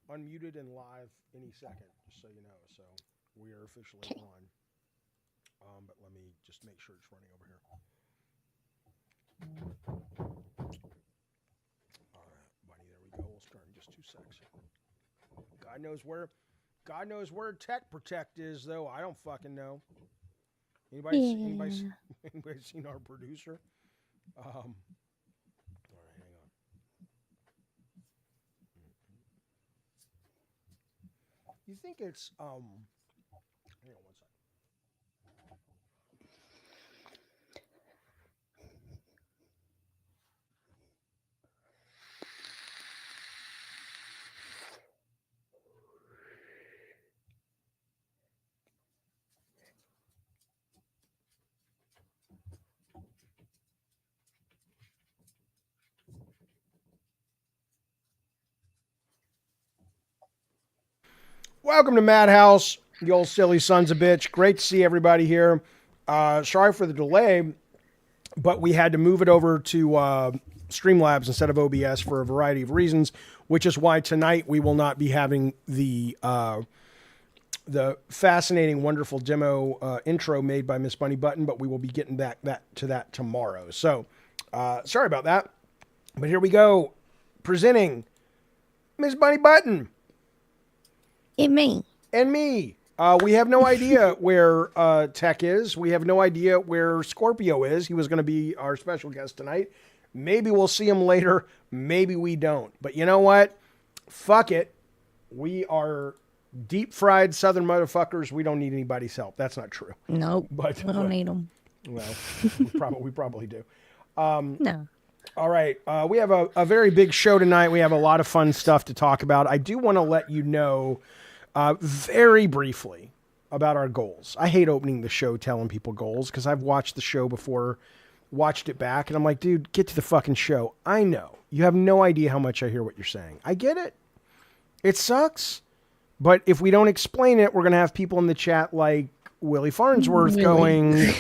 unmuted and live any second, just so you know. So we are officially on. But let me just make sure it's running over here. All right, buddy, there we go. We'll start in just 2 seconds. God knows where Tech Protect is, though. I don't fucking know. Anybody seen our producer? All right, hang on. You think it's hang on one second. Welcome to Madhouse, you old silly sons of bitch. Great to see everybody here. Sorry for the delay, but we had to move it over to Streamlabs instead of OBS for a variety of reasons, which is why tonight we will not be having the fascinating, wonderful demo intro made by Miss Bunny Button, but we will be getting back to that tomorrow. So sorry about that, but here we go, presenting Miss Bunny Button. And me. And me. We have no idea where Tech is. We have no idea where Scorpio is. He was going to be our special guest tonight. Maybe we'll see him later. Maybe we don't. But you know what? Fuck it. We are deep fried Southern motherfuckers. We don't need anybody's help. That's not true. Nope. But we don't need them. Well, we probably do. No. All right. We have a very big show tonight. We have a lot of fun stuff to talk about. I do want to let you know very briefly about our goals. I hate opening the show telling people goals because I've watched the show before, watched it back, and I'm like, dude, get to the fucking show. I know. You have no idea how much I hear what you're saying. I get it. It sucks. But if we don't explain it, we're going to have people in the chat like Willie Farnsworth going,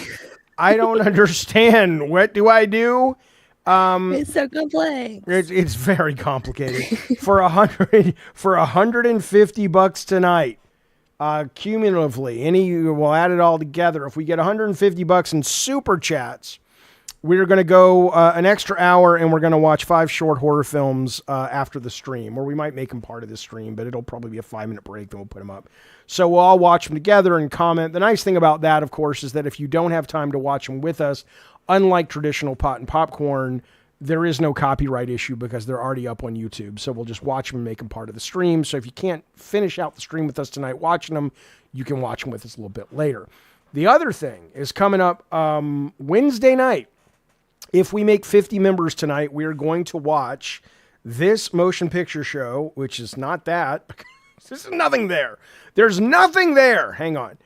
I don't understand. What do I do? It's so complex. It's very complicated. for $150 tonight, cumulatively, we'll add it all together. If we get $150 in super chats, we're going to go an extra hour and we're going to watch 5 short horror films after the stream, or we might make them part of the stream, but it'll probably be a 5-minute break, then we'll put them up. So we'll all watch them together and comment. The nice thing about that, of course, is that if you don't have time to watch them with us, unlike traditional pot and popcorn, there is no copyright issue because they're already up on YouTube. So we'll just watch them and make them part of the stream. So if you can't finish out the stream with us tonight watching them, you can watch them with us a little bit later. The other thing is coming up Wednesday night. If we make 50 members tonight, we are going to watch this motion picture show, which is not that. There's nothing there. There's nothing there. Hang on.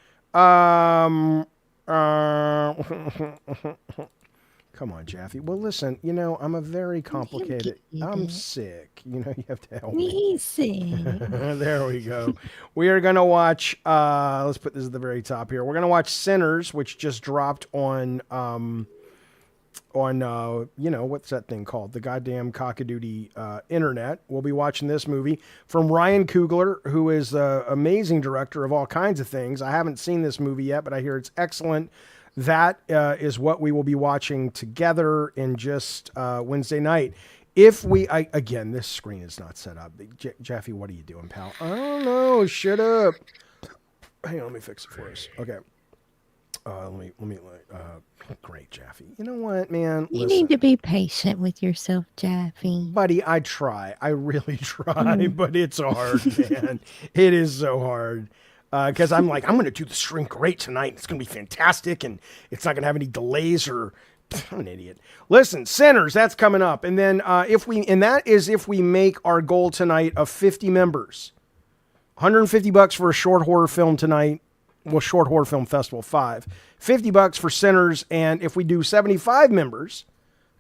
Come on, Jaffe. Well, listen, I'm a very complicated... I'm sick. You have to help me. He's sick. There we go. We are going to watch... let's put this at the very top here. We're going to watch Sinners, which just dropped on what's that thing called? The goddamn cockadoodie internet. We'll be watching this movie from Ryan Coogler, who is the amazing director of all kinds of things. I haven't seen this movie yet, but I hear it's excellent. That is what we will be watching together in just Wednesday night. Again, this screen is not set up. Jaffe, what are you doing, pal? I don't know. Shut up. Hang on, let me fix it for us. Okay. Great, Jaffe. You know what, man? You need to be patient with yourself, Jaffe. Buddy, I try. I really try, but it's hard, man. It is so hard. Because I'm going to do the stream great tonight. It's going to be fantastic, and it's not going to have any delays or... I'm an idiot. Listen, Sinners, that's coming up. And then if we make our goal tonight of 50 members. $150 for a short horror film tonight. Well, Short Horror Film Festival 5. $50 for Sinners. And if we do 75 members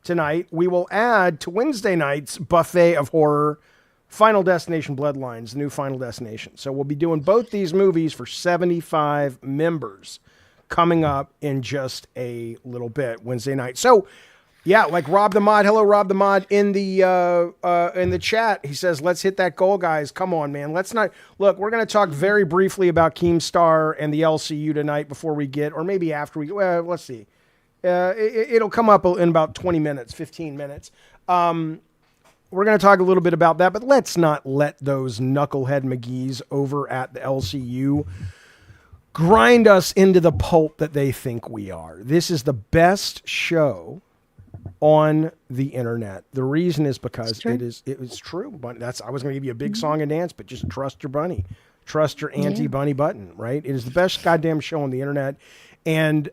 tonight, we will add to Wednesday night's buffet of horror Final Destination Bloodlines, the new Final Destination. So we'll be doing both these movies for 75 members coming up in just a little bit Wednesday night. So Yeah, like Rob the Mod. Hello, Rob the Mod in the chat. He says, "Let's hit that goal, guys. Come on, man. Let's not look. We're going to talk very briefly about Keemstar and the LCU tonight before we get, or maybe after we. Well, let's see. It'll come up in about 20 minutes, 15 minutes. We're going to talk a little bit about that, but let's not let those knucklehead McGees over at the LCU grind us into the pulp that they think we are. This is the best show on the internet. The reason is because it is true. But I was going to give you a big song and dance, but just trust your bunny. Trust your anti-bunny button, right? It is the best goddamn show on the internet. And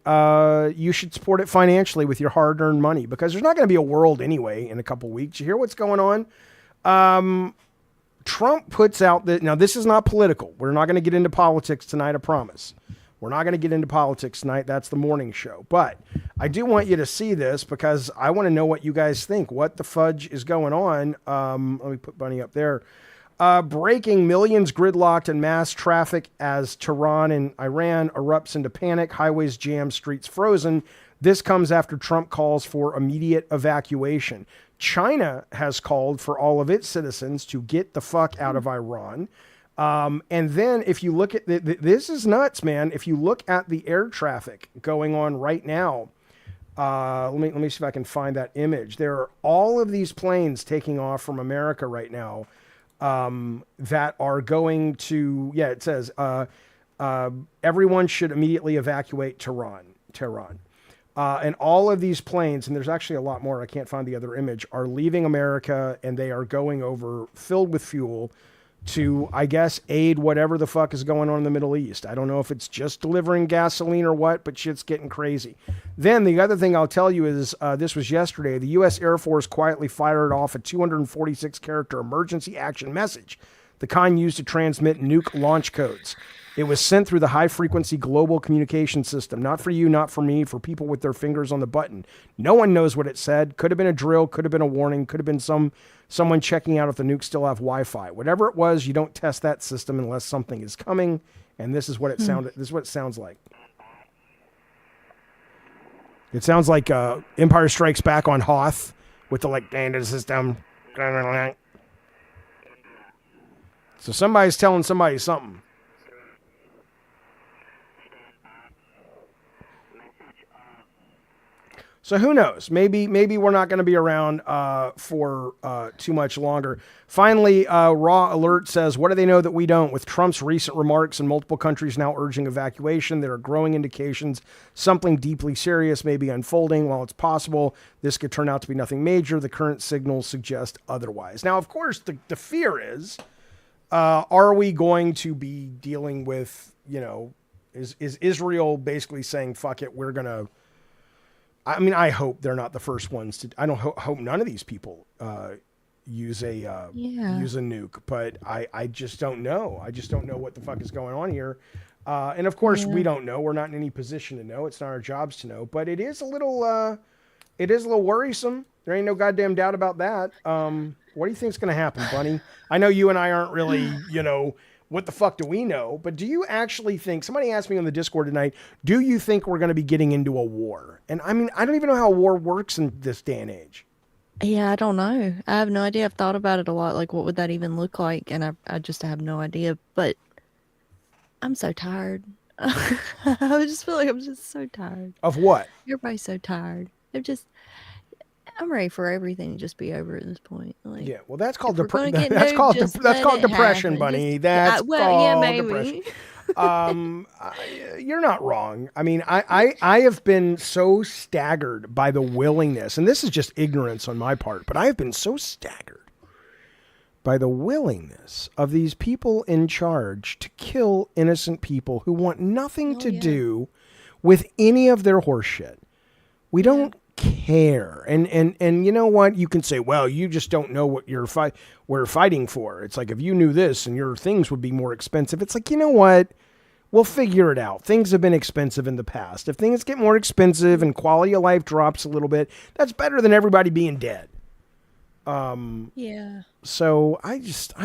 you should support it financially with your hard-earned money, because there's not going to be a world anyway in a couple weeks. You hear what's going on? Trump puts out that, now this is not political. We're not going to get into politics tonight, I promise. We're not going to get into politics tonight. That's the morning show. But I do want you to see this, because I want to know what you guys think. What the fudge is going on? Let me put Bunny up there. Breaking: millions gridlocked in mass traffic as Tehran and Iran erupts into panic. Highways jammed, streets frozen. This comes after Trump calls for immediate evacuation. China has called for all of its citizens to get the fuck out of Iran. And then if you look at this is nuts, man. If you look at the air traffic going on right now, let me see if I can find that image. There are all of these planes taking off from America right now. That are going to, it says, everyone should immediately evacuate Tehran. And all of these planes, and there's actually a lot more, I can't find the other image, are leaving America, and they are going over filled with fuel to, I guess, aid whatever the fuck is going on in the Middle East. I don't know if it's just delivering gasoline or what, but shit's getting crazy. Then the other thing I'll tell you is, this was yesterday, the U.S. Air Force quietly fired off a 246-character emergency action message, the kind used to transmit nuke launch codes. It was sent through the high-frequency global communication system. Not for you, not for me, for people with their fingers on the button. No one knows what it said. Could have been a drill, could have been a warning, could have been someone checking out if the nukes still have Wi-Fi. Whatever it was, you don't test that system unless something is coming. And this is what it sounded. This is what it sounds like. It sounds like Empire Strikes Back on Hoth with the data system. So somebody's telling somebody something. So who knows? Maybe we're not going to be around for too much longer. Finally, Raw Alert says, what do they know that we don't? With Trump's recent remarks and multiple countries now urging evacuation, there are growing indications something deeply serious may be unfolding. While it's possible this could turn out to be nothing major, the current signals suggest otherwise. Now, of course, the fear is, are we going to be dealing with, is Israel basically saying, fuck it, we're going to... I mean, I hope they're not the first ones to. I don't hope none of these people use a nuke, but I just don't know. I just don't know what the fuck is going on here. And of course, we don't know. We're not in any position to know. It's not our jobs to know. But it is a little worrisome. There ain't no goddamn doubt about that. What do you think is going to happen, Bunny? I know you and I aren't really, what the fuck do we know? But do you actually think, somebody asked me on the Discord tonight, do you think we're going to be getting into a war? And I mean, I don't even know how war works in this day and age. Yeah, I don't know. I have no idea. I've thought about it a lot. Like, what would that even look like? And I just have no idea. But I'm so tired. I just feel like I'm just so tired. Of what? Everybody's so tired. I'm ready for everything to just be over at this point. Well, that's called depression, Bunny. That's called depression. You're not wrong. I mean, I have been so staggered by the willingness, and this is just ignorance on my part, but I have been so staggered by the willingness of these people in charge to kill innocent people who want nothing to do with any of their horseshit. We don't care. And you know what? You can say, well, you just don't know what we're fighting for. It's like, if you knew this and your things would be more expensive. It's like, you know what? We'll figure it out. Things have been expensive in the past. If things get more expensive and quality of life drops a little bit, that's better than everybody being dead. So I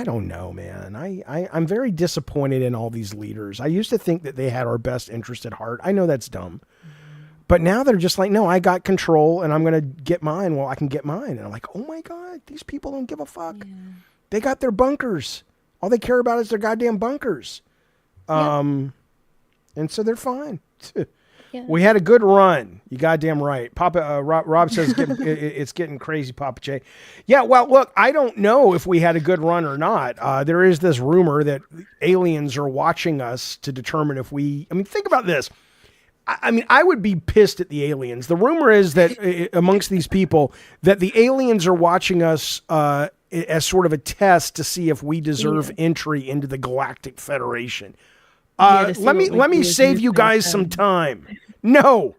don't know, man. I'm very disappointed in all these leaders. I used to think that they had our best interest at heart. I know that's dumb. But now they're just like, no, I got control and I'm going to get mine. Well, I can get mine. And I'm like, oh my God, these people don't give a fuck. Yeah. They got their bunkers. All they care about is their goddamn bunkers. And so they're fine. Yeah. We had a good run. You goddamn right. Papa Rob says it's getting crazy, Papa J. Yeah, well, look, I don't know if we had a good run or not. There is this rumor that aliens are watching us to determine if we... I mean, think about this. I mean, I would be pissed at the aliens. The rumor is that amongst these people, that the aliens are watching us as sort of a test to see if we deserve entry into the Galactic Federation. Let me save you guys some time. No,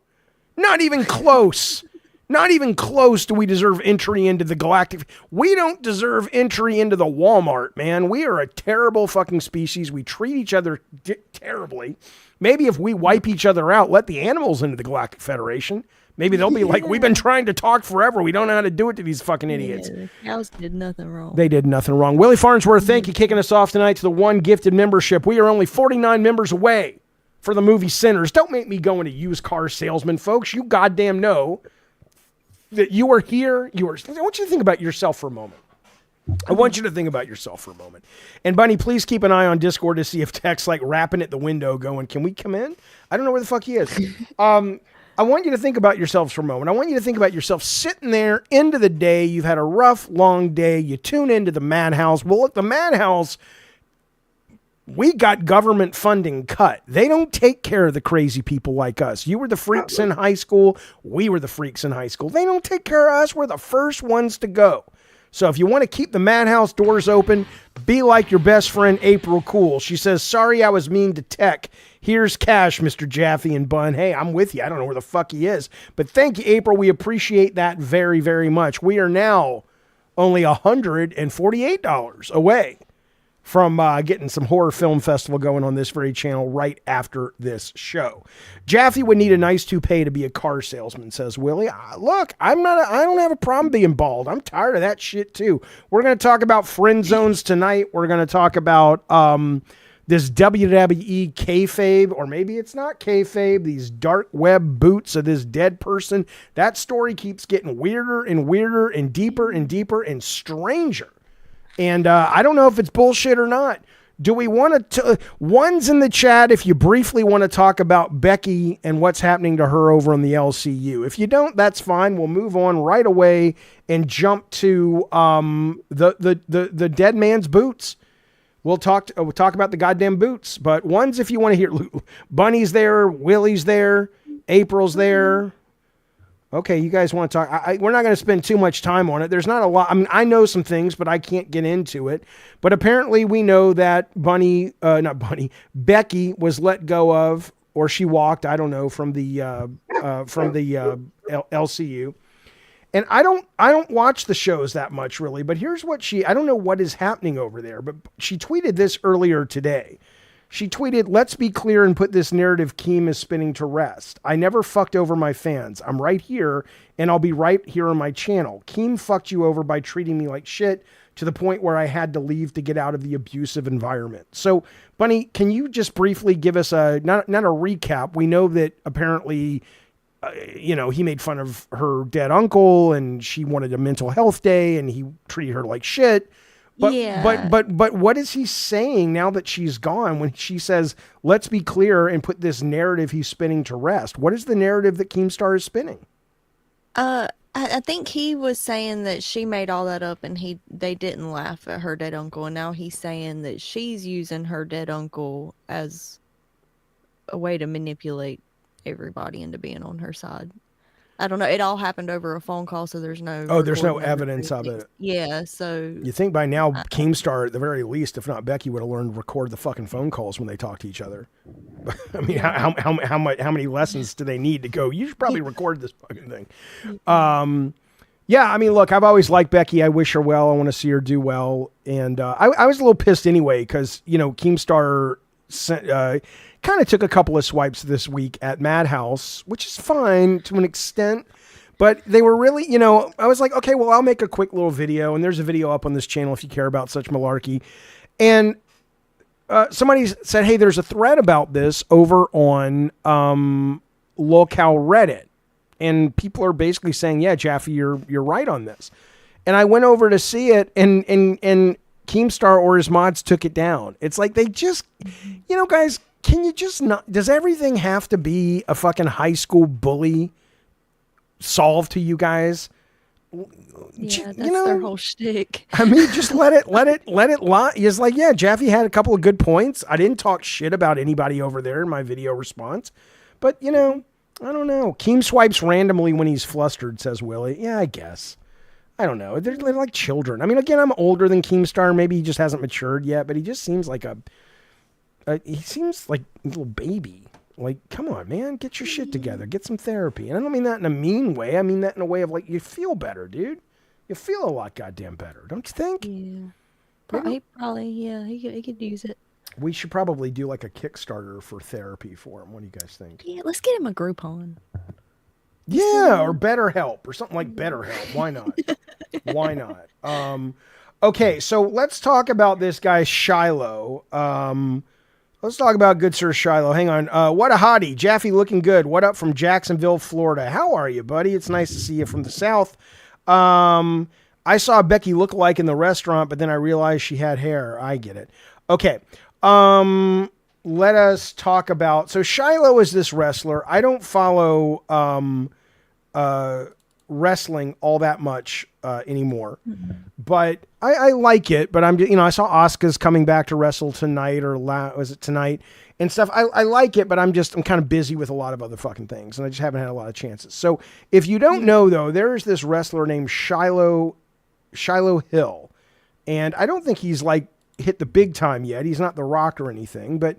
not even close. Not even close do we deserve entry into the Galactic. We don't deserve entry into the Walmart, man. We are a terrible fucking species. We treat each other terribly. Maybe if we wipe each other out, let the animals into the Galactic Federation. Maybe they'll be like, we've been trying to talk forever. We don't know how to do it to these fucking idiots. The cows did nothing wrong. They did nothing wrong. Willie Farnsworth, thank you kicking us off tonight to the one gifted membership. We are only 49 members away for the movie Sinners. Don't make me go into used car salesman, folks. You goddamn know that you are here. I want you to think about yourself for a moment. I want you to think about yourself for a moment. And Bunny, please keep an eye on Discord to see if Tech's like rapping at the window going, can we come in? I don't know where the fuck he is. I want you to think about yourselves for a moment. I want you to think about yourself sitting there, end of the day. You've had a rough, long day. You tune into the Madhouse. Well, look, the Madhouse, we got government funding cut. They don't take care of the crazy people like us. You were the freaks in high school. We were the freaks in high school. They don't take care of us. We're the first ones to go. So if you want to keep the Madhouse doors open, be like your best friend, April Cool. She says, sorry I was mean to Tech. Here's cash, Mr. Jaffe and Bun. Hey, I'm with you. I don't know where the fuck he is. But thank you, April. We appreciate that very, very much. We are now only $148 away from getting some horror film festival going on this very channel right after this show. Jaffe would need a nice toupee to be a car salesman, says Willie. Look, I don't have a problem being bald. I'm tired of that shit too. We're going to talk about friend zones tonight. We're going to talk about this WWE kayfabe, or maybe it's not kayfabe, these dark web boots of this dead person. That story keeps getting weirder and weirder and deeper and stranger. And I don't know if it's bullshit or not. Do we want to... One's in the chat if you briefly want to talk about Becky and what's happening to her over on the LCU. If you don't, that's fine. We'll move on right away and jump to the dead man's boots. We'll talk about the goddamn boots. But one's if you want to hear... Bunny's there. Willie's there. April's there. Okay, you guys want to talk? We're not going to spend too much time on it. There's not a lot. I mean, I know some things, but I can't get into it. But apparently we know that Becky was let go of, or she walked, I don't know, from the LCU. And I don't watch the shows that much, really. But here's what I don't know what is happening over there, but she tweeted this earlier today. She tweeted, let's be clear and put this narrative Keem is spinning to rest. I never fucked over my fans. I'm right here, and I'll be right here on my channel. Keem fucked you over by treating me like shit to the point where I had to leave to get out of the abusive environment. So, Bunny, can you just briefly give us not a recap? We know that apparently, he made fun of her dead uncle, and she wanted a mental health day, and he treated her like shit. But what is he saying now that she's gone when she says, let's be clear and put this narrative he's spinning to rest? What is the narrative that Keemstar is spinning? I think he was saying that she made all that up and they didn't laugh at her dead uncle. And now he's saying that she's using her dead uncle as a way to manipulate everybody into being on her side. I don't know. It all happened over a phone call, so there's no... there's no evidence of it. Yeah, so... You think by now, Keemstar, at the very least, if not Becky, would have learned to record the fucking phone calls when they talk to each other. I mean, how many lessons do they need to go? You should probably record this fucking thing. Yeah, I mean, look, I've always liked Becky. I wish her well. I want to see her do well. And I was a little pissed anyway, because, Keemstar... kind of took a couple of swipes this week at Madhouse, which is fine to an extent, but they were really, I was like, okay, well, I'll make a quick little video, and there's a video up on this channel if you care about such malarkey. And somebody said, hey, there's a thread about this over on locale Reddit, and people are basically saying, "Yeah, Jaffe, you're right on this." And I went over to see it, and Keemstar or his mods took it down. It's like they just, guys, can you just not? Does everything have to be a fucking high school bully solved to you guys? Yeah, that's their whole shtick. I mean, just let it lie. It's like, yeah, Jaffe had a couple of good points. I didn't talk shit about anybody over there in my video response, but I don't know. Keem swipes randomly when he's flustered, says Willie. Yeah, I guess. I don't know. They're like children. I mean, again, I'm older than Keemstar. Maybe he just hasn't matured yet, but he just seems like he seems like a little baby. Like, come on, man, get your shit together. Get some therapy. And I don't mean that in a mean way. I mean that in a way of like, you feel better, dude. You feel a lot goddamn better, don't you think? Yeah. Probably, yeah, he could use it. We should probably do like a Kickstarter for therapy for him. What do you guys think? Yeah, let's get him a Groupon. Yeah, or BetterHelp or something like BetterHelp. Why not? Why not? Okay, so let's talk about this guy Shiloh. Let's talk about good Sir Shiloh. Hang on. What a hottie. Jaffe looking good. What up from Jacksonville, Florida? How are you, buddy? It's nice to see you from the South. I saw Becky lookalike in the restaurant, but then I realized she had hair. I get it. Okay. Let us talk about... So Shiloh is this wrestler. I don't follow wrestling all that much anymore. Mm-hmm. But I like it, but I saw Asuka's coming back to wrestle tonight, or was it tonight and stuff. I like it, but I'm kind of busy with a lot of other fucking things, and I just haven't had a lot of chances. So if you don't know, though, there's this wrestler named Shiloh Hill, and I don't think he's like hit the big time yet. He's not The Rock or anything, but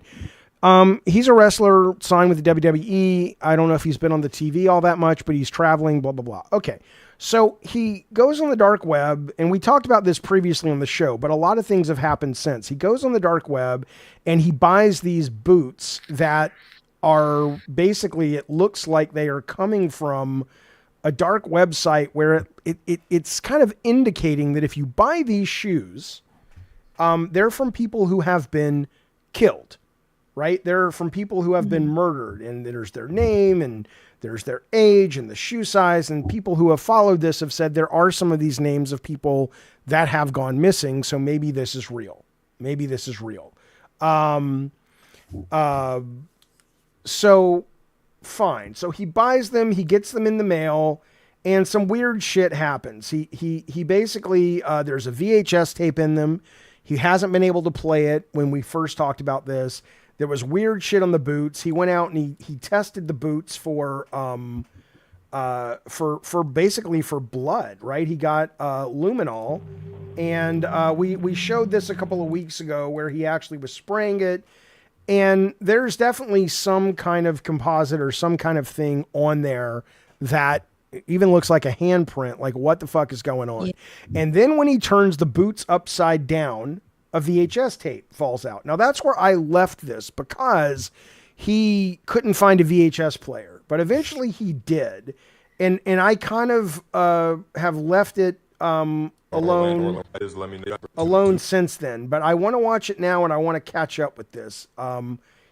he's a wrestler signed with the WWE. I don't know if he's been on the TV all that much, but he's traveling, blah, blah, blah. Okay. So he goes on the dark web, and we talked about this previously on the show, but a lot of things have happened since. He goes on the dark web and he buys these boots that are basically, it looks like they are coming from a dark website where it's kind of indicating that if you buy these shoes, they're from people who have been killed, right? They're from people who have been murdered, and there's their name and there's their age and the shoe size, and people who have followed this have said there are some of these names of people that have gone missing. So maybe this is real. Maybe this is real. So fine. So he buys them, he gets them in the mail, and some weird shit happens. He basically, there's a VHS tape in them. He hasn't been able to play it when we first talked about this. There was weird shit on the boots. He went out and he tested the boots for basically for blood, right? He got luminol, and we showed this a couple of weeks ago where he actually was spraying it, and there's definitely some kind of composite or some kind of thing on there that even looks like a handprint. Like, what the fuck is going on? Yeah. And then when he turns the boots upside down, a VHS tape falls out. Now that's where I left this, because he couldn't find a VHS player, but eventually he did. And I kind of have left it alone since then, but I want to watch it now, and I want to catch up with this.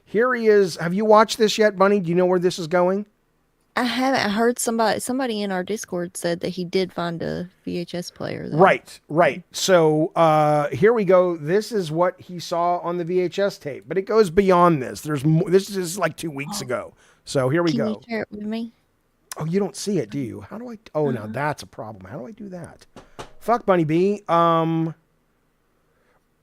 Here he is. Have you watched this yet, Bunny? Do you know where this is going? I haven't. I heard somebody in our Discord said that he did find a VHS player, though. Right. So here we go. This is what he saw on the VHS tape, but it goes beyond this. There's more. This is like 2 weeks ago. So here we go. Can you share it with me? Oh, you don't see it, do you? How do I? Oh, now that's a problem. How do I do that? Fuck, Bunny B. I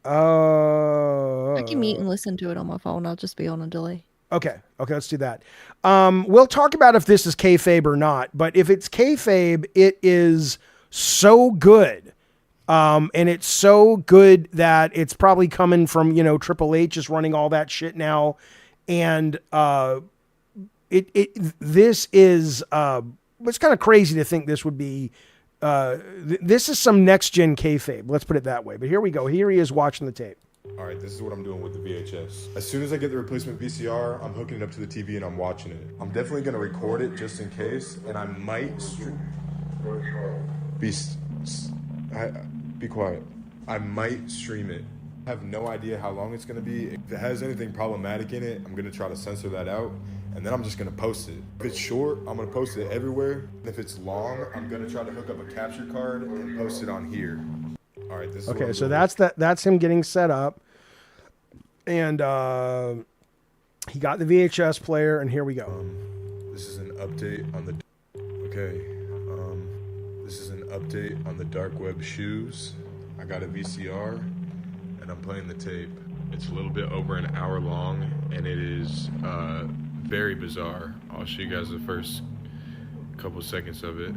can mute and listen to it on my phone. I'll just be on a delay. Okay, let's do that. We'll talk about if this is kayfabe or not, but if it's kayfabe, it is so good. And it's so good that it's probably coming from, Triple H is running all that shit now. And this is, it's kind of crazy to think this would be, this is some next gen kayfabe. Let's put it that way. But here we go. Here he is watching the tape. All right, this is what I'm doing with the VHS. As soon as I get the replacement VCR, I'm hooking it up to the TV and I'm watching it. I'm definitely going to record it just in case, and I might be quiet. I might stream it I have no idea how long it's gonna be. If it has anything problematic in it, I'm gonna try to censor that out, and then I'm just gonna post it. If it's short, I'm gonna post it everywhere. And if it's long, I'm gonna try to hook up a capture card and post it on here. All right, this is Okay, so that's him getting set up. And he got the VHS player, and here we go. This is an update on the. Okay, this is an update on the dark web shoes. I got a VCR, and I'm playing the tape. It's a little bit over an hour long, and it is very bizarre. I'll show you guys the first couple seconds of it.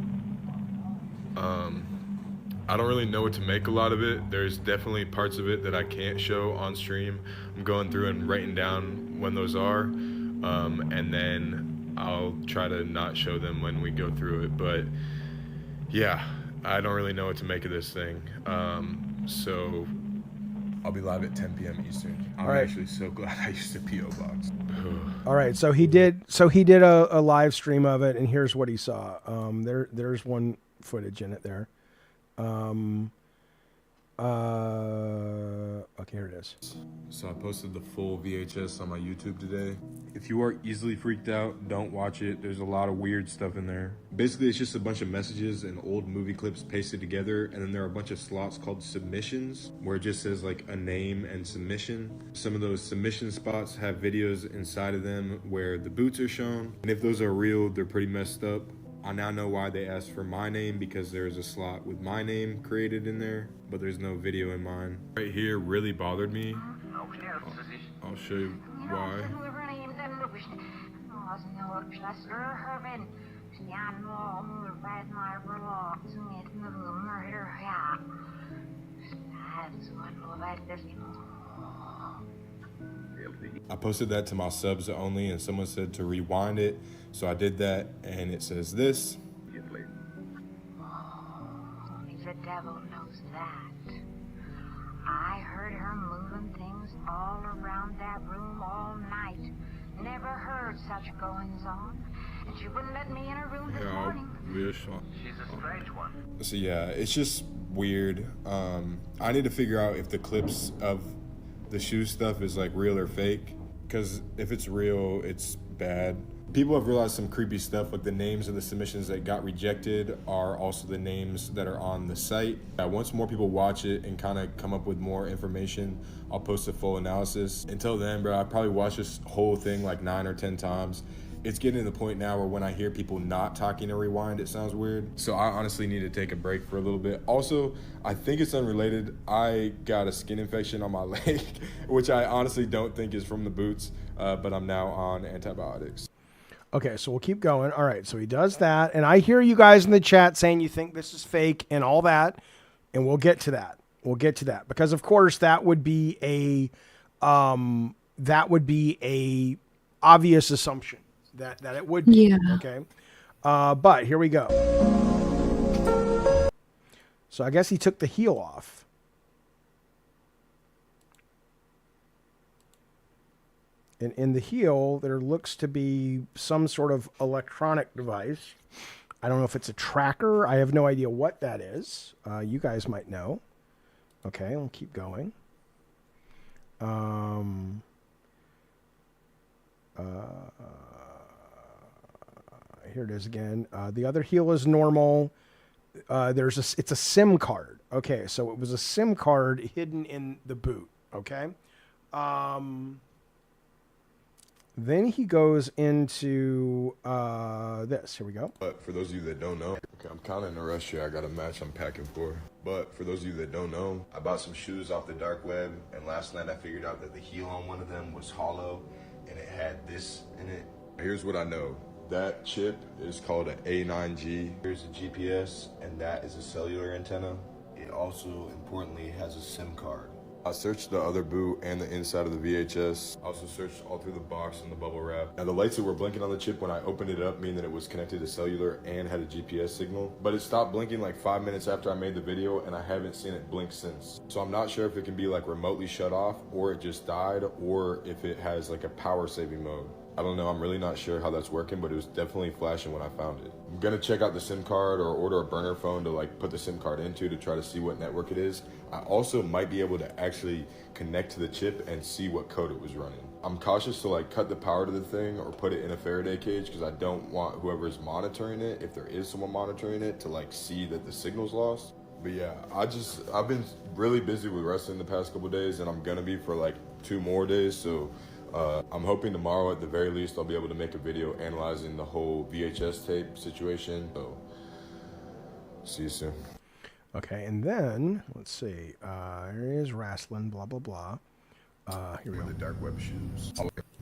I don't really know what to make a lot of it. There's definitely parts of it that I can't show on stream. I'm going through and writing down when those are, and then I'll try to not show them when we go through it. But yeah, I don't really know what to make of this thing. So I'll be live at 10 p.m. Eastern. I'm actually so glad I used a PO box. All right, so he did a live stream of it, and here's what he saw. There's one footage in it there. Okay, here it is. So I posted the full VHS on my YouTube today. If you are easily freaked out, don't watch it. There's a lot of weird stuff in there. Basically, it's just a bunch of messages and old movie clips pasted together, and then there are a bunch of slots called submissions, where it just says like a name and submission. Some of those submission spots have videos inside of them where the boots are shown, and if those are real, they're pretty messed up. I now know why they asked for my name, because there's a slot with my name created in there, but there's no video in mine. Right here really bothered me. I'll show you why. I posted that to my subs only, and someone said to rewind it, so I did that, and it says this. Only the devil knows that. I heard her moving things all around that room all night. Never heard such goings on. And she wouldn't let me in her room this morning. She's a strange one. So yeah, it's just weird. I need to figure out if the clips of the shoe stuff is like real or fake, because if it's real, it's bad. People have realized some creepy stuff, like the names of the submissions that got rejected are also the names that are on the site. Once more people watch it and kind of come up with more information, I'll post a full analysis. Until then, bro, I probably watched this whole thing like 9 or 10 times. It's getting to the point now where when I hear people not talking to rewind, it sounds weird. So I honestly need to take a break for a little bit. Also, I think it's unrelated. I got a skin infection on my leg, which I honestly don't think is from the boots, but I'm now on antibiotics. Okay, so we'll keep going. All right, so he does that, and I hear you guys in the chat saying you think this is fake and all that, and we'll get to that. We'll get to that, because of course that would be a obvious assumption that it would be. Yeah. Okay, but here we go. So I guess he took the heel off. And in the heel, there looks to be some sort of electronic device. I don't know if it's a tracker. I have no idea what that is. You guys might know. Okay, we'll keep going. Here it is again. The other heel is normal. It's a SIM card. Okay, so it was a SIM card hidden in the boot. Okay. Then he goes into this. Here we go. But for those of you that don't know, okay, I'm kind of in a rush here. I got a match I'm packing for. But for those of you that don't know, I bought some shoes off the dark web, and last night I figured out that the heel on one of them was hollow, and it had this in it. Here's what I know. That chip is called an A9G. Here's a GPS, and that is a cellular antenna. It also, importantly, has a SIM card. I searched the other boot and the inside of the VHS. I also searched all through the box and the bubble wrap. Now the lights that were blinking on the chip when I opened it up mean that it was connected to cellular and had a GPS signal. But it stopped blinking like 5 minutes after I made the video, and I haven't seen it blink since. So I'm not sure if it can be like remotely shut off, or it just died, or if it has like a power saving mode. I don't know, I'm really not sure how that's working, but it was definitely flashing when I found it. I'm gonna check out the SIM card or order a burner phone to like put the SIM card into to try to see what network it is. I also might be able to actually connect to the chip and see what code it was running. I'm cautious to like cut the power to the thing or put it in a Faraday cage because I don't want whoever's monitoring it, if there is someone monitoring it, to like see that the signal's lost. But yeah, I've been really busy with wrestling the past couple days, and I'm gonna be for like 2 more days. So I'm hoping tomorrow at the very least I'll be able to make a video analyzing the whole VHS tape situation. So see you soon. Okay, and then let's see. Here is wrestling. Blah blah blah. Here we go. The dark web shoes.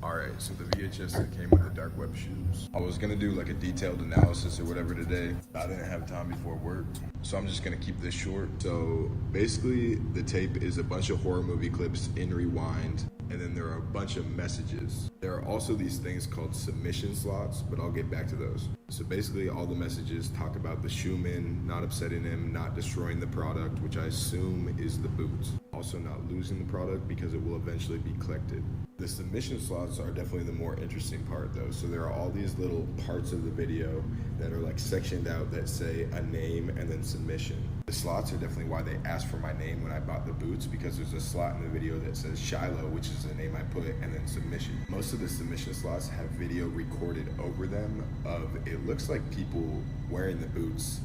Alright, so the VHS that came with the dark web shoes. I was gonna do like a detailed analysis or whatever today. I didn't have time before work, so I'm just gonna keep this short. So basically the tape is a bunch of horror movie clips in rewind, and then there are a bunch of messages. There are also these things called submission slots, but I'll get back to those. So basically all the messages talk about the shoeman, not upsetting him, not destroying the product, which I assume is the boots. Also not losing the product because it will eventually be collected. The submission slots are definitely the more interesting part though. So there are all these little parts of the video that are like sectioned out that say a name and then submission. The slots are definitely why they asked for my name when I bought the boots, because there's a slot in the video that says Shiloh, which is the name I put, and then submission. Most of the submission slots have video recorded over them of, it looks like people wearing the boots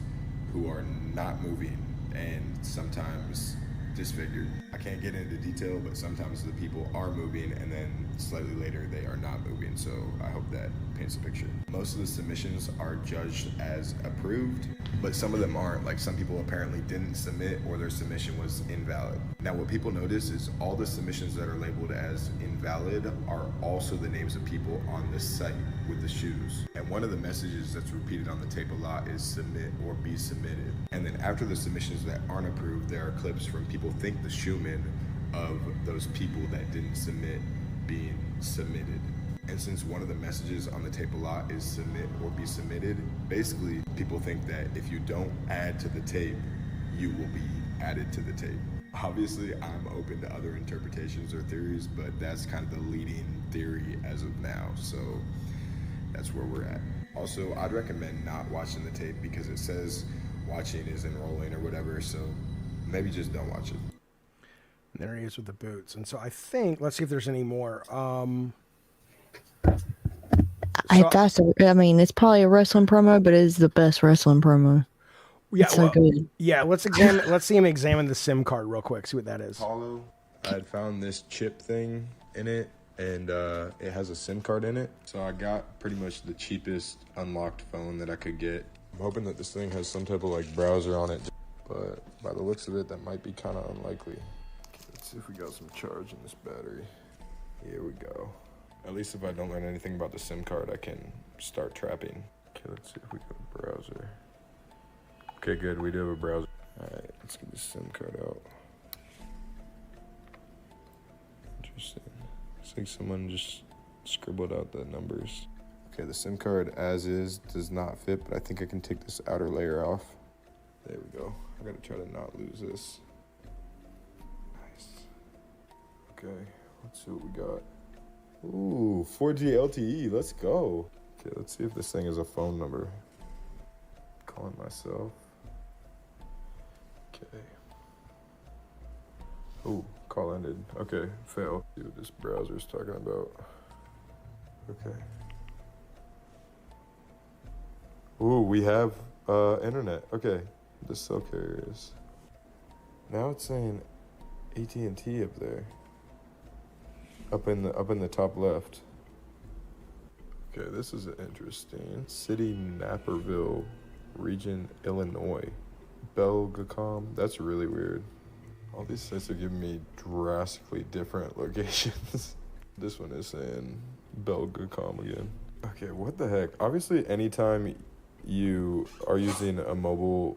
who are not moving and sometimes disfigured. I can't get into detail, but sometimes the people are moving and then slightly later they are not moving, so I hope that paints a picture. Most of the submissions are judged as approved, but some of them aren't. Like some people apparently didn't submit or their submission was invalid. Now what people notice is all the submissions that are labeled as invalid are also the names of people on the site with the shoes. And one of the messages that's repeated on the tape a lot is submit or be submitted. And then after the submissions that aren't approved, there are clips from people think the shoeman of those people that didn't submit being submitted. And since one of the messages on the tape a lot is submit or be submitted, basically people think that if you don't add to the tape, you will be added to the tape. Obviously, I'm open to other interpretations or theories, but that's kind of the leading theory as of now. So that's where we're at. Also, I'd recommend not watching the tape because it says watching is enrolling or whatever, so maybe just don't watch it. And there he is with the boots. And so I think, let's see if there's any more. I mean, it's probably a wrestling promo, but it is the best wrestling promo. Yeah, it's so good. Yeah, let's see him examine the SIM card real quick, see what that is. Apollo, I had found this chip thing in it, and it has a SIM card in it. So I got pretty much the cheapest unlocked phone that I could get. I'm hoping that this thing has some type of like browser on it, but by the looks of it, that might be kind of unlikely. Okay, let's see if we got some charge in this battery. Here we go. At least if I don't learn anything about the SIM card, I can start trapping. Okay, let's see if we got a browser. Okay, good, we do have a browser. All right, let's get the SIM card out. Interesting. It's like someone just scribbled out the numbers. Okay, the SIM card as is does not fit, but I think I can take this outer layer off. There we go. I gotta try to not lose this. Nice. Okay, let's see what we got. Ooh, 4G LTE, let's go. Okay, let's see if this thing has a phone number. Calling myself. Okay. Ooh, call ended. Okay, fail. See what this browser's talking about. Okay. Ooh, we have internet. Okay, the cell carrier is. Now it's saying AT&T up there. Up in the top left. Okay, this is interesting. City Naperville, Region, Illinois. Belgacom. That's really weird. All these sites are giving me drastically different locations. This one is saying Belgacom again. Okay, what the heck? Obviously, anytime you are using a mobile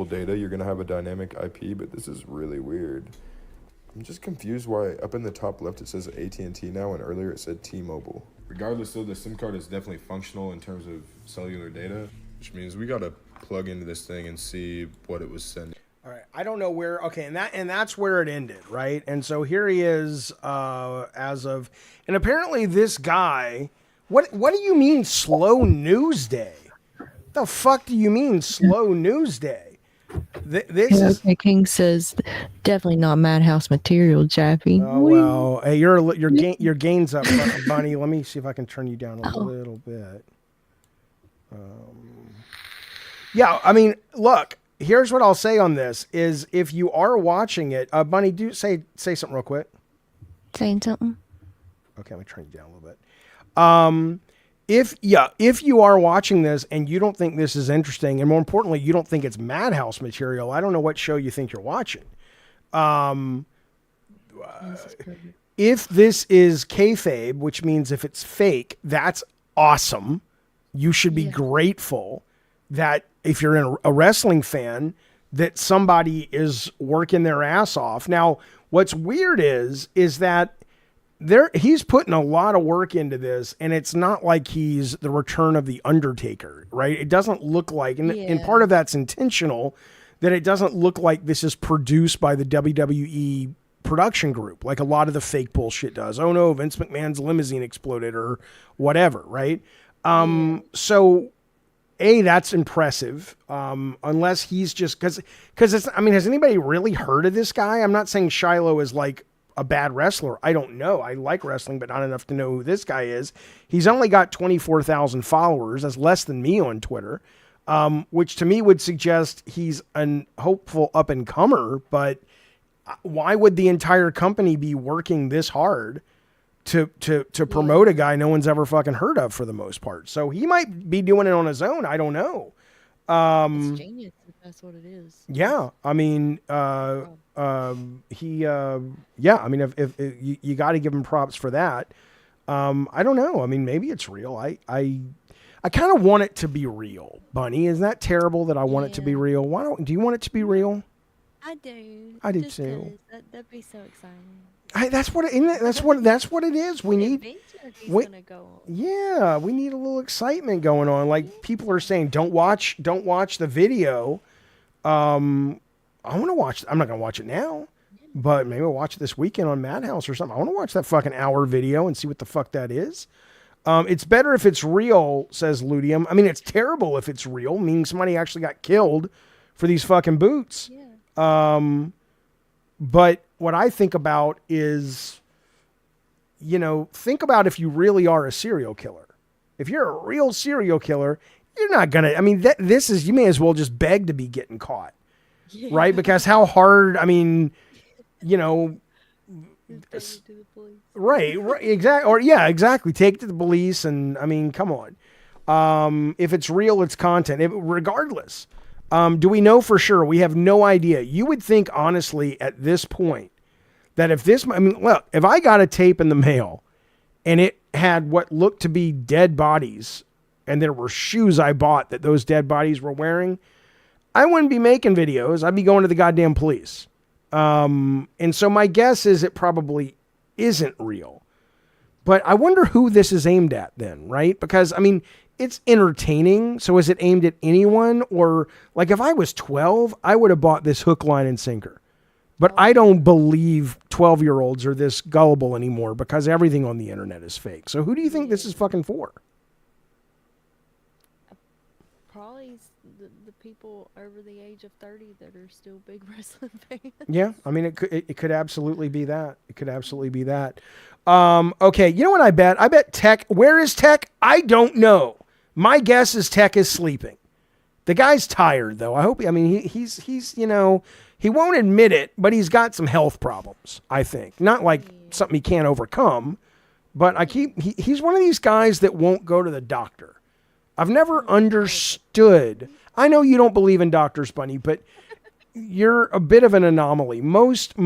data, you're gonna have a dynamic IP, but this is really weird. I'm just confused why up in the top left it says AT&T now and earlier it said T-Mobile. Regardless though, the SIM card is definitely functional in terms of cellular data, which means we gotta plug into this thing and see what it was sending. All right, I don't know where. Okay, and that's where it ended, right? And so here he is, as of, and apparently this guy. What do you mean slow news day? The fuck do you mean slow news day? This is. Okay, King says definitely not Madhouse material, Jaffe. Oh well, hey, your gain's up, Bunny. Let me see if I can turn you down a little bit. Yeah, I mean, look. Here's what I'll say on this: is if you are watching it, Bunny, do say something real quick. Saying something. Okay, let me turn you down a little bit. If you are watching this and you don't think this is interesting, and more importantly, you don't think it's Madhouse material, I don't know what show you think you're watching. If this is kayfabe, which means if it's fake, that's awesome. You should be grateful that if you're a wrestling fan, that somebody is working their ass off. Now, what's weird is that he's putting a lot of work into this, and it's not like he's the return of the Undertaker, right? It doesn't look like, and part of that's intentional, that it doesn't look like this is produced by the WWE production group, like a lot of the fake bullshit does. Oh no, Vince McMahon's limousine exploded or whatever, right? So that's impressive. Unless he's just because it's, I mean, has anybody really heard of this guy? I'm not saying Shiloh is like a bad wrestler. I don't know. I like wrestling, but not enough to know who this guy is. He's only got 24,000 followers. That's less than me on Twitter, which to me would suggest he's an hopeful up and comer, but why would the entire company be working this hard to promote a guy no one's ever fucking heard of for the most part? So he might be doing it on his own. I don't know. It's genius if that's what it is. Yeah. I mean, I mean, if you got to give him props for that. I don't know. I mean, maybe it's real. I kind of want it to be real, Bunny. Isn't that terrible that I want it to be real? Do you want it to be real? I do. I do Just too. 'cause that'd be so exciting. That's what it is. We need. Yeah, we need a little excitement going on. Like people are saying, don't watch the video. I want to watch. I'm not gonna watch it now, but maybe I'll watch it this weekend on Madhouse or something. I want to watch that fucking hour video and see what the fuck that is. It's better if it's real, says Ludium. I mean, it's terrible if it's real, meaning somebody actually got killed for these fucking boots. Yeah. But what I think about is, think about if you really are a serial killer. If you're a real serial killer, you're not going to, I mean, you may as well just beg to be getting caught, right? Because how hard, I mean, right, exactly. Or exactly. Take it to the police. And I mean, come on. If it's real, it's content. Regardless. Do we know for sure? We have no idea. You would think, honestly, at this point, that if I got a tape in the mail and it had what looked to be dead bodies and there were shoes I bought that those dead bodies were wearing, I wouldn't be making videos. I'd be going to the goddamn police. And so my guess is it probably isn't real. But I wonder who this is aimed at then, right? Because, I mean, it's entertaining. So is it aimed at anyone? Or like if I was 12, I would have bought this hook, line, and sinker. But I don't believe 12-year-olds are this gullible anymore because everything on the internet is fake. So who do you think this is fucking for? Probably the people over the age of 30 that are still big wrestling fans. Yeah, I mean, it could absolutely be that. It could absolutely be that. Okay, you know what I bet? I bet Tech. Where is Tech? I don't know. My guess is Tech is sleeping. The guy's tired, though. I hope. I mean, he's he won't admit it, but he's got some health problems. I think not like something he can't overcome, but he's one of these guys that won't go to the doctor. I've never understood. I know you don't believe in doctors, Bunny, but you're a bit of an anomaly. Most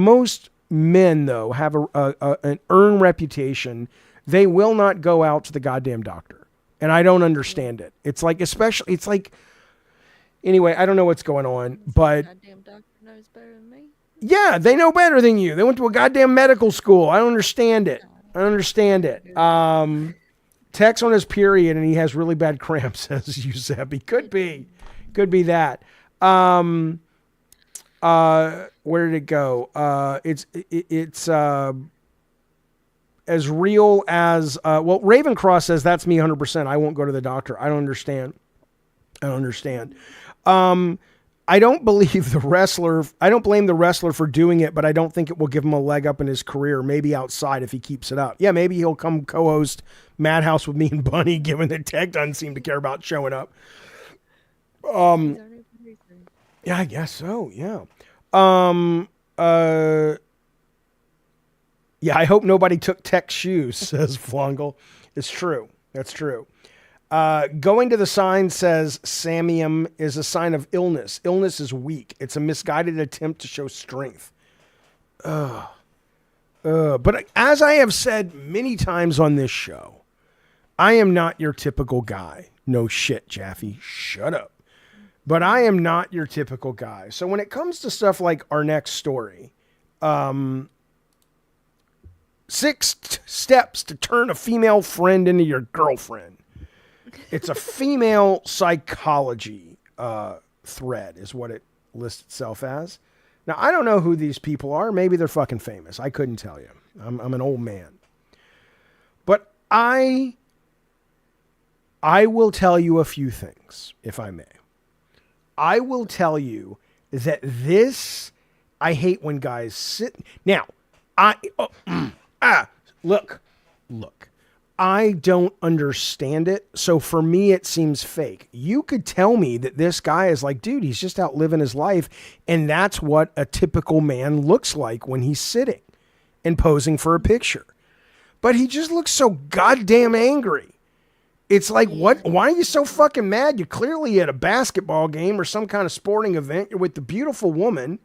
men, though, have an earned reputation. They will not go out to the goddamn doctor. And I don't understand it. It's like, anyway, I don't know what's going on, but Goddamn doctor knows better than me. yeah, they know better than you. They went to a goddamn medical school. I don't understand it. Tech's on his period and he has really bad cramps, says Giuseppe. Could be that. Where did it go? It's as real as, Ravencross says, that's me 100%. I won't go to the doctor. I don't understand. I don't understand. I don't believe the wrestler. I don't blame the wrestler for doing it, but I don't think it will give him a leg up in his career. Maybe outside if he keeps it up. Yeah, maybe he'll come co-host Madhouse with me and Bunny, given that Tech doesn't seem to care about showing up. Yeah, I guess so. Yeah. Yeah, I hope nobody took Tech's shoes, says Flungle. It's true. That's true. Going to the sign says Samium is a sign of illness. Illness is weak. It's a misguided attempt to show strength. But as I have said many times on this show, I am not your typical guy. No shit, Jaffe. Shut up. But I am not your typical guy. So when it comes to stuff like our next story, 6 steps to turn a female friend into your girlfriend. It's a female psychology thread is what it lists itself as. Now, I don't know who these people are. Maybe they're fucking famous. I couldn't tell you. I'm an old man. But I will tell you a few things, if I may. I will tell you that this, I hate when guys sit. Now, look. I don't understand it. So for me, it seems fake. You could tell me that this guy is like, dude, he's just out living his life. And that's what a typical man looks like when he's sitting and posing for a picture. But he just looks so goddamn angry. It's like, what? Why are you so fucking mad? You're clearly at a basketball game or some kind of sporting event. You're with the beautiful woman.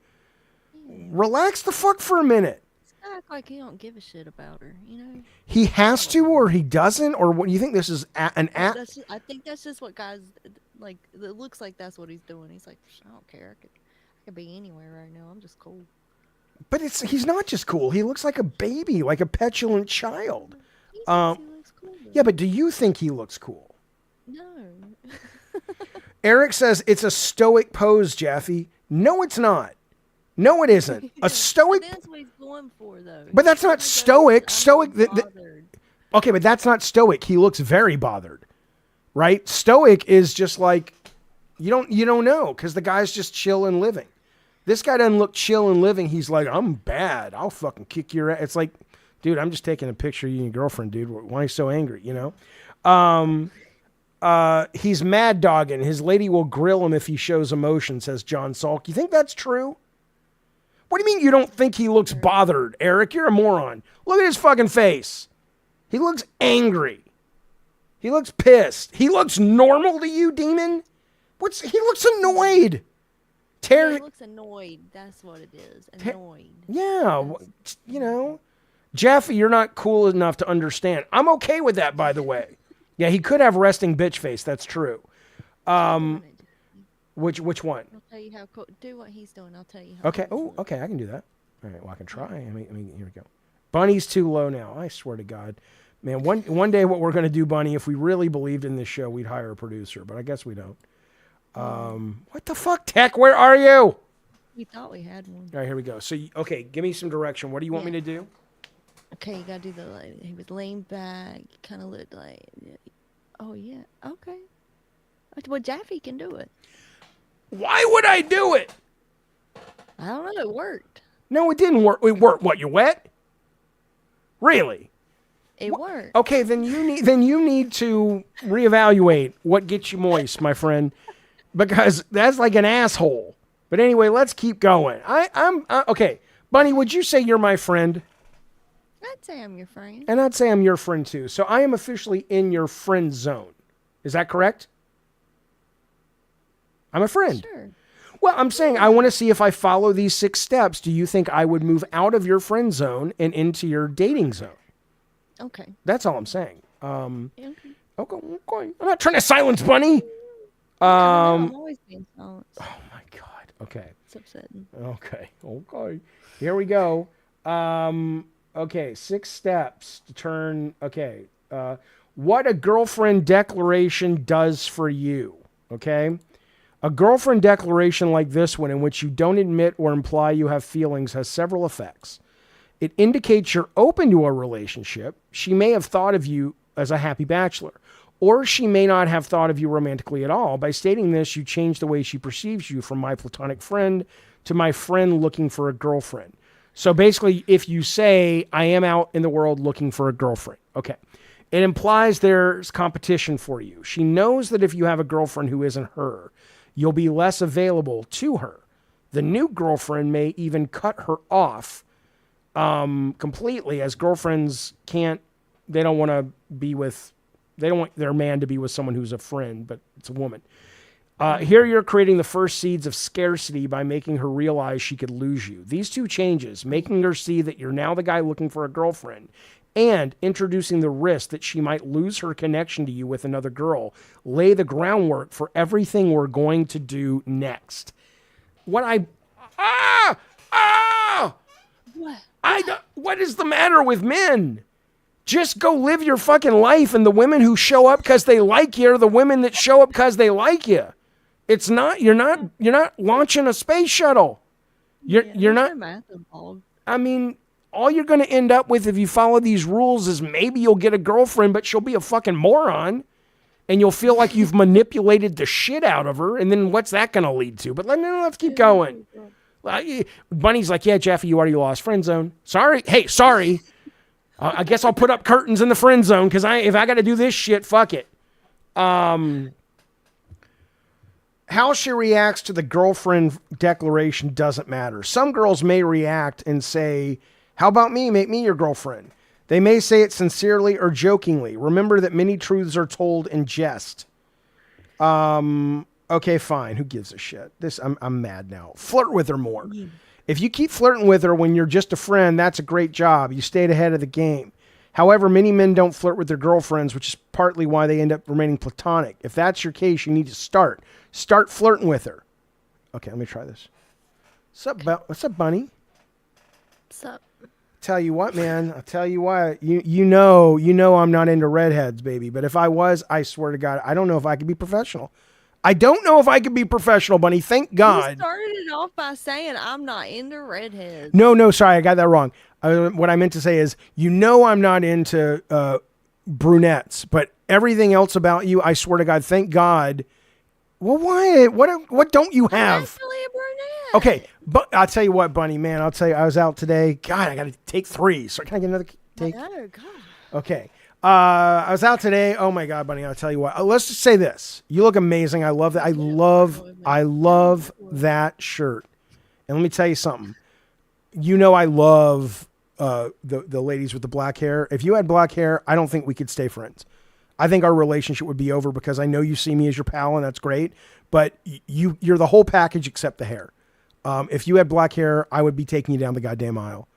Relax the fuck for a minute. Act like he don't give a shit about her, you know. He has to, or he doesn't, or what? You think this is an act? I think that's just what guys like. It looks like that's what he's doing. He's like, I don't care. I could be anywhere right now. I'm just cool. But he's not just cool. He looks like a baby, like a petulant child. He looks cool. Yeah, but do you think he looks cool? No. Eric says it's a stoic pose, Jaffe. No, it's not. No, it isn't. A stoic. That's what he's going for, though. But that's not stoic. Okay, but that's not stoic. He looks very bothered, right? Stoic is just like you don't know because the guy's just chill and living. This guy doesn't look chill and living. He's like, I'm bad. I'll fucking kick your ass. It's like, dude, I'm just taking a picture of you and your girlfriend, dude. Why are you so angry? You know. He's mad dogging. His lady will grill him if he shows emotion, says John Salk. You think that's true? What do you mean you don't think he looks bothered, Eric? You're a moron. Look at his fucking face. He looks angry. He looks pissed. He looks normal to you, Demon? He looks annoyed. He looks annoyed. That's what it is. Annoyed. Yeah, you know. Jaffe, you're not cool enough to understand. I'm okay with that, by the way. Yeah, he could have resting bitch face. That's true. Which one? I'll tell you how cool. Do what he's doing. I'll tell you how. Okay. Oh, okay. I can do that. All right. Well, I can try. I mean, here we go. Bunny's too low now. I swear to God, man. One day, what we're gonna do, Bunny, if we really believed in this show, we'd hire a producer. But I guess we don't. What the fuck, Tech? Where are you? We thought we had one. All right. Here we go. So, okay, give me some direction. What do you want me to do? Okay, you gotta do he was leaned back. Kind of looked like. Oh yeah. Okay. Well, Jaffe can do it. Why would I do it? I don't know. It worked. No, it didn't work. It worked. What? You wet? Really? It worked. Okay, then you need to reevaluate what gets you moist, my friend, because that's like an asshole. But anyway, let's keep going. I'm okay. Bunny, would you say you're my friend? I'd say I'm your friend. And I'd say I'm your friend too. So I am officially in your friend zone. Is that correct? I'm a friend. Sure. Well, I'm saying I want to see if I follow these 6 steps. Do you think I would move out of your friend zone and into your dating zone? Okay. That's all I'm saying. Okay. Okay. I'm not trying to silence Bunny. I'm always being silenced. Oh my God. Okay. It's upsetting. Okay. Here we go. Okay. 6 steps to turn. Okay. What a girlfriend declaration does for you. Okay. A girlfriend declaration like this one, in which you don't admit or imply you have feelings, has several effects. It indicates you're open to a relationship. She may have thought of you as a happy bachelor. Or she may not have thought of you romantically at all. By stating this, you change the way she perceives you from my platonic friend to my friend looking for a girlfriend. So basically, if you say, I am out in the world looking for a girlfriend, okay, it implies there's competition for you. She knows that if you have a girlfriend who isn't her, you'll be less available to her. The new girlfriend may even cut her off completely, as girlfriends they don't want their man to be with someone who's a friend, but it's a woman. Here you're creating the first seeds of scarcity by making her realize she could lose you. These two changes, making her see that you're now the guy looking for a girlfriend and introducing the risk that she might lose her connection to you with another girl, lay the groundwork for everything we're going to do next. What is the matter with men? Just go live your fucking life, and the women who show up because they like you are the women that show up because they like you. It's not you're not launching a space shuttle. You're not. No math involved. I mean, all you're going to end up with if you follow these rules is maybe you'll get a girlfriend, but she'll be a fucking moron, and you'll feel like you've manipulated the shit out of her. And then what's that going to lead to? But let's keep going. Bunny's like, yeah, Jeffy, you already lost friend zone. Sorry. Hey, sorry. I guess I'll put up curtains in the friend zone because if I got to do this shit, fuck it. How she reacts to the girlfriend declaration doesn't matter. Some girls may react and say, how about me? Make me your girlfriend. They may say it sincerely or jokingly. Remember that many truths are told in jest. Okay, fine. Who gives a shit? I'm mad now. Flirt with her more. If you keep flirting with her when you're just a friend, that's a great job. You stayed ahead of the game. However, many men don't flirt with their girlfriends, which is partly why they end up remaining platonic. If that's your case, you need to start flirting with her. Okay, let me try this. What's up, Bunny? What's up? Tell you what, man. I'll tell you what. You know I'm not into redheads, baby. But if I was, I swear to God, I don't know if I could be professional. I don't know if I could be professional, Bunny. Thank God. You started it off by saying I'm not into redheads. No, sorry, I got that wrong. What I meant to say is, I'm not into brunettes, but everything else about you, I swear to God, thank God. Well, why? What don't you have? I'm actually a brunette. Okay, but I'll tell you what, Bunny, man. I'll tell you, I was out today. God, I got to take 3. So can I get another take? Oh, God. Okay. I was out today. Oh my God, Bunny. I'll tell you what. Let's just say this. You look amazing. I love that. I love that shirt. And let me tell you something. I love the ladies with the black hair. If you had black hair, I don't think we could stay friends. I think our relationship would be over because I know you see me as your pal and that's great. But you're the whole package except the hair. If you had black hair, I would be taking you down the goddamn aisle.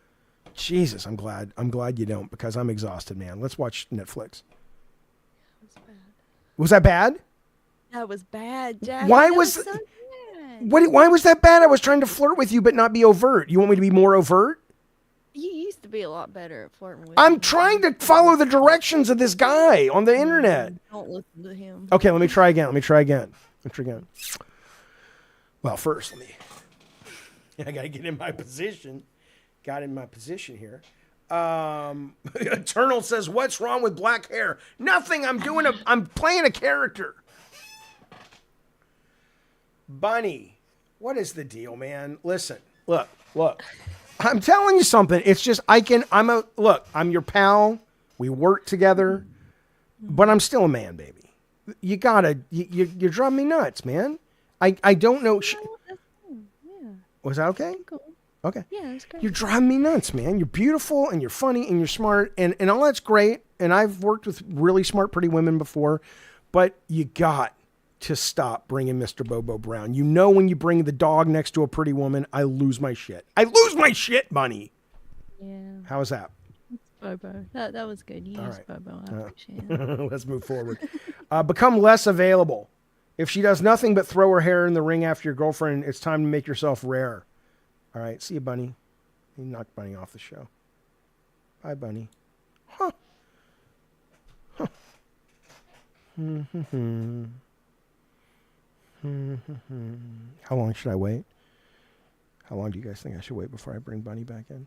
Jesus, I'm glad you don't because I'm exhausted, man. Let's watch Netflix. Was that bad? That was bad, Jack. Why That was so bad. why was that bad? I was trying to flirt with you but not be overt. You want me to be more overt? You used to be a lot better at flirting with I'm me. trying to follow the directions of this guy on the internet. Don't listen to him. Okay, let me try again. Well, first, I got to get in my position. Got in my position here. Eternal says, what's wrong with black hair? Nothing. I'm playing a character. Bunny, what is the deal, man? Listen, look. I'm telling you something. It's just, I'm your pal. We work together, but I'm still a man, baby. You're driving me nuts, man. I don't know. Yeah. Was that okay? Cool. Okay. Yeah, that's great. You're driving me nuts, man. You're beautiful and you're funny and you're smart and all that's great. And I've worked with really smart, pretty women before, but you got to stop bringing Mr. Bobo Brown. When you bring the dog next to a pretty woman, I lose my shit. Bunny. Yeah. How was that? Bobo. That was good. You All used right. Bobo. I appreciate it. Let's move forward. Become less available. If she does nothing but throw her hair in the ring after your girlfriend, it's time to make yourself rare. All right. See you, Bunny. You knocked Bunny off the show. Bye, Bunny. Huh. How long should I wait? How long do you guys think I should wait before I bring Bunny back in?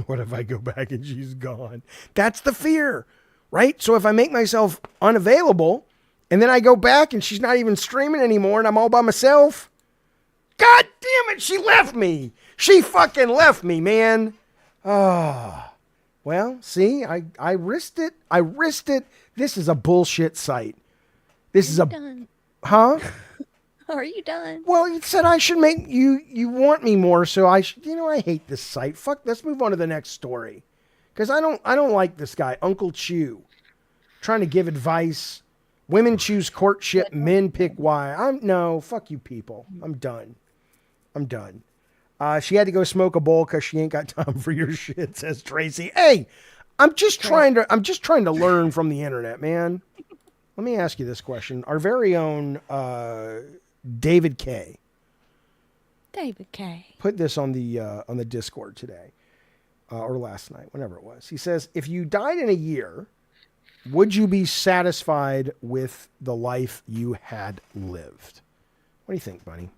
What if I go back and she's gone? That's the fear, right? So if I make myself unavailable and then I go back and she's not even streaming anymore and I'm all by myself, God damn it, she left me. She fucking left me, man. Ah. Well, see, I risked it. I risked it. This is a bullshit site. This is a... Done. Huh? Are you done? Well, you said I should make you want me more, so I should, I hate this site. Fuck, let's move on to the next story. Because I don't like this guy, Uncle Chew. Trying to give advice. Women choose courtship, men pick why. No, fuck you people. I'm done. She had to go smoke a bowl because she ain't got time for your shit, says Tracy. Hey, I'm just trying to learn from the internet, man. Let me ask you this question. Our very own David K. put this on the Discord today, or last night, whenever it was. He says, if you died in a year, would you be satisfied with the life you had lived? What do you think, Bunny?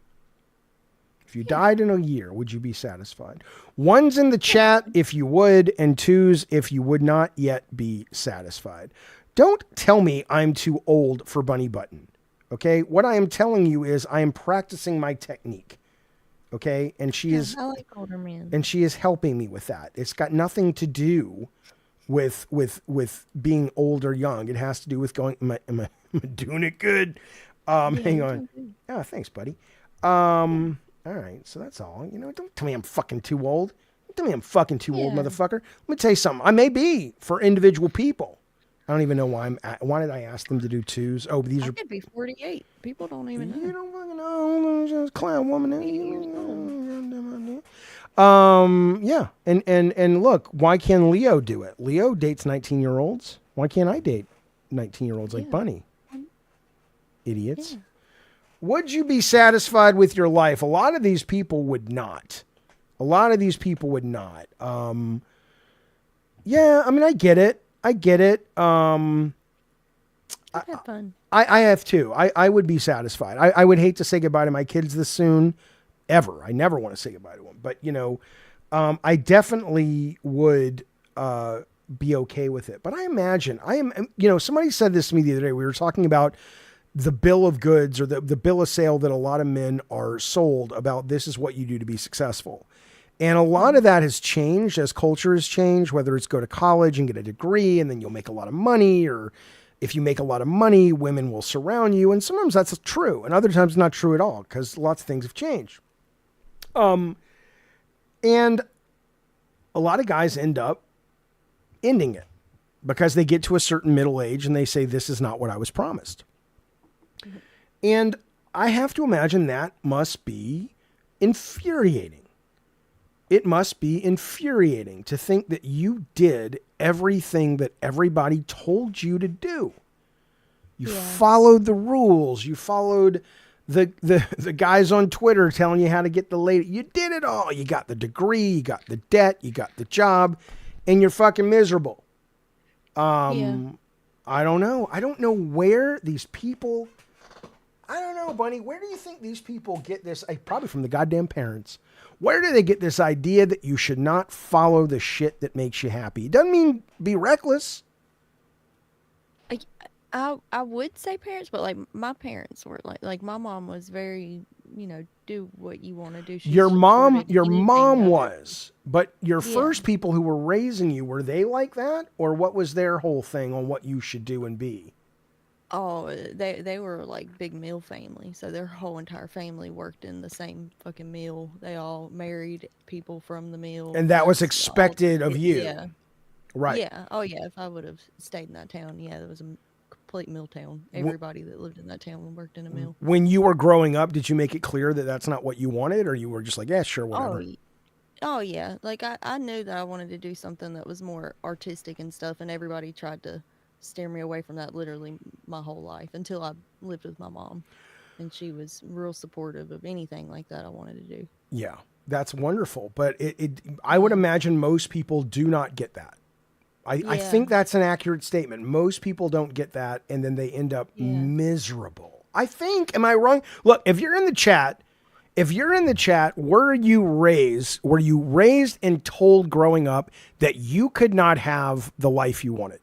If you died in a year, would you be satisfied? One's in the chat if you would, and two's if you would not yet be satisfied. Don't tell me I'm too old for Bunny Button. Okay? What I am telling you is I am practicing my technique. Okay? And she is... I like older men. And she is helping me with that. It's got nothing to do with being old or young. It has to do with going, am I doing it good? Hang on. Yeah, thanks, buddy. All right, so that's all. Don't tell me I'm fucking too old. Don't tell me I'm fucking too old, motherfucker. Let me tell you something. I may be for individual people. I don't even know why why did I ask them to do twos? Oh, these are... could be 48. People don't even know. You don't fucking know. Just clown woman. Yeah. And look, why can Leo do it? Leo dates 19-year-olds. Why can't I date 19-year-olds like Bunny? Idiots. Yeah. Would you be satisfied with your life? A lot of these people would not. Yeah, I mean, I get it. I've had fun. I have too. I would be satisfied. I would hate to say goodbye to my kids this soon, ever. I never want to say goodbye to them. But, I definitely would be okay with it. But I imagine, somebody said this to me the other day. We were talking about the bill of goods or the bill of sale that a lot of men are sold about. This is what you do to be successful. And a lot of that has changed as culture has changed, whether it's go to college and get a degree and then you'll make a lot of money, or if you make a lot of money, women will surround you. And sometimes that's true. And other times not true at all because lots of things have changed. And a lot of guys end up ending it because they get to a certain middle age and they say, this is not what I was promised. And I have to imagine that must be infuriating. It must be infuriating to think that you did everything that everybody told you to do. You followed the rules. You followed the guys on Twitter telling you how to get the lady. You did it all. You got the degree, you got the debt, you got the job, and you're fucking miserable. I don't know. I don't know where these people... I don't know, Bunny. Where do you think these people get this? Probably from the goddamn parents. Where do they get this idea that you should not follow the shit that makes you happy? It doesn't mean be reckless. I would say parents, but like my parents were like my mom was very, do what you want to do. Your mom was, but your first people who were raising you, were they like that? Or what was their whole thing on what you should do and be? Oh, they were like big mill family, so their whole entire family worked in the same fucking mill. They all married people from the mill, and that was expected of you. Yeah, right. Yeah. Oh yeah. If I would have stayed in that town, it was a complete mill town. Everybody that lived in that town worked in a mill. When you were growing up, did you make it clear that that's not what you wanted, or you were just like, yeah, sure, whatever? Oh yeah. Like I knew that I wanted to do something that was more artistic and stuff, and everybody tried to steer me away from that literally my whole life until I lived with my mom, and she was real supportive of anything like that I wanted to do. Yeah, that's wonderful. But I would imagine most people do not get that. I think that's an accurate statement. Most people don't get that, and then they end up miserable. I think, am I wrong? Look, if you're in the chat If you're in the chat, were you raised and told growing up that you could not have the life you wanted?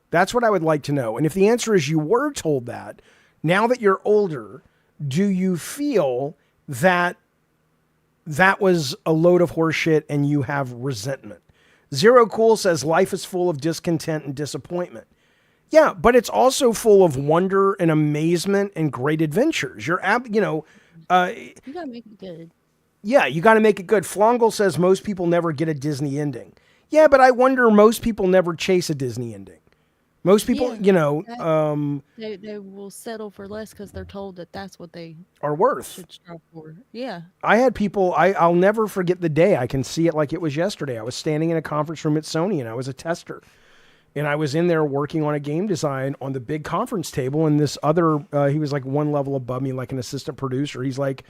That's what I would like to know. And if the answer is you were told that, now that you're older, do you feel that that was a load of horseshit and you have resentment? Zero Cool says life is full of discontent and disappointment. Yeah, but it's also full of wonder and amazement and great adventures. You gotta make it good. Yeah, you got to make it good. Flongle says most people never get a Disney ending. Yeah, but I wonder most people never chase a Disney ending. Most people, they will settle for less because they're told that that's what they are worth. should strive for. Yeah. I had people, I'll never forget the day. I can see it like it was yesterday. I was standing in a conference room at Sony and I was a tester. And I was in there working on a game design on the big conference table. And this other, he was like one level above me, like an assistant producer. He's like,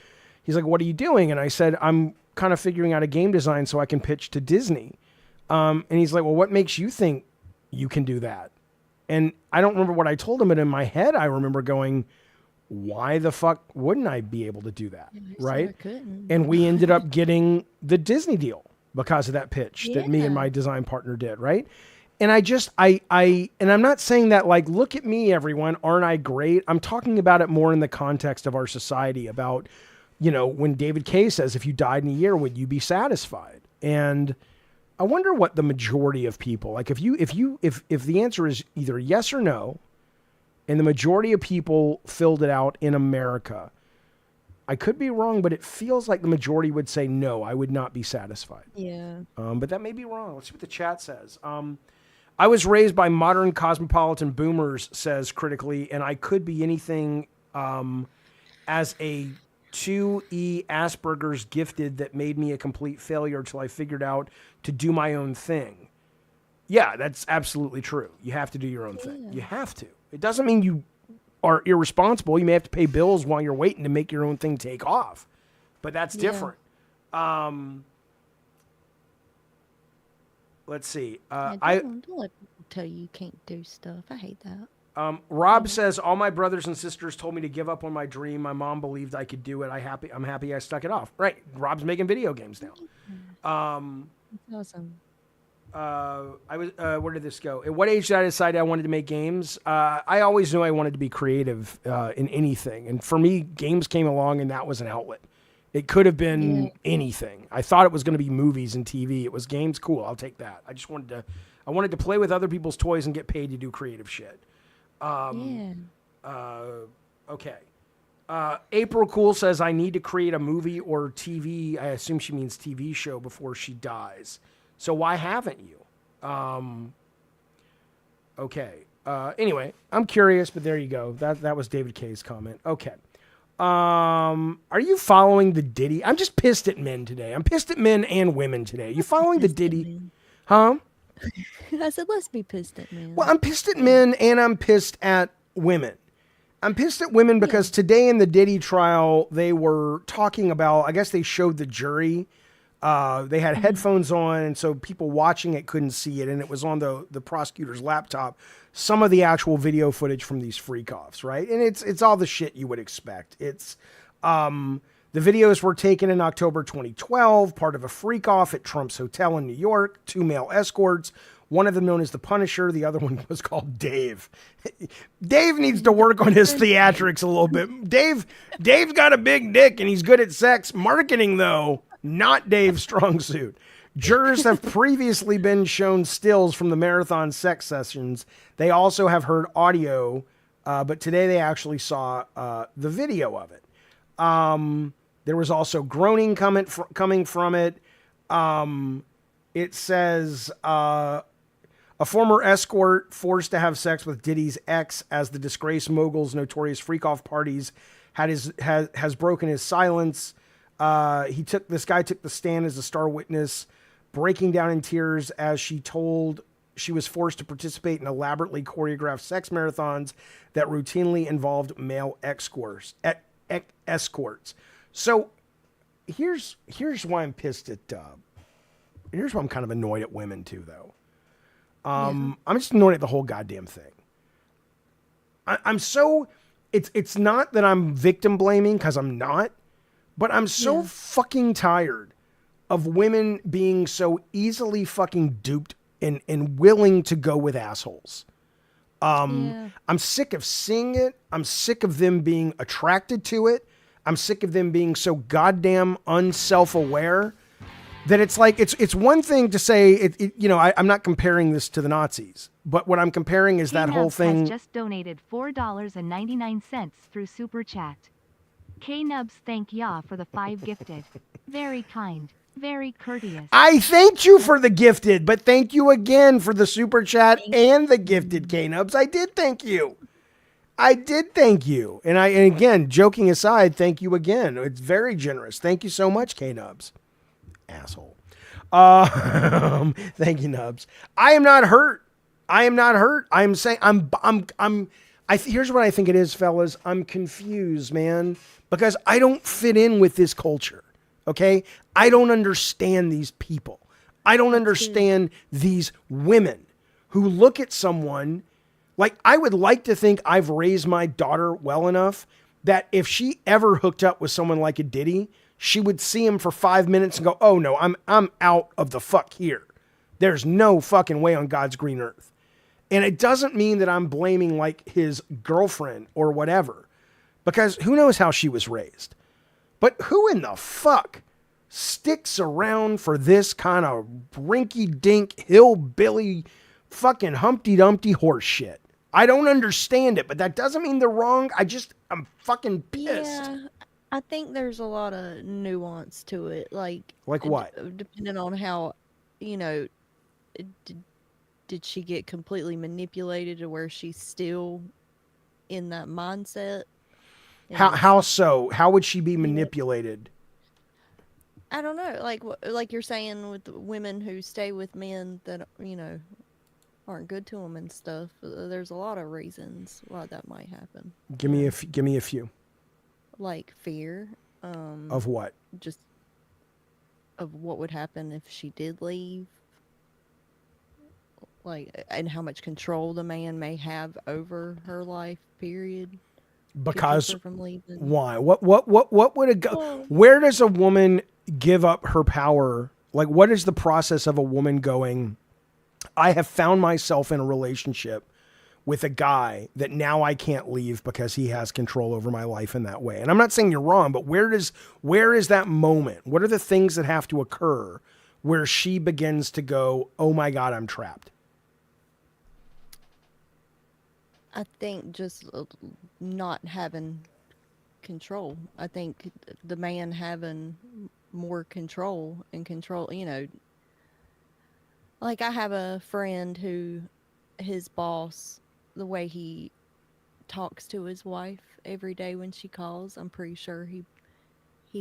what are you doing? And I said, I'm kind of figuring out a game design so I can pitch to Disney. And he's like, well, what makes you think you can do that? And I don't remember what I told him, but in my head, I remember going, why the fuck wouldn't I be able to do that? Yeah, right? I couldn't. And we ended up getting the Disney deal because of that pitch that me and my design partner did. Right. And and I'm not saying that like, look at me, everyone, aren't I great? I'm talking about it more in the context of our society about, when David Kay says, if you died in a year, would you be satisfied? And I wonder what the majority of people, like if the answer is either yes or no, and the majority of people filled it out in America, I could be wrong, but it feels like the majority would say, no, I would not be satisfied. Yeah. But that may be wrong. Let's see what the chat says. I was raised by modern cosmopolitan boomers, says Critically, and I could be anything as a 2E Asperger's gifted that made me a complete failure until I figured out to do my own thing. Yeah, that's absolutely true. You have to do your own thing. You have to. It doesn't mean you are irresponsible. You may have to pay bills while you're waiting to make your own thing take off, but that's different. Let's see. Don't let people tell you can't do stuff. I hate that. Rob says, all my brothers and sisters told me to give up on my dream. My mom believed I could do it. I'm happy I stuck it off. Right. Rob's making video games now. That's awesome. Where did this go? At what age did I decide I wanted to make games? I always knew I wanted to be creative in anything. And for me, games came along and that was an outlet. It could have been anything. I thought it was going to be movies and TV. It was games. Cool. I'll take that. I wanted to play with other people's toys and get paid to do creative shit. Okay. April Cool says, I need to create a movie or TV. I assume she means TV show before she dies. So why haven't you? Okay. Anyway, I'm curious, but there you go. That was David Kay's comment. Okay. Are you following the Diddy? I'm just pissed at men today. I'm pissed at men and women today. You following the Diddy? Huh? I said, let's be pissed at men. Well, I'm pissed at men and I'm pissed at women. I'm pissed at women because today in the Diddy trial, they were talking about, I guess they showed the jury. They had headphones on, and so people watching it couldn't see it, and it was on the prosecutor's laptop. Some of the actual video footage from these freak-offs, right? And it's all the shit you would expect. It's the videos were taken in October 2012, part of a freak-off at Trump's hotel in New York. 2 male escorts, one of them known as the Punisher, the other one was called Dave. Dave needs to work on his theatrics a little bit. Dave's got a big dick, and he's good at sex. Marketing, though, not Dave's strong suit. Jurors have previously been shown stills from the marathon sex sessions. They also have heard audio, but today they actually saw the video of it. There was also groaning coming from it. It says a former escort forced to have sex with Diddy's ex as the disgraced mogul's notorious freak-off parties has broken his silence. This guy took the stand as a star witness, breaking down in tears as she told she was forced to participate in elaborately choreographed sex marathons that routinely involved male escorts. So here's why I'm pissed at. Here's why I'm kind of annoyed at women too, though. I'm just annoyed at the whole goddamn thing. I'm so. It's not that I'm victim blaming, because I'm not. But I'm so fucking tired of women being so easily fucking duped and willing to go with assholes. I'm sick of seeing it. I'm sick of them being attracted to it. I'm sick of them being so goddamn unself-aware that it's like, it's one thing to say, I'm not comparing this to the Nazis, but what I'm comparing is that whole thing. Has just donated $4.99 through Super Chat. K-Nubs thank ya for the 5 gifted. Very kind. Very courteous. I thanked you for the gifted, but thank you again for the super chat and the gifted, K-Nubs. I did thank you. And again, joking aside, thank you again. It's very generous. Thank you so much, K-Nubs. Asshole. Thank you, Nubs. I am not hurt. I'm saying here's what I think it is, fellas. I'm confused, man, because I don't fit in with this culture. Okay? I don't understand these people. I don't understand these women who look at someone like, I would like to think I've raised my daughter well enough that if she ever hooked up with someone like a Diddy, she would see him for 5 minutes and go, oh no, I'm out of the fuck here. There's no fucking way on God's green earth. And it doesn't mean that I'm blaming like his girlfriend or whatever, because who knows how she was raised. But who in the fuck sticks around for this kind of rinky-dink, hillbilly, fucking Humpty Dumpty horse shit? I don't understand it, but that doesn't mean they're wrong. I'm fucking pissed. Yeah, I think there's a lot of nuance to it. Like what? Depending on how, did she get completely manipulated to where she's still in that mindset? How so? How would she be manipulated? I don't know. Like you're saying with the women who stay with men that, aren't good to them and stuff. There's a lot of reasons why that might happen. Give me a few. Like fear. Of what? Just of what would happen if she did leave. And how much control the man may have over her life, period. Because from leaving. Why? What would it go? Where does a woman give up her power? Like, what is the process of a woman going, I have found myself in a relationship with a guy that now I can't leave because he has control over my life in that way. And I'm not saying you're wrong, but where is that moment? What are the things that have to occur where she begins to go, oh my God, I'm trapped? I think just not having control. I think the man having more control, like I have a friend who his boss, the way he talks to his wife every day when she calls, I'm pretty sure he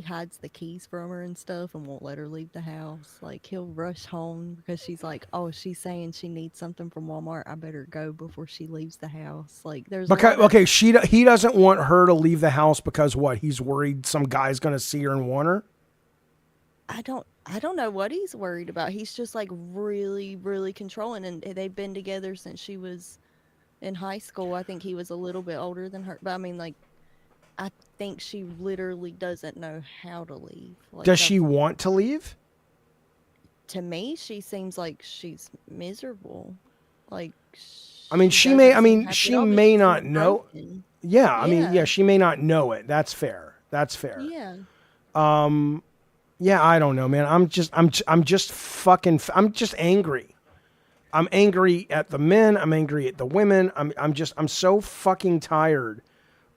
hides the keys from her and stuff and won't let her leave the house. Like, he'll rush home because she's like, oh, she's saying she needs something from Walmart, I better go before she leaves the house. Like, there's he doesn't want her to leave the house because what? He's worried some guy's going to see her and want her? I don't know what he's worried about. He's just like really, really controlling, and they've been together since she was in high school. I think he was a little bit older than her, but I mean, like, I think she literally doesn't know how to leave. Like, does she want to leave? To me, she seems like she's miserable. Like, she may not know. Yeah, she may not know it. That's fair. Yeah. Yeah, I don't know, man. I'm just angry. I'm angry at the men. I'm angry at the women. I'm so fucking tired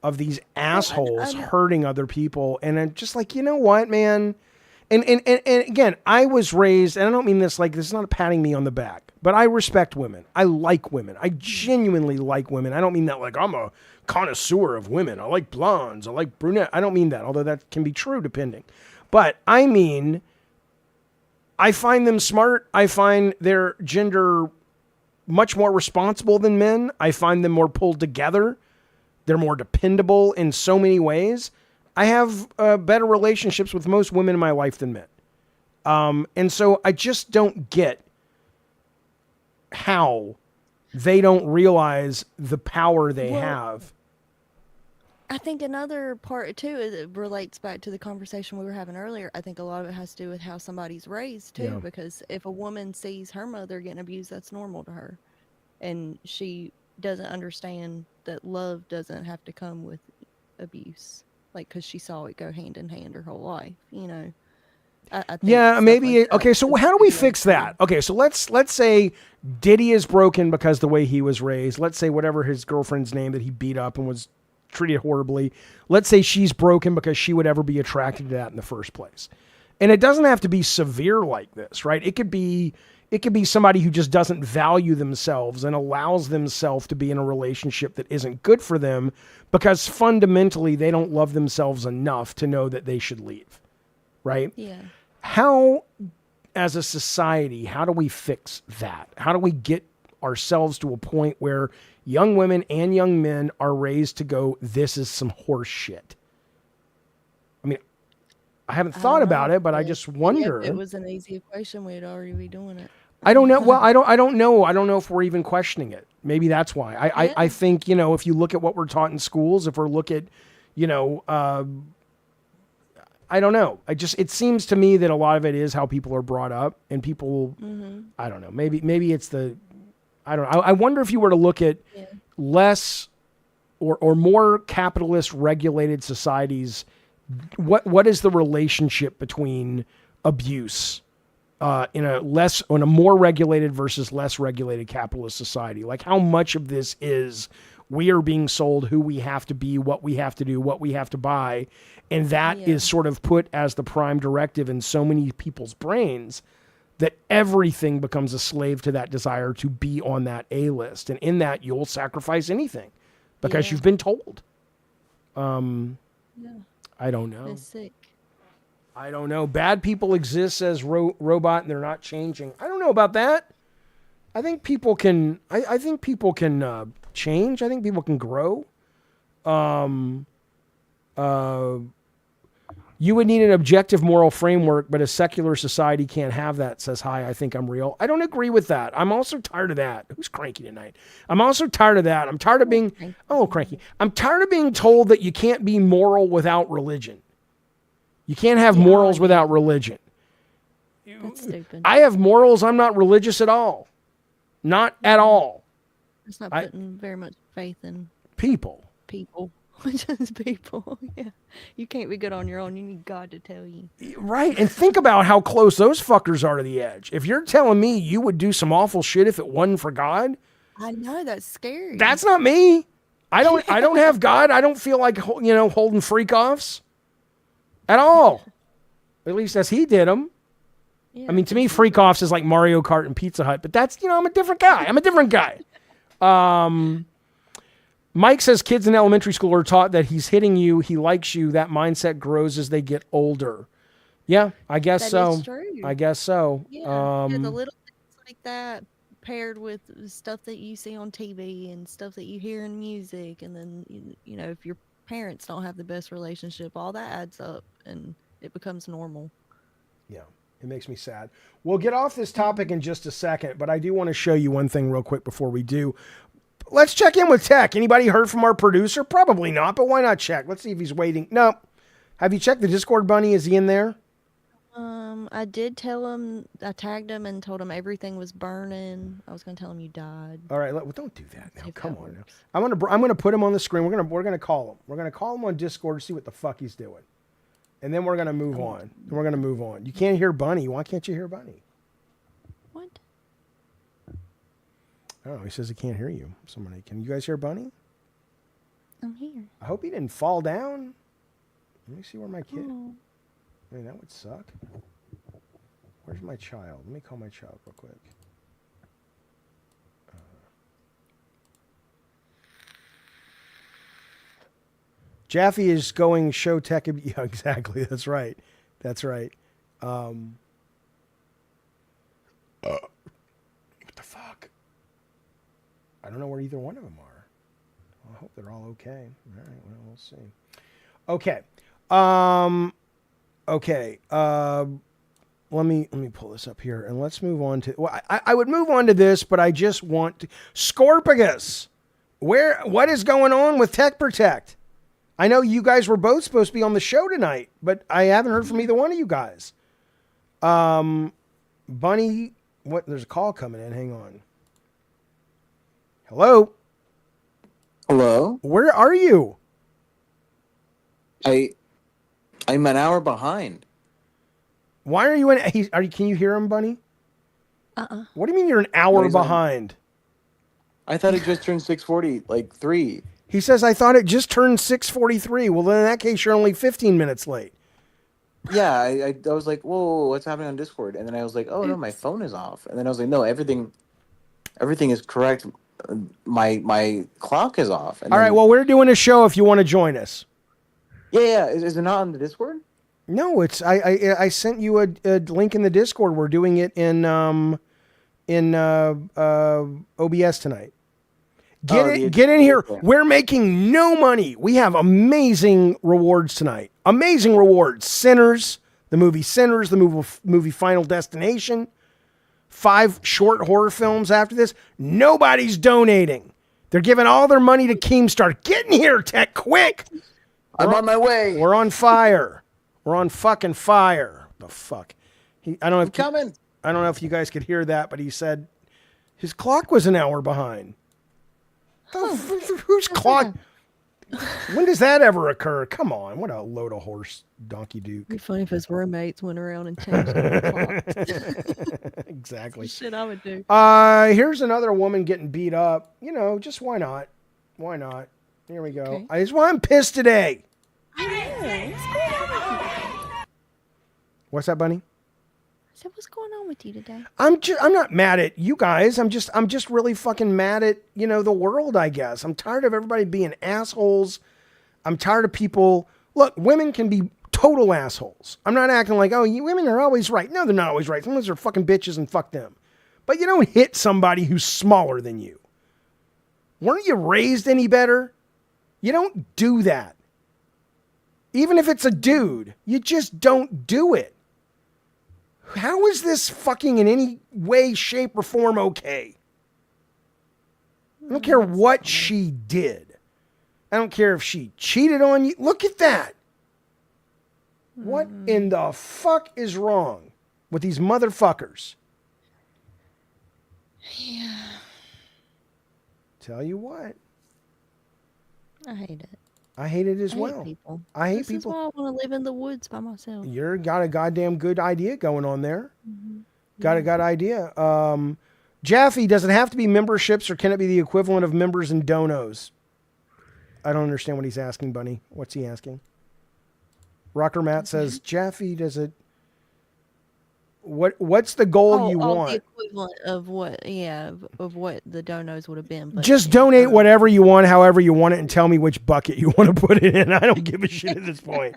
of these assholes hurting other people. And I'm just like, you know what, man? And again, I was raised, and I don't mean this like, this is not patting me on the back, but I respect women. I like women. I genuinely like women. I don't mean that like I'm a connoisseur of women. I like blondes. I like brunette. I don't mean that, although that can be true depending. But I mean, I find them smart. I find their gender much more responsible than men. I find them more pulled together. They're more dependable in so many ways. I have better relationships with most women in my life than men. And so I just don't get how they don't realize the power they have. I think another part too is it relates back to the conversation we were having earlier. I think a lot of it has to do with how somebody's raised too, Yeah. because if a woman sees her mother getting abused, that's normal to her, and she doesn't understand that love doesn't have to come with abuse, like because she saw it go hand in hand her whole life. I think Yeah, stuff maybe. like that Okay, so is how do we really fix that? Okay, so let's say Diddy is broken because the way he was raised. Let's say whatever his girlfriend's name that he beat up and was treated horribly. Let's say she's broken because she would ever be attracted to that in the first place. And it doesn't have to be severe like this, right? It could be somebody who just doesn't value themselves and allows themselves to be in a relationship that isn't good for them because fundamentally they don't love themselves enough to know that they should leave, right? Yeah. How, as a society, how do we fix that? How do we get ourselves to a point where young women and young men are raised to go, this is some horse shit? I mean, I haven't thought don't about know, it, but I but just If wonder. it was an easy equation, we'd already be doing it. I don't know. Well, I don't know. I don't know if we're even questioning it. Maybe that's why. I think, if you look at what we're taught in schools, if we look at, I don't know. It seems to me that a lot of it is how people are brought up, and people, I don't know, maybe it's I don't know. I wonder if you were to look at less or more capitalist regulated societies, what is the relationship between abuse in a more regulated versus less regulated capitalist society? Like, how much of this is we are being sold who we have to be, what we have to do, what we have to buy, and that is sort of put as the prime directive in so many people's brains that everything becomes a slave to that desire to be on that A list, and in that you'll sacrifice anything because you've been told. I don't know. It's sick. I don't know. Bad people exist, says Robot, and they're not changing. I don't know about that. I think people can. I think people can change. I think people can grow. You would need an objective moral framework, but a secular society can't have that, says Hi, I think I'm real. I don't agree with that. I'm also tired of that. Who's cranky tonight? I'm also tired of that. I'm tired of being, cranky. I'm tired of being told that you can't be moral without religion. You can't have morals without religion. That's stupid. I have morals. I'm not religious at all. Not at all. It's not putting very much faith in people. Just people. Yeah. You can't be good on your own. You need God to tell you. Right. And think about how close those fuckers are to the edge. If you're telling me you would do some awful shit if it wasn't for God, I know, that's scary. that's not me. I don't have God. I don't feel like, holding freak offs at all. At least as he did them. Yeah, I mean, to me, freak offs is like Mario Kart and Pizza Hut, but that's, I'm a different guy. Mike says kids in elementary school are taught that he's hitting you, he likes you. That mindset grows as they get older. Yeah, I guess so. Is true. I guess so. Yeah, the little things like that paired with stuff that you see on TV and stuff that you hear in music. And then, if your parents don't have the best relationship, all that adds up and it becomes normal. Yeah. It makes me sad. We'll get off this topic in just a second, but I do want to show you one thing real quick before we do. Let's check in with tech. Anybody heard from our producer? Probably not, but why not check? Let's see if he's waiting. No. Have you checked the Discord, Bunny? Is he in there? I did tell him, I tagged him and told him everything was burning. I was going to tell him you died. All right, don't do that now. Come on now. I'm going to put him on the screen. We're going to call him. We're going to call him on Discord to see what the fuck he's doing. And then we're going to move on. You can't hear Bunny. Why can't you hear Bunny? What? Oh, he says he can't hear you. Can you guys hear Bunny? I'm here. I hope he didn't fall down. Let me see where my kid... Oh. I mean, that would suck. Where's my child? Let me call my child real quick. Jaffe is going show tech. Yeah, exactly. That's right. What the fuck? I don't know where either one of them are. Well, I hope they're all okay. All right. Well, we'll see. Okay. Okay. Let me pull this up here and let's move on to. Well, I would move on to this, but I just want to, Scorpigus. What is going on with Tech Protect? I know you guys were both supposed to be on the show tonight, but I haven't heard from either one of you guys. Bunny, what? There's a call coming in. Hang on. Hello? Hello? Where are you? I'm an hour behind. Why are you in? Can you hear him, Bunny? What do you mean you're an hour He's on. behind? I thought it just turned 6:40, like 3. He says, I thought it just turned 6:43. Well, then in that case, you're only 15 minutes late. Yeah, I was like, whoa, what's happening on Discord? And then I was like, oh no, my phone is off. And then I was like, no, everything is correct. My clock is off. And All right, well, we're doing a show if you want to join us. Yeah. Is it not on the Discord? No, it's I sent you a link in the Discord. We're doing it in OBS tonight. Get in here. Yeah. We're making no money. We have amazing rewards tonight. Amazing rewards. Sinners, the movie Final Destination. 5 short horror films after this. Nobody's donating. They're giving all their money to Keemstar. Get in here, Tech, quick. I'm on my way. We're on fire. We're on fucking fire. The fuck? I don't know if you guys could hear that, but he said his clock was an hour behind. Whose clock? When does that ever occur? Come on, what a load of horse donkey duke. It'd be funny if his roommates went around and changed the clocks. Exactly. Shit, I would do. Here's another woman getting beat up. You know, just why not? Why not? Here we go. Okay. I just want pissed today. I know. What's going on with you? What's that, Bunny? I said, what's going on with you today? I'm not mad at you guys. I'm just really fucking mad at, the world, I guess. I'm tired of everybody being assholes. I'm tired of people. Look, women can be total assholes. I'm not acting like, women are always right. No, they're not always right. Sometimes they're fucking bitches and fuck them. But you don't hit somebody who's smaller than you. Weren't you raised any better? You don't do that. Even if it's a dude, you just don't do it. How is this fucking in any way, shape, or form okay? I don't care what she did. I don't care if she cheated on you. Look at that. What in the fuck is wrong with these motherfuckers? Yeah. Tell you what. I hate it. I hate it as well. People. I hate this people. This is why I want to live in the woods by myself. You're got a goddamn good idea going on there. Got a good idea. Jaffe, does it have to be memberships or can it be the equivalent of members and donos? I don't understand what he's asking, Bunny. What's he asking? Rocker Matt says, Jaffe, does it... What's the goal you want? The equivalent of what, of what the donos would have been. But just donate whatever you want, however you want it, and tell me which bucket you want to put it in. I don't give a shit at this point.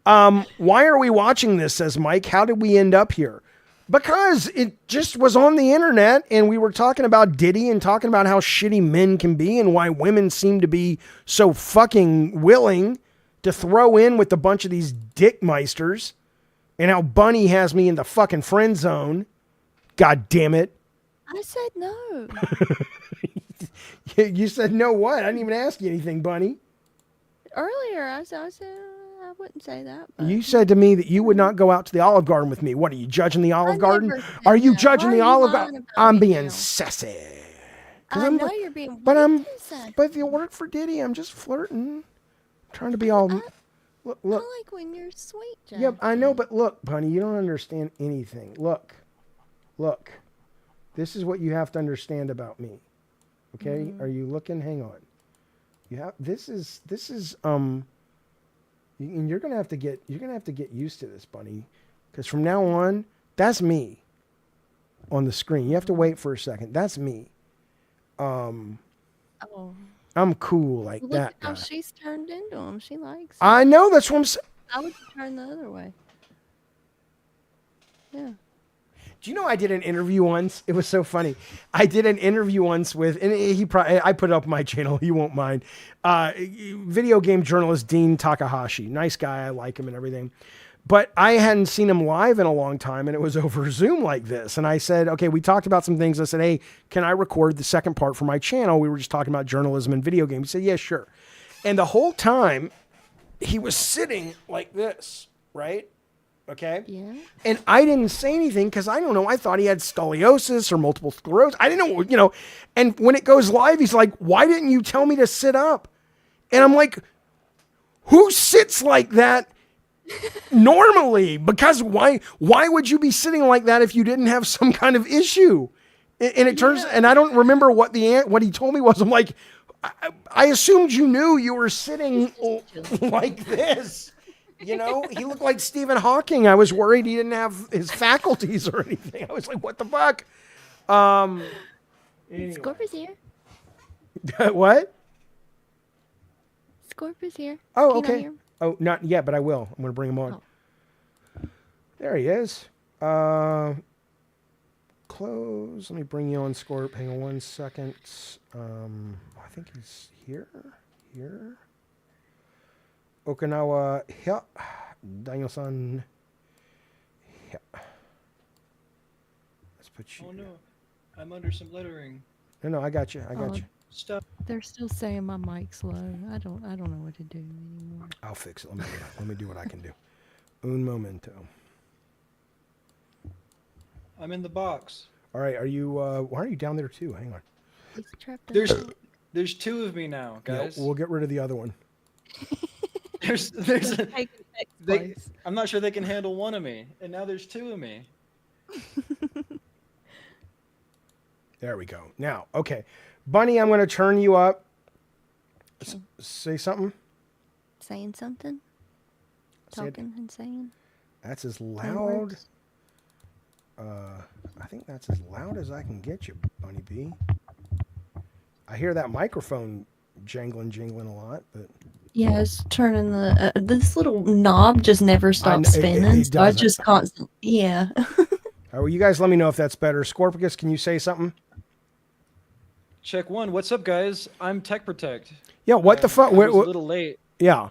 Why are we watching this, says Mike. How did we end up here? Because it just was on the internet, and we were talking about Diddy and talking about how shitty men can be and why women seem to be so fucking willing to throw in with a bunch of these dickmeisters. And how Bunny has me in the fucking friend zone. God damn it. I said no. You said no what? I didn't even ask you anything, Bunny. Earlier, I said I wouldn't say that. But... You said to me that you would not go out to the Olive Garden with me. What, are you judging the Olive Garden? Are you judging the Olive Garden? I'm being sassy. I know you're being But you work for Diddy. I'm just flirting. I'm trying to be all... Look. I like when you're sweet, Jack. Yep, I know, but look, Bunny, you don't understand anything. Look. This is what you have to understand about me. Okay? Are you looking? Hang on. This is and you're gonna have to get used to this, Bunny, because from now on, that's me on the screen. You have to wait for a second. That's me. I'm cool like Look that. At how she's turned into him. She likes. I know. That's what I'm saying. I would turn the other way. Yeah. Do you know I did an interview once? It was so funny. I did an interview once with, and I put it up on my channel. He won't mind. Video game journalist Dean Takahashi. Nice guy. I like him and everything. But I hadn't seen him live in a long time, and it was over Zoom like this. And I said, okay, we talked about some things. I said, hey, can I record the second part for my channel? We were just talking about journalism and video games. He said, yeah, sure. And the whole time, he was sitting like this, right? Okay. Yeah. And I didn't say anything because I don't know. I thought he had scoliosis or multiple sclerosis. I didn't know, And when it goes live, he's like, "Why didn't you tell me to sit up?" And I'm like, "Who sits like that normally? Because why would you be sitting like that if you didn't have some kind of issue?" And it turns, and I don't remember what he told me was. I'm like, I assumed you knew you were sitting like this. He looked like Stephen Hawking. I was worried he didn't have his faculties or anything. I was like, what the fuck? Anyway. Scorp is here. What? Scorp is here. Oh, Can you not okay. hear him? Oh, not yet, but I will. I'm going to bring him on. Oh. There he is. Close. Let me bring you on, Scorp. Hang on 1 second. I think he's here. Here. Okinawa. Yeah. Daniel-san. Yeah. Let's put you. Oh no, I'm under some lettering. No, I got you. I got you. Stop. They're still saying my mic's low. I don't know what to do anymore. I'll fix it. Let me do what I can do. Un momento. I'm in the box. All right. Are you? Why are you down there too? Hang on. He's trapped in There's two of me now, guys. Yeah, we'll get rid of the other one. There's I'm not sure they can handle one of me, and now there's two of me. There we go. Now, okay. Bunny, I'm going to turn you up. Say something. saying something. Say it. Talking and saying. That's as Kind loud. words. I think that's as loud as I can get you, Bunny B. I hear that microphone jingling a lot, but Yeah, it's turning the this little knob just never stops it spinning. So I doesn't. just constantly, yeah. well, you guys let me know if that's better. Scorpicus, can you say something? Check one. What's up, guys? I'm Tech Protect. Yeah, what the fuck? I was a little late. Yeah.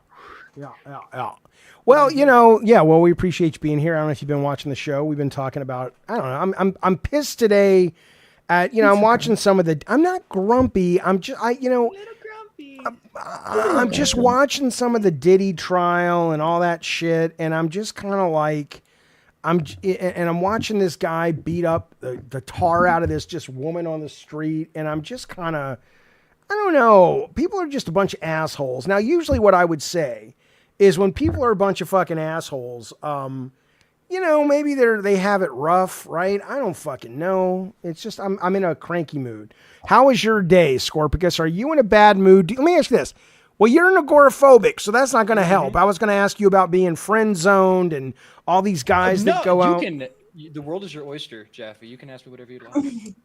Well, well, we appreciate you being here. I don't know if you've been watching the show. We've been talking about, I don't know. I'm pissed today at, I'm watching some of the, I'm not grumpy. I'm just, Little grumpy. I'm just watching some of the Diddy trial and all that shit. And I'm just kind of like, I'm watching this guy beat up the tar out of this just woman on the street. And I'm just kind of, I don't know. People are just a bunch of assholes. Now, usually what I would say is when people are a bunch of fucking assholes, maybe they have it rough, right? I don't fucking know. It's just I'm in a cranky mood. How was your day, Scorpicus? Are you in a bad mood? Let me ask you this. Well, you're an agoraphobic, so that's not going to help. I was going to ask you about being friend zoned and all these guys that go out. The world is your oyster, Jaffe. You can ask me whatever you'd like.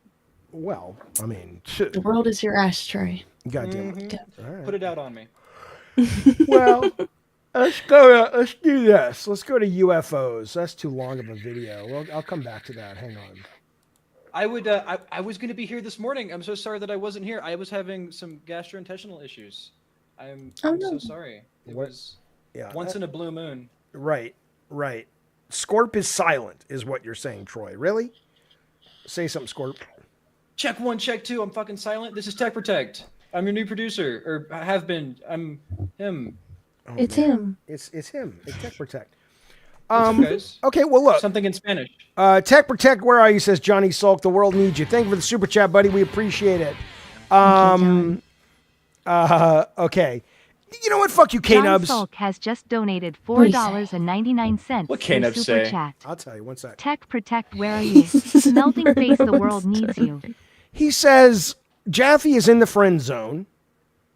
Well, I mean, The world is your ashtray. goddamn it. Mhm. All right. Put it out on me. Well, let's do this. Let's go to UFOs. That's too long of a video. Well, I'll come back to that. Hang on. I was going to be here this morning. I'm so sorry that I wasn't here. I was having some gastrointestinal issues. I'm so sorry. It What? was Yeah. once in a blue moon. Right. Scorp is silent, is what you're saying, Troy. Really? Say something, Scorp. Check one, check two. I'm fucking silent. This is Tech Protect. I'm your new producer, or I have been. I'm him. Oh, It's man. him. It's him. It's Tech Protect. What's up, guys? Okay, well, look. Something in Spanish. Tech Protect, where are you? Says Johnny Sulk. The world needs you. Thank you for the super chat, buddy. We appreciate it. Okay. You know what? Fuck you, John K-Nubs. Sulk has just donated What do you say? $4.99 What through K-Nubs Super say? Chat. I'll tell you. One sec. Tech Protect, where are you? Melting face, the world needs you. He says Jaffe is in the friend zone,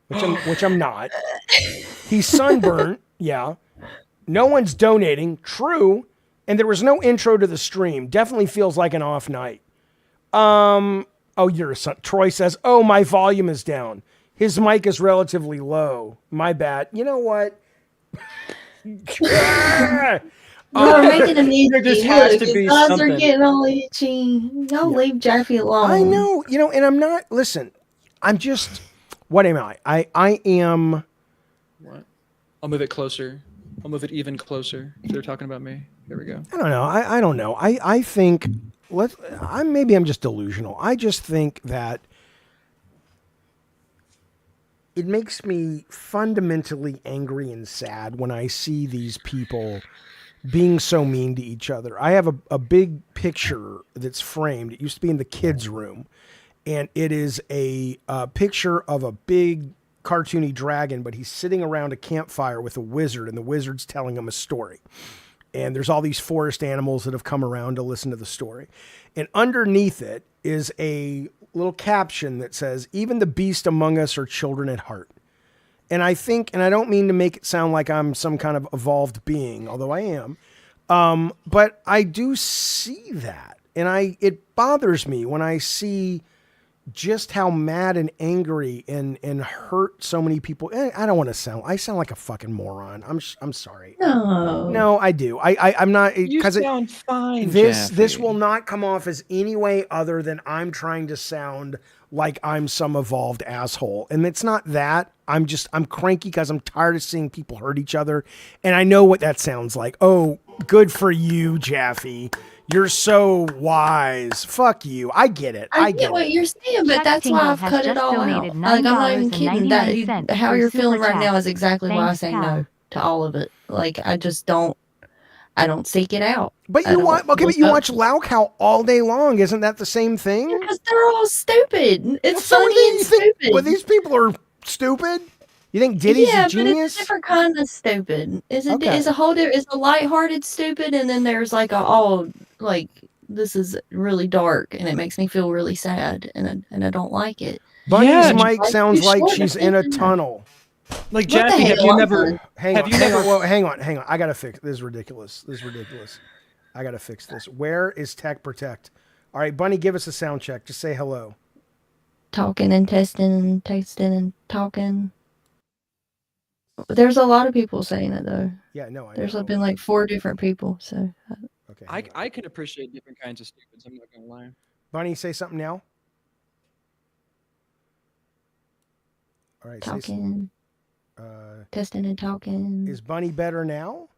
which I'm not. He's sunburnt. Yeah. No one's donating. True. And there was no intro to the stream. Definitely feels like an off night. Oh, you're a son. Troy says, oh, my volume is down. His mic is relatively low. My bad. You know what? We're making him itchy. There just has to Look, be his eyes something. are getting all itchy. Don't leave Jaffe alone. I know, and I'm not, listen, I'm just, what am I? I am, What? I'll move it closer. I'll move it even closer. They're talking about me. Here we go. I don't know. I don't know. I think, maybe I'm just delusional. I just think that it makes me fundamentally angry and sad when I see these people being so mean to each other. I have a big picture that's framed. It used to be in the kids' room, and it is a picture of a big cartoony dragon, but he's sitting around a campfire with a wizard, and the wizard's telling him a story. And there's all these forest animals that have come around to listen to the story. And underneath it is a little caption that says, "Even the beast among us are children at heart." And I think, and I don't mean to make it sound like I'm some kind of evolved being, although I am, but I do see that. And it bothers me when I see just how mad and angry and hurt so many people. I don't want to I sound like a fucking moron. I'm sorry. No, I do. I'm not, You because sound fine, this Jeffy. will not come off as any way other than I'm trying to sound like I'm some evolved asshole. And it's not that. I'm cranky because I'm tired of seeing people hurt each other. And I know what that sounds like. Oh, good for you, Jaffe. You're so wise. Fuck you. I get it. I get what you're saying, but Chuck that's why Tingle I've has cut it just all out. donated Like, I'm not even kidding. $9.99 That how through you're Super feeling right Chat. now is exactly why I Thanks, say pal. no to all of it. Like, I just don't. I don't seek it out. But I you don't watch, okay, but look you up- watch Laucow all day long. Isn't that the same thing? Because they're all stupid. It's So funny and stupid. Well, these people are stupid. You think Diddy's yeah, a genius? but it's a different kind of stupid. Is it? Okay. Is a whole? Is a lighthearted stupid, and then there's like like this is really dark, and it makes me feel really sad, and I don't like it. Bunny's Yeah, mic sounds too like short she's to in a listen to. tunnel. Like, What the Jeffy, have hell? you never? Hang Have on, you hang never- on, whoa, hang on. I gotta fix this. Is ridiculous. I gotta fix this. Where is Tech Protect? All right, Bunny, give us a sound check. Just say hello. Talking and testing and tasting and talking. There's a lot of people saying it though. Yeah, no, I There's know. been like 4 different people. So Okay. I can appreciate different kinds of stupids. I'm not gonna lie. Bunny, say something now. All right. talking, Say, testing and talking. is Bunny better now?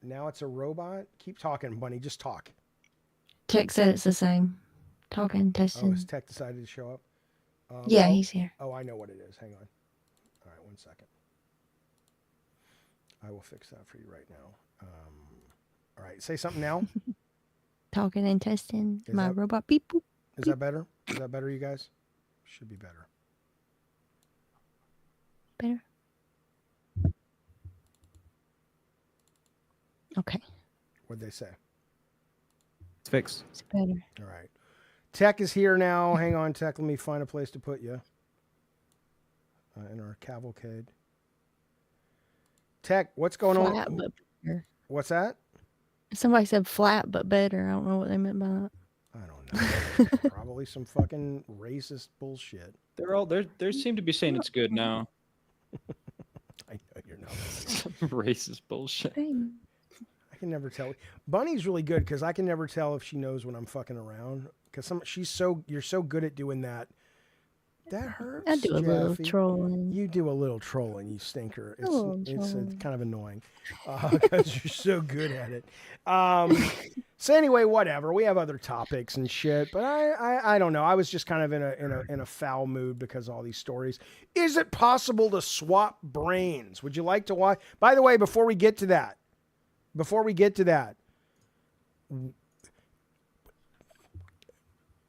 Now it's a robot. Keep talking, Bunny. Just talk. Tech said it's the same. Talking, Oh, testing. has Tech decided to show up? Yeah, oh, he's here. Oh, I know what it is. Hang on. All right, 1 second. I will fix that for you right now. All right, say something now. Talking and testing. Is My that- robot beep boop. Is that better? Is that better, you guys? Should be better. Better. Okay, What'd they say? It's fixed. it's better. All right. Tech is here now. Hang on, Tech. Let me find a place to put you. In our cavalcade. Tech, what's going Flat, on? but better. What's that? Somebody said flat but better. I don't know what they meant by that. I don't know. Probably some fucking racist bullshit. They seem to be saying it's good now. I know you're not. Racist bullshit. I can never tell. Bunny's really good because I can never tell if she knows when I'm fucking around. Because you're so good at doing that. That hurts. I do a little Jeffy. trolling. You do a little trolling, you stinker. It's trolling. kind of annoying because you're so good at it. So anyway, whatever. We have other topics and shit, but I don't know. I was just kind of in a foul mood because of all these stories. Is it possible to swap brains? Would you like to watch? By the way, before we get to that,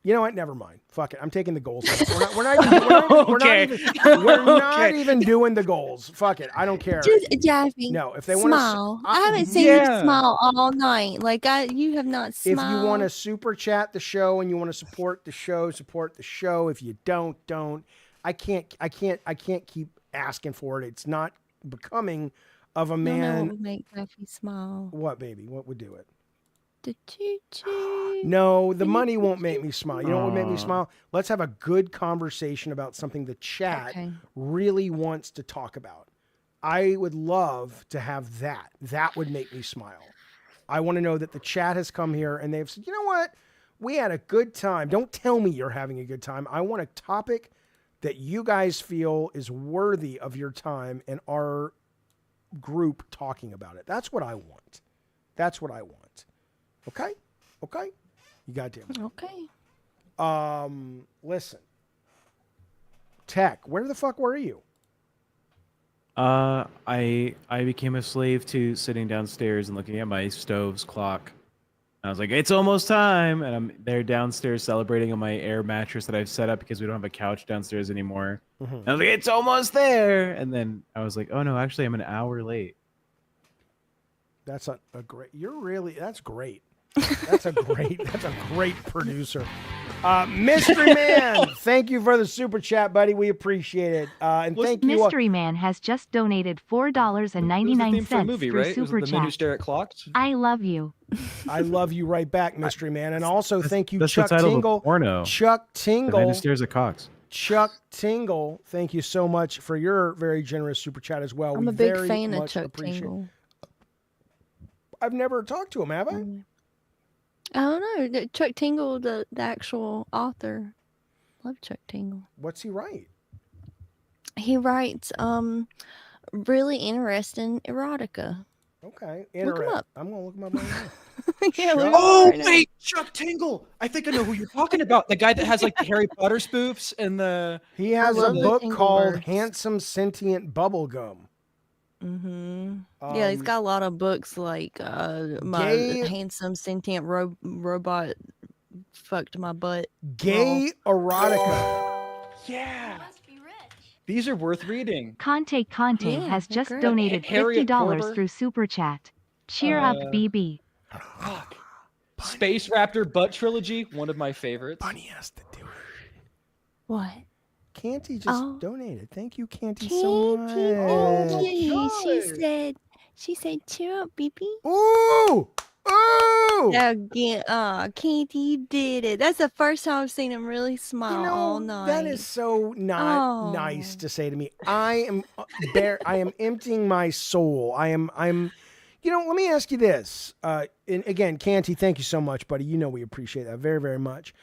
you know what? Never mind. Fuck it. I'm taking the goals. We're not even doing the goals. Fuck it. I don't care. Just Jeffy. No, if they want to smile. I haven't seen you smile all night. Like you have not smiled. If you want to super chat the show and you want to support the show. If you don't. I can't keep asking for it. It's not becoming of a You know man. what would make Jeffy smile? What, baby? What would do it? The choo-choo. No, the money won't make me smile. You know what would make me smile? Let's have a good conversation about something the chat really wants to talk about. I would love to have that. That would make me smile. I want to know that the chat has come here and they've said, you know what? We had a good time. Don't tell me you're having a good time. I want a topic that you guys feel is worthy of your time and our group talking about it. That's what I want. Okay? You goddamn. Okay. Listen, Tech, where the fuck were you? I became a slave to sitting downstairs and looking at my stove's clock. I was like, it's almost time, and I'm there downstairs celebrating on my air mattress that I've set up because we don't have a couch downstairs anymore. And I was like, it's almost there, and then I was like, oh no, actually, I'm an hour late. That's a great. That's great. That's a great producer. Mystery Man, thank you for the super chat, buddy. We appreciate it. And thank you. Mystery Man has just donated $4.99 movie, through right? super The men who chat. stare at clocks. I love you. I love you right back, Mystery Man. And also thank you, That's Chuck the title Tingle. of the porno. Chuck The man Tingle. who stares at cocks. Chuck Tingle, thank you so much for your very generous super chat as well. I'm We a big very fan of much Chuck appreciate- Tingle. I've never talked to him, have I? I don't know. Chuck Tingle, the actual author. Love Chuck Tingle. What's he write? He writes really interesting erotica. Okay. Look him up. I'm going to look him up right now. Yeah, look him up Oh right now. wait, Chuck Tingle! I think I know who you're talking about. The guy that has like the Harry Potter spoofs and the. He has a love the book Tingle called birds. Handsome Sentient Bubblegum. Yeah, he's got a lot of books like my Gay- handsome sentient robot fucked my butt. Gay erotica. Yeah. These are worth reading. Conte Yeah, has they're just great. donated Harriet $50 Porter. through super chat. Cheer up, BB. Fuck. Space Raptor Butt Trilogy, one of my favorites. Bunny has to do it. What? Canty just Oh. donated. Thank you, Canty, so much. She said, cheer up, BB. Ooh! Ooh! Again, Candy, you did it. That's the first time I've seen him really smile all night. that is so not Oh. nice to say to me. I am I am emptying my soul. I'm let me ask you this. And again, Canty, thank you so much, buddy. You know we appreciate that very, very much.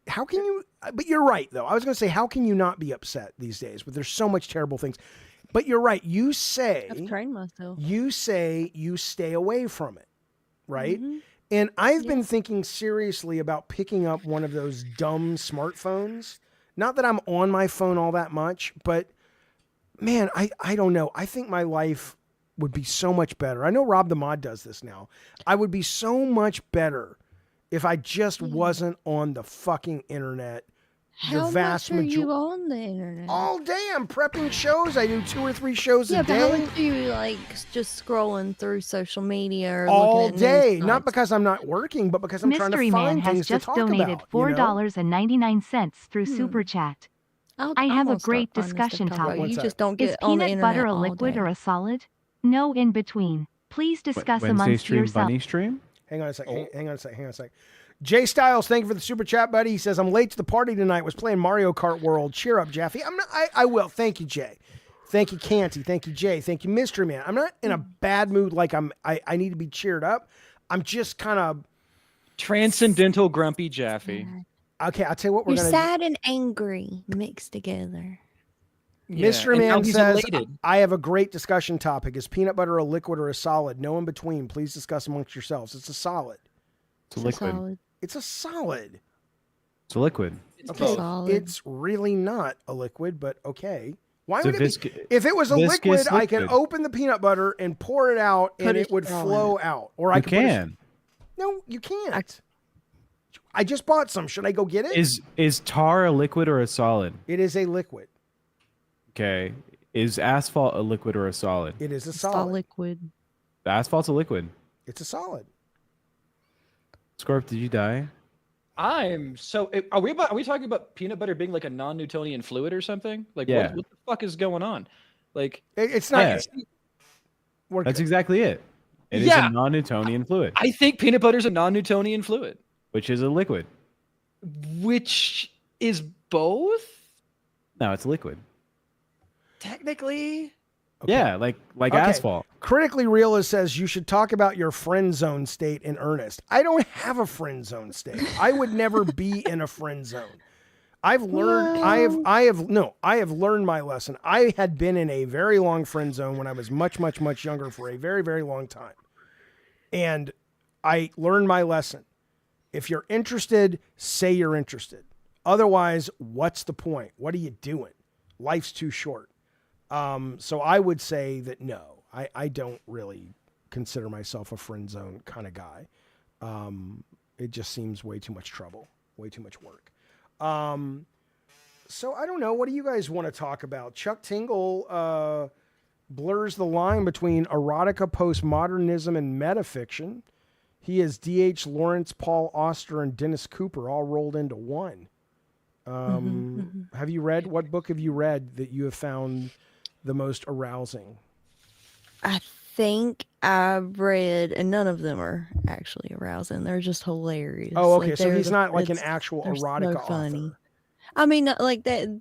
How can you, but you're right though. I was going to say, how can you not be upset these days? But there's so much terrible things. But you're right. You say, I've trained myself. you stay away from it, right? Mm-hmm. And I've been thinking seriously about picking up one of those dumb smartphones. Not that I'm on my phone all that much, but man, I don't know. I think my life would be so much better. I know Rob the Mod does this now. I would be so much better if I just wasn't on the fucking internet. How much are you on the internet? All day I'm prepping shows. I do 2 or 3 shows yeah, a but how day. much do you like just scrolling through social media or All looking at day. news Not sites? because I'm not working, but because I'm trying Mystery to Man find has things to just talk donated about. you know? $4.99 through super chat. I have a great discussion topic. You What's just that? don't get Is on the peanut internet butter a all liquid day. or a solid? No in between. Please discuss Wednesday amongst stream, yourselves. bunny stream. Hang on a second. Hang on a second. Jay Styles, thank you for the super chat, buddy. He says, I'm late to the party tonight. Was playing Mario Kart World. Cheer up, Jeffy. I will. Thank you, Jay. Thank you, Canty. Thank you, Jay. Thank you, Mystery Man. I'm not in a bad mood like I need to be cheered up. I'm just kind of Transcendental Grumpy Jaffe. okay. I'll tell you what we're You're gonna sad and angry mixed together. do. Mystery and now Man he's says, elated. I have a great discussion topic. Is peanut butter a liquid or a solid? No in between. Please discuss amongst yourselves. It's a solid. It's a liquid. Solid. It's a solid. It's a liquid. Okay, solid. it's really not a liquid, but okay. Why It's a would it be? viscous- If it was a liquid, viscous I can liquid. open the peanut butter and pour it out, and Put a it would straw in flow out. Or I You could put a- can. no, you can't. I just bought some. Should I go get it? Is tar a liquid or a solid? It is a liquid. Okay. Is asphalt a liquid or a solid? It is a It's all solid. liquid. The asphalt's a liquid. It's a solid. Scorp, did you die? I'm so. Are we talking about peanut butter being like a non-Newtonian fluid or something? Like, Yeah. what the fuck is going on? Like, It's not. Yeah. We're That's good. exactly it. It is Yeah. a non-Newtonian fluid, I think peanut butter is a non-Newtonian fluid, which is a liquid. which is both No, it's a liquid. technically. Yeah, like Okay. asphalt. Critically Realist says you should talk about your friend zone state in earnest. I don't have a friend zone state. I would never be in a friend zone. I've learned. I have learned my lesson. I had been in a very long friend zone when I was much younger for a very, very long time, and I learned my lesson. If you're interested, say you're interested. Otherwise, what's the point? What are you doing? Life's too short. So I would say that no, I don't really consider myself a friend zone kind of guy. It just seems way too much trouble, way too much work. So I don't know. What do you guys want to talk about? Chuck Tingle blurs the line between erotica, postmodernism, and metafiction. He is D.H. Lawrence, Paul Auster, and Dennis Cooper all rolled into one. Have you read, what book have you read that you have found the most arousing? I think I've read, and none of them are actually arousing. They're just hilarious. Oh, okay. Like, So he's not like an it's- actual they're erotica so funny. author. I mean, like that.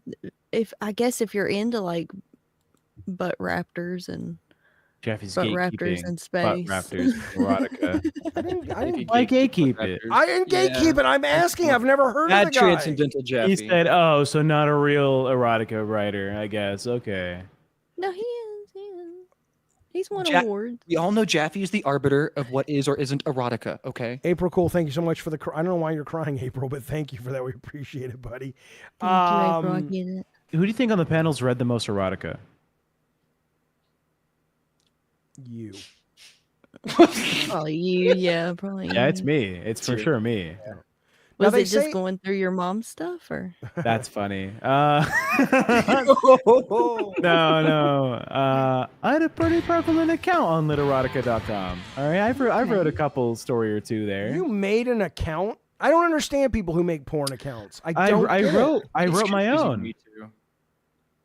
I guess if you're into like butt raptors and Jeffy's butt gatekeeping. raptors in Butt space. raptors, erotica. I didn't Why gatekeep it? I didn't gatekeep it. I'm asking. I've never heard of the Bad guy. transcendental Jeffy. He said, "Oh, so not a real erotica writer, I guess." Okay. No, he is. He is. He's won Ja- awards. We all know Jaffe is the arbiter of what is or isn't erotica, okay? April, cool. Thank you so much for the. I don't know why you're crying, April, but thank you for that. We appreciate it, buddy. Thank you, April. I get it. Who do you think on the panels read the most erotica? You. Probably you. Yeah, probably. Yeah, it's you. me. It's for sure me. Now Was they it just say- going through your mom's stuff, or? That's funny. No. I had a pretty prevalent account on literotica.com. All right, I've wrote a couple story or two there. You made an account? I don't understand people who make porn accounts. I don't. I get wrote it. I It's wrote my confusing own. me too.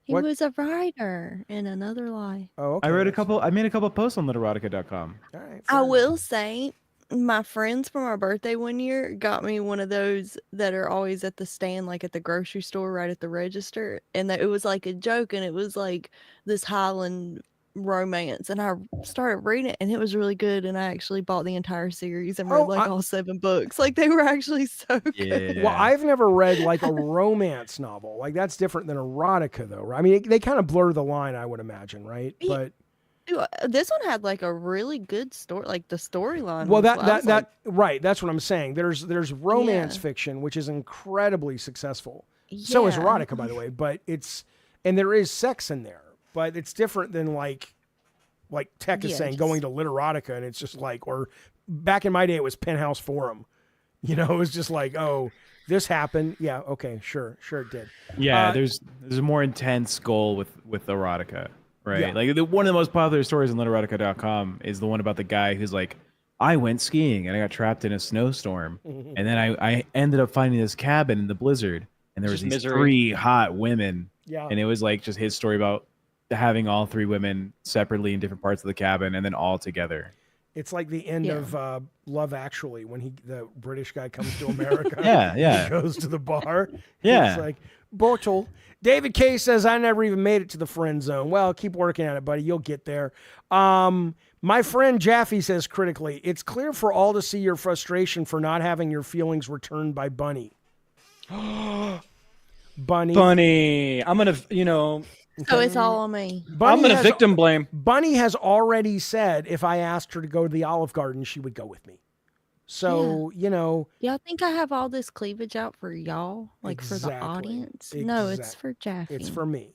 He What? was a writer in another life. Oh, okay. I wrote a that's- couple. I made a couple posts on literotica.com. All right. I fair will say, my friends for my birthday one year got me one of those that are always at the stand, like at the grocery store, right at the register. And that it was like a joke, and it was like this Highland romance. And I started reading it, and it was really good. And I actually bought the entire series and read like all 7 books. Like they were actually so good. Yeah. Well, I've never read like a romance novel. Like that's different than erotica, though. I mean, they kind of blur the line, I would imagine, right? Yeah. But Dude, this one had like a really good story. Like the storyline. well, was, I was like, right. That's what I'm saying. There's romance Yeah. fiction, which is incredibly successful. So is yeah. erotica, by the way. But and there is sex in there, but it's different than like Tech is Yeah, saying just- going to literotica, and it's just like, or back in my day, it was Penthouse Forum. You know, it was just like, oh, this happened. Yeah, okay, sure it did. Yeah, Uh, there's a more intense goal with erotica, right? Yeah. Like one of the most popular stories on literotica.com is the one about the guy who's like, I went skiing and I got trapped in a snowstorm, and then I ended up finding this cabin in the blizzard, and there was Just these misery. 3 hot women, Yeah. and it was like just his story about having all 3 women separately in different parts of the cabin and then all together. It's like the end Yeah. of Love Actually when the British guy comes to America. Yeah. He goes to the bar. Yeah. It's like, Bortle. David K says, I never even made it to the friend zone. Well, keep working at it, buddy. You'll get there. My friend Jaffe says critically, it's clear for all to see your frustration for not having your feelings returned by Bunny. Bunny. I'm gonna, So it's all on me. Bunny I'm gonna has- victim blame. Bunny has already said if I asked her to go to the Olive Garden, she would go with me. So, Y'all think I have all this cleavage out for y'all? Like for the Exactly. audience? No, it's Exact- for Jaffe. it's for me.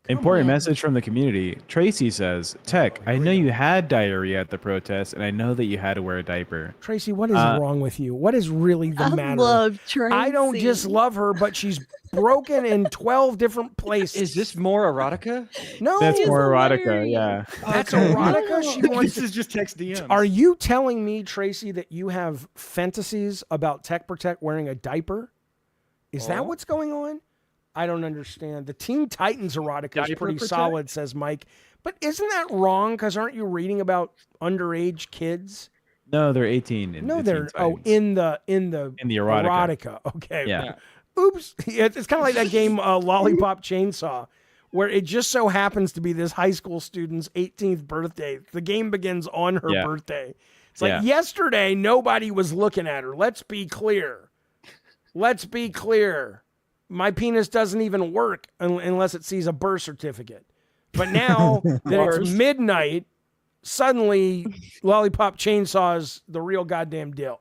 Important on. message from the community. Tracy says, Tech, I know you had diarrhea at the protest, and I know that you had to wear a diaper. Tracy, what is wrong with you? What is really the I matter? love Tracy. I don't just love her, but she's broken in 12 different places. Is this more erotica? No, That's He's more erotica, hilarious. yeah. that's Okay. erotica. She wants This is just text DMs. Are you telling me, Tracy, that you have fantasies about Tech Protect wearing a diaper? Is that Oh. what's going on? I don't understand. The Teen Titans erotica is Diaper pretty Protect? solid, says Mike. But isn't that wrong? Because aren't you reading about underage kids? No, they're 18. In No, the they're Teen Titans. in the In the erotica. Okay. Yeah. Oops. It's kind of like that game Lollipop Chainsaw, where it just so happens to be this high school student's 18th birthday. The game begins on her Yeah. birthday. It's like Yeah. yesterday, nobody was looking at her. Let's be clear. my penis doesn't even work unless it sees a birth certificate. But now that it's midnight, suddenly Lollipop Chainsaw is the real goddamn deal.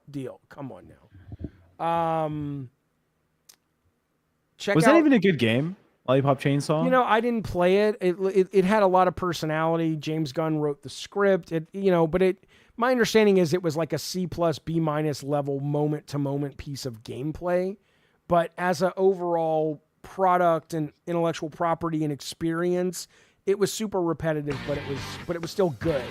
Come on now. Check Was out, that even a good game? Lollipop Chainsaw? You know, I didn't play it. It had a lot of personality. James Gunn wrote the script. My understanding is it was like a C+, B- level moment to moment piece of gameplay. But as an overall product and intellectual property and experience, it was super repetitive, but it was still good.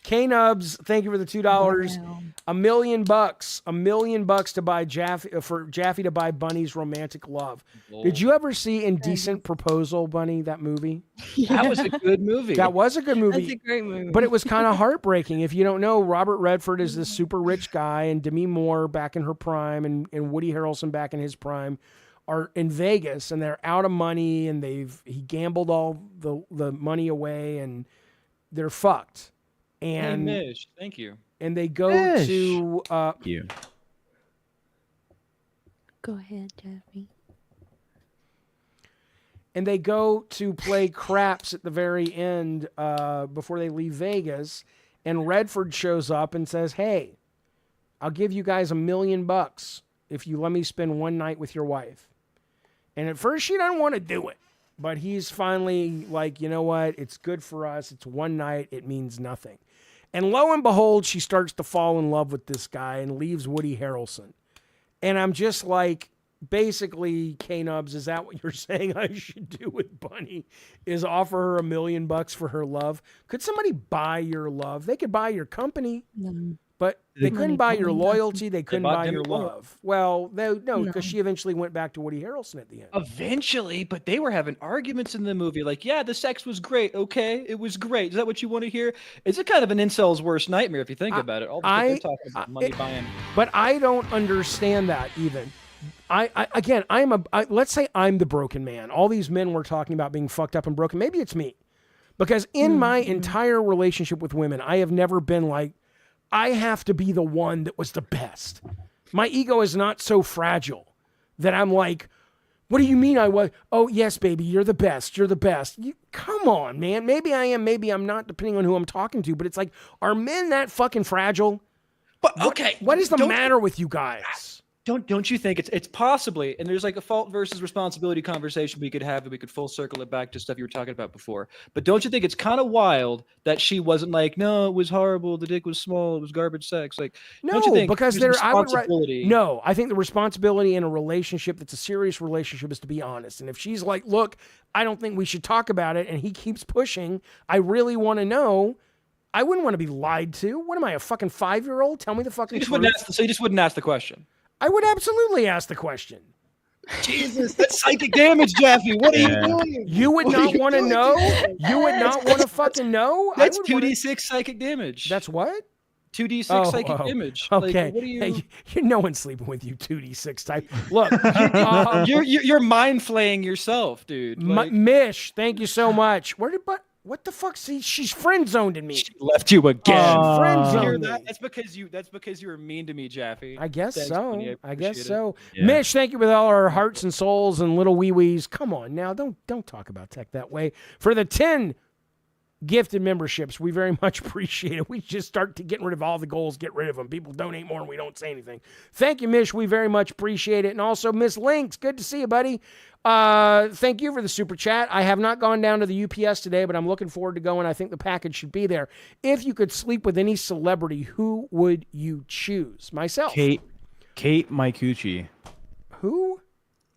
K-Nubs, thank you for the $2. Wow. $1 million. $1 million to buy Jaffe to buy Bunny's Romantic Love. Did you ever see Indecent Proposal, Bunny, that movie? That was a good movie. That was a good movie. That's a great movie. But it was kind of heartbreaking. If you don't know, Robert Redford is this super rich guy, and Demi Moore back in her prime, and Woody Harrelson back in his prime are in Vegas, and they're out of money, and he gambled all the money away, and they're fucked. And hey, Mish, thank you. And they go Mish. to you. Go ahead, Jeffy. And they go to play craps at the very end before they leave Vegas. And Redford shows up and says, "Hey, I'll give you guys $1 million if you let me spend one night with your wife." And at first she doesn't want to do it. But he's finally like, you know what? It's good for us. It's one night. It means nothing. And lo and behold, she starts to fall in love with this guy and leaves Woody Harrelson. And I'm just like, basically, K-Nubs, is that what you're saying I should do with Bunny? Is offer her $1 million for her love? Could somebody buy your love? They could buy your company. No. But they couldn't buy your loyalty. They couldn't bought buy your Demi Moore. love. Well, no, No. because she eventually went back to Woody Harrelson at the end. Eventually, but they were having arguments in the movie. Like, yeah, the sex was great. Okay, it was great. Is that what you want to hear? It's a kind of an incel's worst nightmare if you think about it. All the stuff they're talking about money buying. But I don't understand that even. Let's say I'm the broken man. All these men we're talking about being fucked up and broken. Maybe it's me. Because in my entire relationship with women, I have never been like, I have to be the one that was the best. My ego is not so fragile that I'm like, what do you mean I was? Oh, yes, baby, you're the best. You're the best. Come on, man. Maybe I am, maybe I'm not, depending on who I'm talking to. But it's like, are men that fucking fragile? But okay, What is the matter with you guys? Don't you think it's possibly, and there's like a fault versus responsibility conversation we could have, and we could full circle it back to stuff you were talking about before. But don't you think it's kind of wild that she wasn't like, no, it was horrible, the dick was small, it was garbage sex? Like, No, don't you think because there's I would responsibility? No, I think the responsibility in a relationship that's a serious relationship is to be honest. And if she's like, look, I don't think we should talk about it, and he keeps pushing, I really want to know. I wouldn't want to be lied to. What am I, a fucking 5-year-old? Tell me the fucking truth. So you just wouldn't ask the question. I would absolutely ask the question. Jesus, that's psychic damage, Jeffy. What are you doing? You would not want to know? You would not want to fucking know? That's 2d6 psychic damage. That's what? 2d6 psychic damage. Okay. Like, what are you? Hey, no one's sleeping with you, 2d6 type. Look, you're mind flaying yourself, dude. Like, Mish, thank you so much. What the fuck? See, she's friend zoned in me. she left you again. Friend You hear zoned me. that? That's because you were mean to me, Jaffe. I guess Thanks, so. buddy. I guess appreciate it. so. Yeah. Mitch, thank you with all our hearts and souls and little wee wees. Come on now, don't talk about tech that way. For the 10 gifted memberships, we very much appreciate it. We just start to getting rid of all the goals, get rid of them. People donate more and we don't say anything. Thank you, Mish. We very much appreciate it. And also, Miss Links, good to see you, buddy. Thank you for the super chat. I have not gone down to the UPS today, but I'm looking forward to going. I think the package should be there. If you could sleep with any celebrity, who would you choose? Myself. Kate Micucci. Who?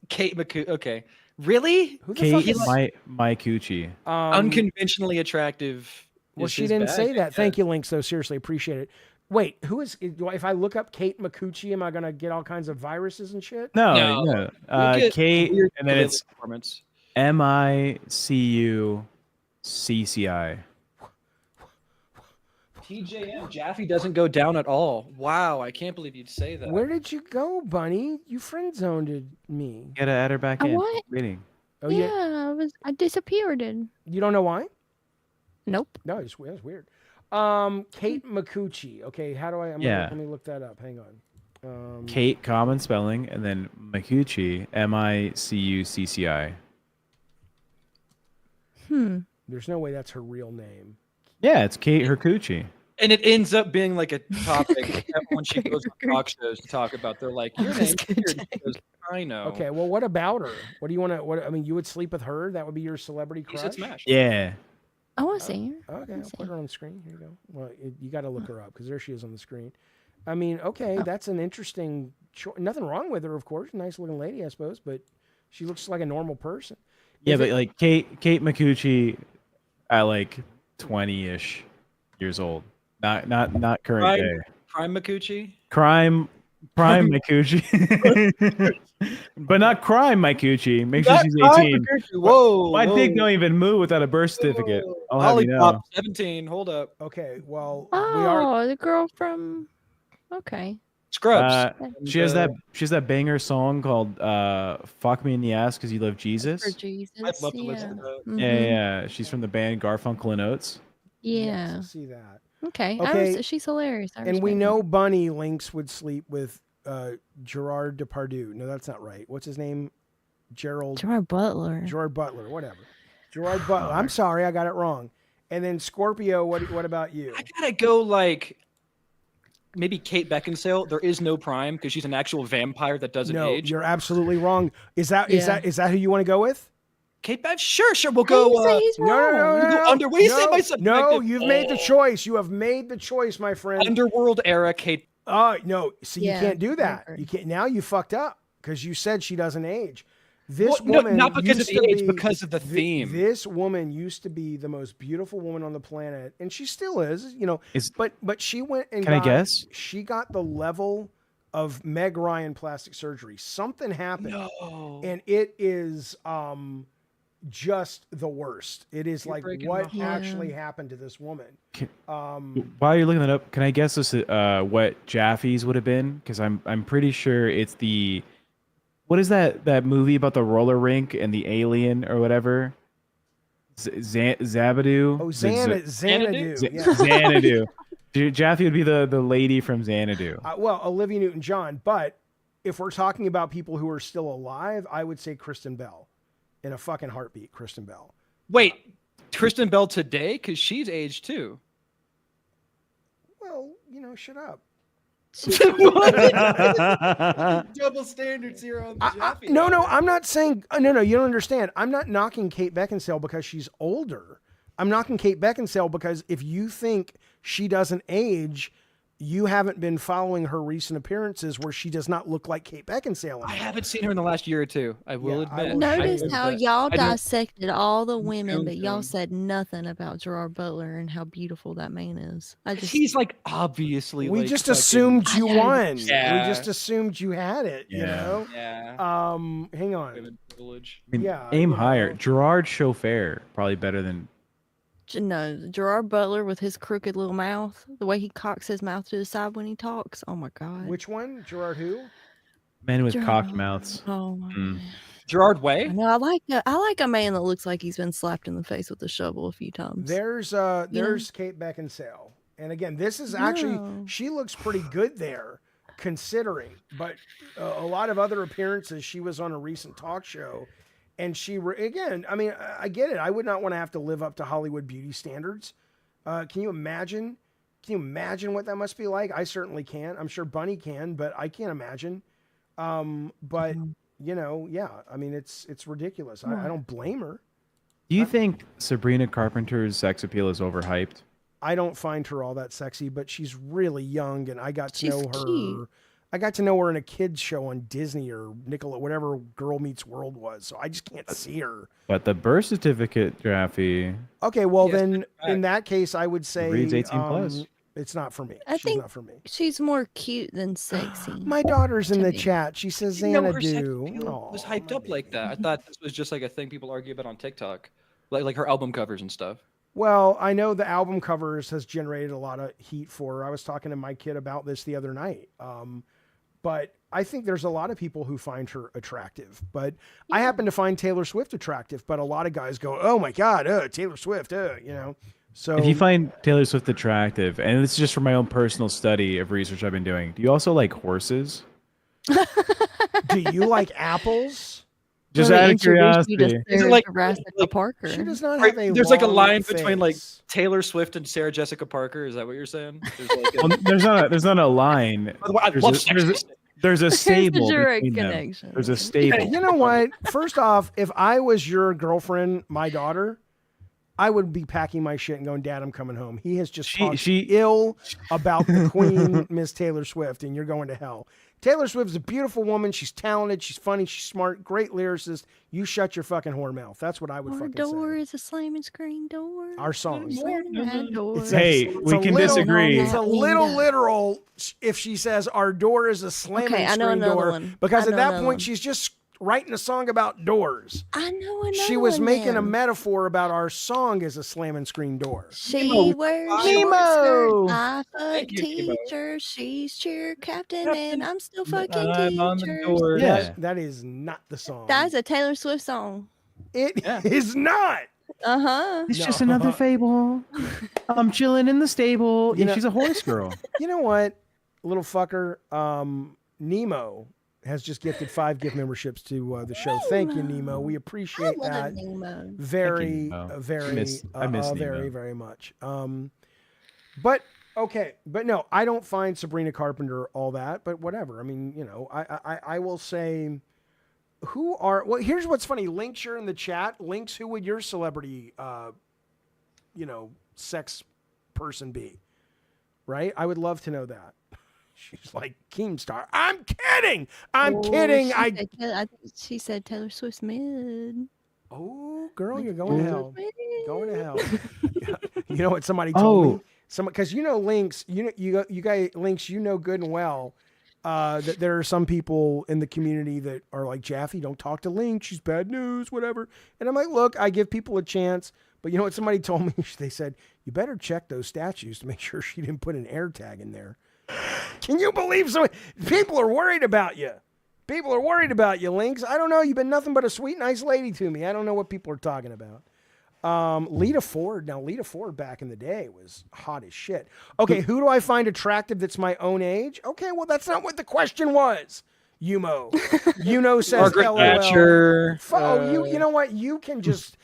Kate McCoo. Okay, really? Who the fuck Kate is Micucci. Unconventionally attractive. Well, is she his didn't bag, say I that. Thank guess. you, Links, though. Seriously, appreciate it. Wait, who is... If I look up Kate Micucci, am I going to get all kinds of viruses and shit? No. You'll get Kate, weird and then it's performance. Micucci. TJM Jaffe doesn't go down at all. Wow, I can't believe you'd say that. Where did you go, Bunny? You friend-zoned me. Gotta add her back in. What? Waiting. Oh, Yeah, I disappeared. You don't know why? Nope. No, that's weird. Kate Micucci. Okay, how do I... Let me look that up. Hang on. Kate, common spelling, and then Mikuchi, Micucci. There's no way that's her real name. Yeah, it's Kate Hercucci. And it ends up being like a topic when she goes on talk shows to talk about. They're like, your name's weird. She goes, I know. Okay, well, what about her? What do you want to? What I mean, you would sleep with her? That would be your celebrity He crush? said smash. Yeah. I want to see her. Okay, I'll put her on the screen. Here you go. Well, you got to look her up because there she is on the screen. I mean, okay, that's an interesting choice. Nothing wrong with her, of course. Nice looking lady, I suppose, but she looks like a normal person. Yeah, but like Kate Micucci at like 20-ish years old. Not current day. Prime Mikuchi? Prime Micucci. But not crime Micucci. Make sure she's 18. Whoa. My dick don't even move without a birth certificate. I'll have you know. Lollipop 17. Hold up. Okay, well, Oh, the girl from. Okay. Scrubs. She has that banger song called "Fuck Me in the Ass" because you love Jesus. For Jesus. I'd love to listen to that. Yeah. She's from the band Garfunkel and Oates. Yeah. I see that. Okay. Okay. She's hilarious. And we know Bunny Lynx would sleep with Gerard Depardieu. No, that's not right. What's his name? Gerard Butler, whatever. Gerard Butler. I'm sorry, I got it wrong. And then Scorpio, what about you? I gotta go like maybe Kate Beckinsale. There is no prime because she's an actual vampire that doesn't No, age. you're absolutely wrong. Is that who you want to go with? Kate Beck? Sure. We'll go. No. What do you say? No, you've made the choice. You have made the choice, my friend. Underworld era Kate. No. See, you can't do that. You can't. Now you fucked up because you said she doesn't age. This Well, woman, not because of used the to age, be- because of the theme. This woman used to be the most beautiful woman on the planet, and she still is. You know, but she went and Can I guess? She got the level of Meg Ryan plastic surgery. Something happened, and it is just the worst. It is like what actually happened to this woman. While you're looking that up, can I guess this what Jaffe's would have been? Because I'm pretty sure it's the what is that movie about the roller rink and the alien or whatever? Zabadoo. Oh, Xanadu. Yeah. Xanadu. Jaffe would be the lady from Xanadu. Well, Olivia Newton-John. But if we're talking about people who are still alive, I would say Kristen Bell. In a fucking heartbeat, Kristen Bell. Wait, Kristen Bell today? Because she's aged too. Well, shut up. Double standards here on Jaffe. No, I'm not saying. No, you don't understand. I'm not knocking Kate Beckinsale because she's older. I'm knocking Kate Beckinsale because if you think she doesn't age, you haven't been following her recent appearances where she does not look like Kate Beckinsale. I haven't seen her in the last year or two. I will admit. Notice how y'all dissected all the women, Doom, but y'all doom. said nothing about Gerard Butler and how beautiful that man is. He's like obviously. We like, just fucking- assumed you won. Yeah. We just assumed you had it. You know. Yeah. Hang on. Women privilege. I mean, Yeah, aim you know. higher. Gerard Chauffeur, probably better than. No, Gerard Butler with his crooked little mouth, the way he cocks his mouth to the side when he talks. Oh my god. Which one? Gerard who? Men with Gerard- cocked mouths. Oh my. Gerard Way. No, I like a man that looks like he's been slapped in the face with a shovel a few times. There's Kate Beckinsale. And again, this is actually she looks pretty good there considering, but a lot of other appearances she was on a recent talk show. And again, I mean, I get it. I would not want to have to live up to Hollywood beauty standards. Can you imagine? Can you imagine what that must be like? I certainly can. I'm sure Bunny can, but I can't imagine. But yeah. I mean, it's ridiculous. I don't blame her. Do you think Sabrina Carpenter's sex appeal is overhyped? I don't find her all that sexy, but she's really young, and I got to know her. cute. I got to know her in a kids show on Disney or Nickelodeon, whatever Girl Meets World was. So I just can't see her. But the birth certificate, Jaffe. Okay, well Yes, then, correct. in that case, I would say Reads 18 plus. It's not for me. I She's think not for me. she's more cute than sexy. My daughter's in to the me. chat. She says I didn't know her sex Xanadu. appeal was Aw, hyped my up like baby. that. I thought this was just like a thing people argue about on TikTok, like her album covers and stuff. Well, I know the album covers has generated a lot of heat for her. I was talking to my kid about this the other night. But I think there's a lot of people who find her attractive. But I happen to find Taylor Swift attractive. But a lot of guys go, "Oh my God, Taylor Swift," you know. So If you find Taylor Swift attractive, and this is just from my own personal study of research I've been doing, do you also like horses? do you like apples? Just Let me out of introduce you to curiosity. Is it Sarah like- Jessica like- Parker. She does not Right, have a there's like a long line between like face. Taylor Swift and Sarah Jessica Parker. Is that what you're saying? There's like Well, there's not a line. I There's love a, Sex there's a, Pistols. there's a stable direct between them. connection. There's a stable. You know what? First off, if I was your girlfriend, my daughter, I would be packing my shit and going, Dad, I'm coming home. He has just talked ill about the queen, Miss Taylor Swift, and you're going to hell. Taylor Swift is a beautiful woman. She's talented. She's funny. She's smart. Great lyricist. You shut your fucking whore mouth. That's what I would Our fucking door say. is a slamming screen door. Our songs. That door. Hey, we can disagree. It's a little literal if she says our door is a slamming Okay, I know screen another door. one. Because I at know that another point, one. she's just writing a song about doors. I know another She was one making a then. metaphor about our song as a slamming screen door. She wears Nemo. short skirt. I fuck Thank you, Nemo. teacher. She's cheer captain, Captain, and I'm still fucking I'm on the teachers. door. Yeah. That is not the song. That's a Taylor Swift song. It is not. Uh-huh. It's No. just another fable. I'm chilling in the stable. You know- She's a horse girl. You know what, little fucker? Nemo has just gifted 5 gift memberships to the show. Thank you, Nemo. We I appreciate love that Nemo. very, Nemo. very, I miss very, Nemo. very much. But okay, but no, I don't find Sabrina Carpenter all that. But whatever. I mean, you know, I will say, well, here's what's funny. Links, you're in the chat. Links, who would your celebrity, sex person be? Right? I would love to know that. She's like, Keemstar. I'm kidding. I'm kidding. I think she said Taylor Swift's mid. Oh, girl, you're going to hell. Mid. Going to hell. You know what somebody told me? Oh. Because Links, you guys, Links, you know good and well that there are some people in the community that are like, Jaffe, don't talk to Links. She's bad news, whatever. And I'm like, look, I give people a chance. But you know what somebody told me? They said, you better check those statues to make sure she didn't put an air tag in there. Can you believe so? People are worried about you. People are worried about you, Links. I don't know. You've been nothing but a sweet, nice lady to me. I don't know what people are talking about. Lita Ford. Now, Lita Ford back in the day was hot as shit. Okay, who do I find attractive that's my own age? Okay, well, that's not what the question was. Yumo. Yuno says Margaret LOL. Thatcher. You know what? You can just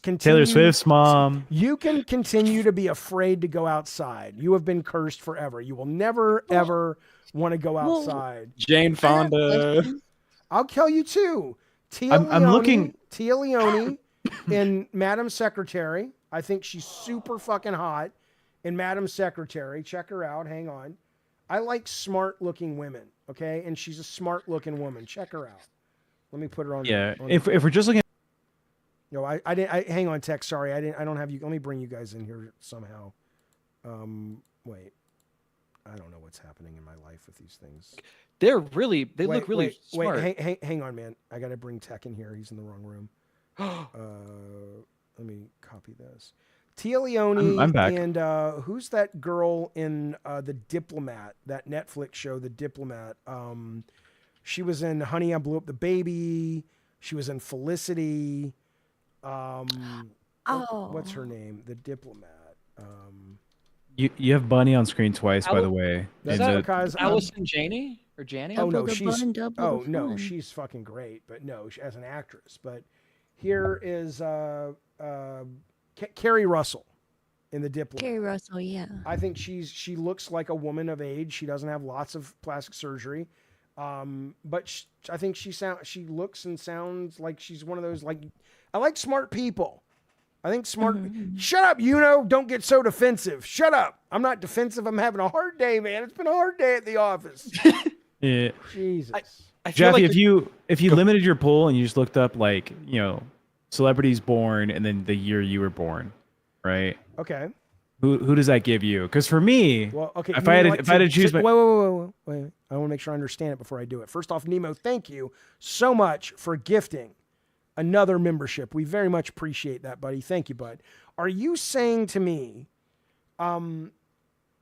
continue. Taylor Swift's mom. You can continue to be afraid to go outside. You have been cursed forever. You will never, ever want to go outside. Jane Fonda. I'll tell you too. I'm looking. Tia Leone in Madam Secretary. I think she's super fucking hot in Madam Secretary. Check her out. Hang on. I like smart looking women. Okay. And she's a smart looking woman. Check her out. Let me put her on. Yeah. on If we're just looking. No, I didn't. Hang on, Tech. Sorry, I don't have you. Let me bring you guys in here somehow. Wait. I don't know what's happening in my life with these things. They look really smart. Wait, hang on, man. I got to bring Tech in here. He's in the wrong room. Let me copy this. Tia Leone. I'm back. And who's that girl in The Diplomat? That Netflix show, The Diplomat. She was in Honey, I Blew Up the Baby. She was in Felicity. What's her name? The Diplomat. You have Bunny on screen twice, by the way. That's And, because Allison Janney or Janny? Oh no, Double the she's bun, double the fun. she's fucking great, but no, as an actress. But here is Carrie Russell in The Diplomat. Carrie Russell, yeah. I think she looks like a woman of age. She doesn't have lots of plastic surgery, but I think she looks and sounds like she's one of those I like smart people. I think smart. Shut up, don't get so defensive. Shut up. I'm not defensive. I'm having a hard day, man. It's been a hard day at the office. Yeah. Jesus. I feel Jaffe, like if you limited your poll and you just looked up celebrities born and then the year you were born, right? Okay. Who does that give you? Because for me, Well, okay. if I had to choose my wait. I want to make sure I understand it before I do it. First off, Nemo, thank you so much for gifting another membership. We very much appreciate that, buddy. Thank you, bud. Are you saying to me, a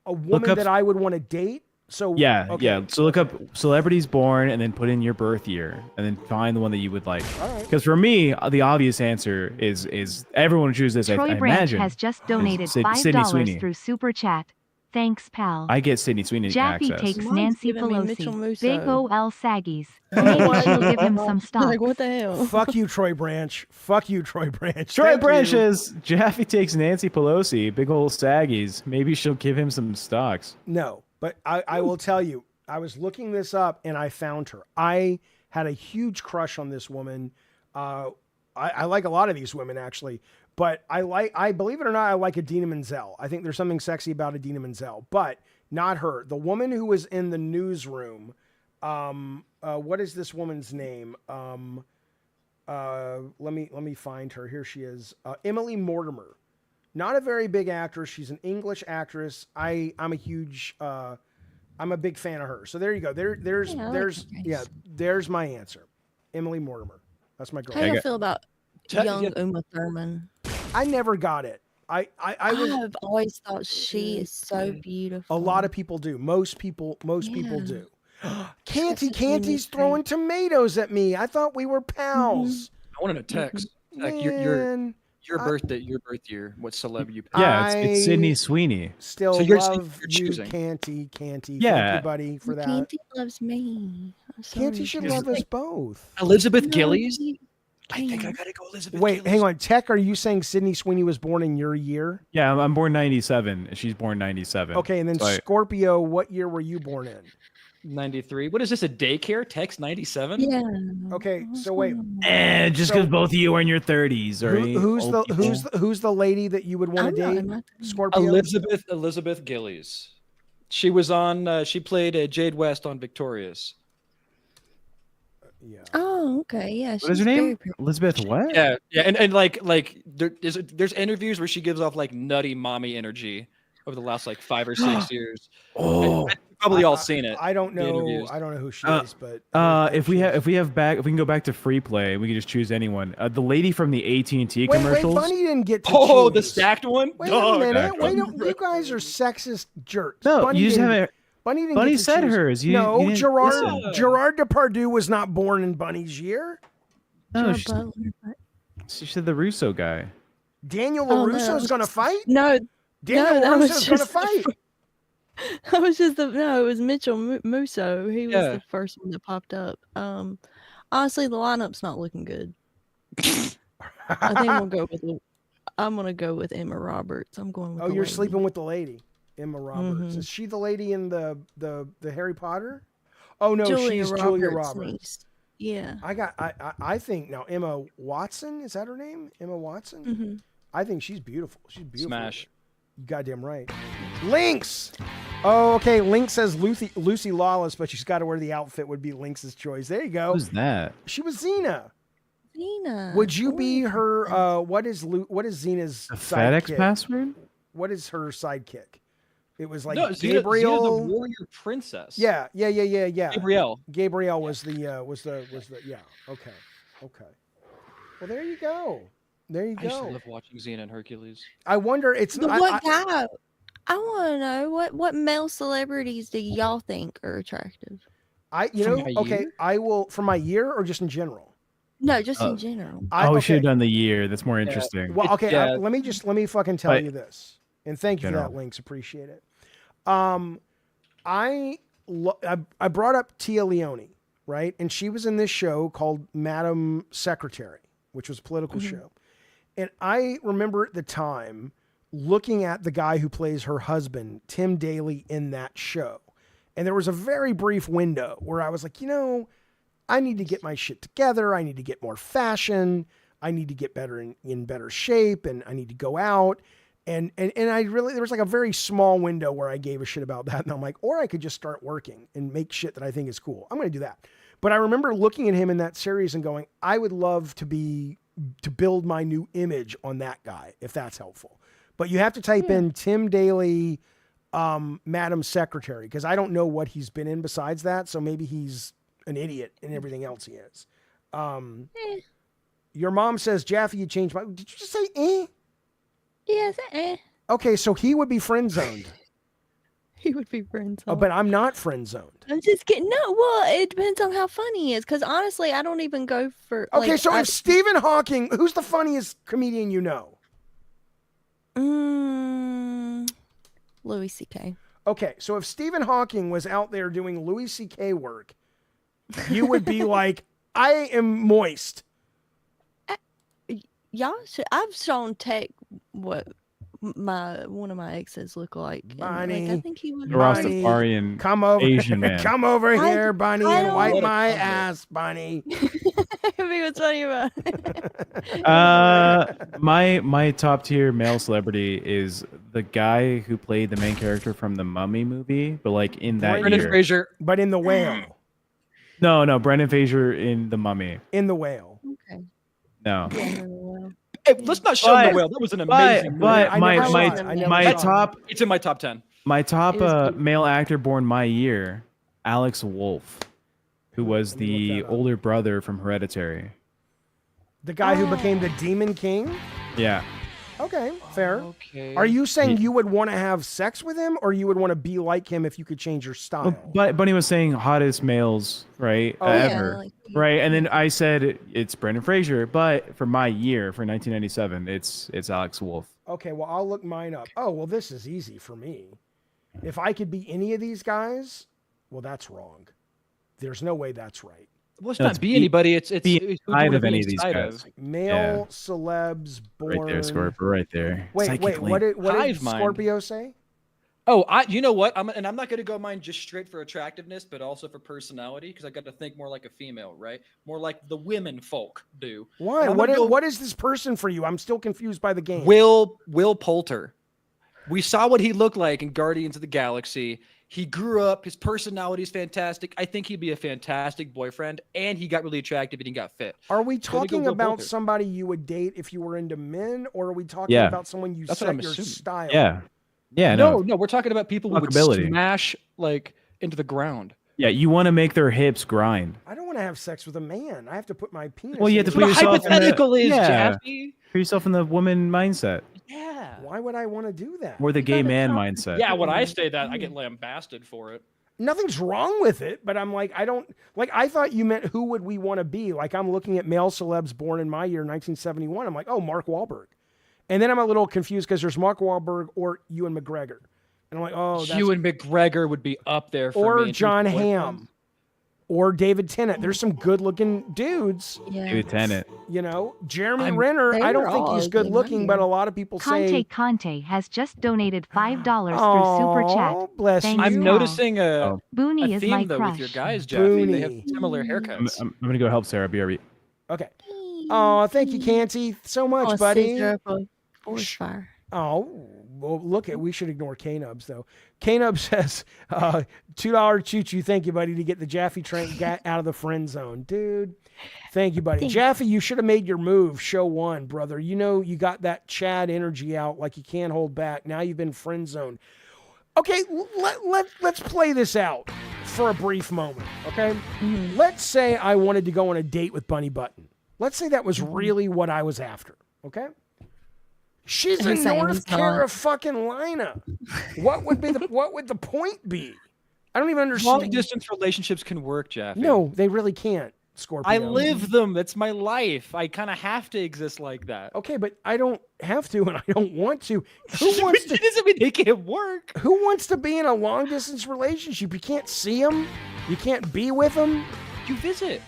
woman that I would want to date So Yeah, okay. yeah. So look up celebrities born and then put in your birth year and then find the one that you would like. All right. Because for me, the obvious answer is everyone would choose this. Troy I Branch imagine has just donated Sydney $5 Sweeney. through Super Chat. Thanks, pal. I get Sydney Sweeney Jaffe access. takes Mine's Nancy giving me Mitchell Pelosi. Musso. Big OL Saggies. know Maybe what? she'll give him some stock. Like, what the hell? Fuck you, Troy Branch. Fuck you, Troy Branch. Troy Thank Branch you. says Jaffe takes Nancy Pelosi, big old saggies. Maybe she'll give him some stocks. No, but I will tell you, I was looking this up and I found her. I had a huge crush on this woman. I like a lot of these women actually, but I believe it or not, I like Idina Menzel. I think there's something sexy about Idina Menzel, but not her. The woman who was in the newsroom. What is this woman's name? Let me find her. Here she is. Emily Mortimer. Not a very big actress. She's an English actress. I'm a big fan of her. So there you go. There's my answer. Emily Mortimer. That's my girl. How do you feel about young yeah. Uma Thurman? I never got it. I I've always thought she is so beautiful. a lot of people do. Most people do. Canty's unique throwing tomatoes at me. I thought we were pals. I wanted a text. Like Man, your birth year. What celeb you picked? Yeah, it's I- Sydney Sweeney. Still So you're love you, choosing. Canty. Yeah. Thank you, buddy, for that. Canty loves me. I'm Canty sorry, should Canty. love us both. Elizabeth No, Gillies. he I think I can't. gotta go Elizabeth Wait, Gillies. hang on. Tech, are you saying Sydney Sweeney was born in your year? Yeah, I'm born 97. She's born 97. Okay, and then So I- Scorpio, what year were you born in? 93. What is this, a daycare? Text 97? Yeah. Okay, What's so wait. going on? just So- because both of you are in your 30s, or Who's the lady that you would want I'm to not date? in my 30s. Scorpio. Elizabeth Gillies. She was on. She played Jade West on Victorious. Yeah. Oh, okay. Yeah. What is her very name? pretty. Elizabeth what? Yeah, and like there's interviews where she gives off like nutty mommy energy over the last like 5 or 6 years. Oh. You've probably all seen it. I don't the know. interviews. I don't know who she Uh, is, but If we can go back to free play, we can just choose anyone. The lady from the AT&T wait, commercials. Bunny didn't get to Oh, the choose. stacked one. Wait Dog. a minute. Stacked Wait, one. you guys are sexist jerks. No, Bunny you just didn't- haven't. Bunny didn't Bunny get to said choose. hers. You didn't Gerard listen. Gerard Depardieu was not born in Bunny's year. No, Gerard she Butler. said the Russo guy. Daniel Oh, no, LaRusso's it's going to just- fight. No, Daniel that was LaRusso's going to just the fight. that was just it was Mitchell Musso. He was Yeah. the first one that popped up. Honestly, the lineup's not looking good. I think I'm gonna go with Emma Roberts. I'm going with Oh, the you're lady. sleeping with the lady, Emma Roberts. Mhm. Is she the lady in the Harry Potter? Oh no, Julia she's Roberts Julia Roberts. niece. Yeah. I think now Emma Watson, is that her name? Emma Watson? hmm I think she's beautiful. She's beautiful. Smash. You goddamn right. Lynx. Oh, okay. Lynx says Lucy Lawless, but she's got to wear the outfit. Would be Lynx's choice. There you go. Who's that? She was Xena. Nina. Would you be her? What is Xena's A FedEx sidekick? password? What is her sidekick? It was like No, Xena Gabriel. the warrior princess. Yeah. Gabrielle. Gabrielle was the yeah. Okay. Well, there you go. There you I used to go. love watching Xena and Hercules. I wonder. It's But I- what I- guy? I want to know what male celebrities do y'all think are attractive? you From know. my Okay. year? I will for my year or just in general. No, just Oh. in general. We should have okay. done the year. That's more interesting. Well, okay. Yeah. let me fucking tell But- you this, and thank you for General. that, Lynx. Appreciate it. I brought up Tia Leone, right? And she was in this show called Madam Secretary, which was a political show. And I remember at the time looking at the guy who plays her husband, Tim Daly, in that show. And there was a very brief window where I was like, I need to get my shit together. I need to get more fashion. I need to get better in better shape, and I need to go out. And I really, there was like a very small window where I gave a shit about that. And I'm like, or I could just start working and make shit that I think is cool. I'm going to do that. But I remember looking at him in that series and going, I would love to build my new image on that guy, if that's helpful. But you have to type in Tim Daly, Madam Secretary, because I don't know what he's been in besides that. So maybe he's an idiot in everything else he is. Your mom says, Jaffe, you changed my, did you just say eh? Yes. Okay, so he would be friend zoned. he would be friend Oh, zoned. but I'm not friend zoned. I'm just kidding. No, well, it depends on how funny he is. Because honestly, I don't even go for. Okay, like, so if Stephen Hawking, who's the funniest comedian you know? Louis C.K. Okay, so if Stephen Hawking was out there doing Louis C.K. work, you would be like, I am moist. Y'all should. I've shown Tech what one of my exes look like. and, Bunny, I think he would. Bunny, Rastafarian come over, Asian man. come over I- here, Bunny, I and don't- wipe What a my combo. ass, Bunny. What's funny about it? My top tier male celebrity is the guy who played the main character from the Mummy movie, but like in that Brendan year. Fraser. But in the whale, No, Brendan Fraser in the Mummy. in the whale. Okay. No. Yeah, well. Hey, let's not show But- the whale. That was an amazing movie. But I my never my saw it. I never my saw it. top It's in my top 10. my top It was beautiful. male actor born my year, Alex Wolff, who was Let me the look that up. older brother from Hereditary. The guy who became the Demon King? Yeah. Okay, fair. Okay. Are you saying you would want to have sex with him, or you would want to be like him if you could change your style? But Bunny was saying hottest males, right? Oh, yeah, ever. like- Right. And then I said it's Brendan Fraser, but for my year, for 1997, it's Alex Wolff. Okay, well, I'll look mine up. Oh, well, this is easy for me. If I could be any of these guys, well, that's wrong. There's no way that's right. Well, it's No, not it's be be- anybody. It's be who do you inside wanna of be any of these inside guys. Male celebs born. Right there, Scorpio, right there. Wait, Psychic what link. did Hive mind. Scorpio say? Oh, you know what? I'm not going to go mine just straight for attractiveness, but also for personality, because I got to think more like a female, right? More like the women folk do. Why? And I'm gonna go What is this person for you? I'm still confused by the game. Will Poulter. We saw what he looked like in Guardians of the Galaxy. He grew up. His personality is fantastic. I think he'd be a fantastic boyfriend, and he got really attractive and he got fit. Are we Gonna go talking Will about Poulter. somebody you would date if you were into men, or are we talking Yeah. about someone you That's what set I'm your assuming. style? Yeah. Yeah, No, no. we're talking about people who would Fuckability. smash like into the ground. Yeah, you want to make their hips grind. I don't want to have sex with a man. I have to put my penis. Well, you have to in put his- What a yourself in the- hypothetical is, yeah. Jaffe. Put yourself in the woman mindset Yeah. Why would I want to do that? or the gay gotta man come- mindset. Yeah, when I say that, I get lambasted for it. Nothing's wrong with it, but I'm like, I don't like. I thought you meant who would we want to be? Like I'm looking at male celebs born in my year, 1971. I'm like, oh, Mark Wahlberg, and then I'm a little confused because there's Mark Wahlberg or Ewan McGregor, and I'm like, oh, that's Ewan McGregor would be up there for me. or in terms John of boyfriend. Hamm, or David Tennant. There's some good-looking dudes, Yeah. David Tennant. you know. Jeremy I'm- Renner, They I don't were think all he's ugly, good-looking, mind but you. a lot of people Conte say, Conte has just donated $5 through Super Chat. oh, bless Thanks. you. I'm Wow. noticing a Oh. Booney a is theme my though crush. with your guys, Jaffe. They have Booney. similar I'm, haircuts. I'm going to go help Sarah. BRB. Okay. Oh, thank you, Canty, so much, Oh, buddy. scissor up a forest fire. Oh, well, look at we should ignore K-Nubs though. K-Nub says, $2 choo-choo. Thank you, buddy, to get the Jaffe train out of the friend zone. Dude, thank you, buddy. Thanks. Jaffe, you should have made your move. Show one, brother. You know you got that Chad energy out like you can't hold back. Now you've been friend zoned. Okay, let's play this out for a brief moment, okay? Let's say I wanted to go on a date with Bunny Button. Let's say that was really what I was after, okay? She's You're in saying North it's not. Carolina. What would the point be? I don't even Long understand. distance relationships can work, Jaffe. No, they really can't, Scorpio. I live them. That's my life. I kind of have to exist like that. Okay, but I don't have to and I don't want to. Who wants It to doesn't mean they can't work. Who wants to be in a long distance relationship? You can't see them. You can't be with them. You visit.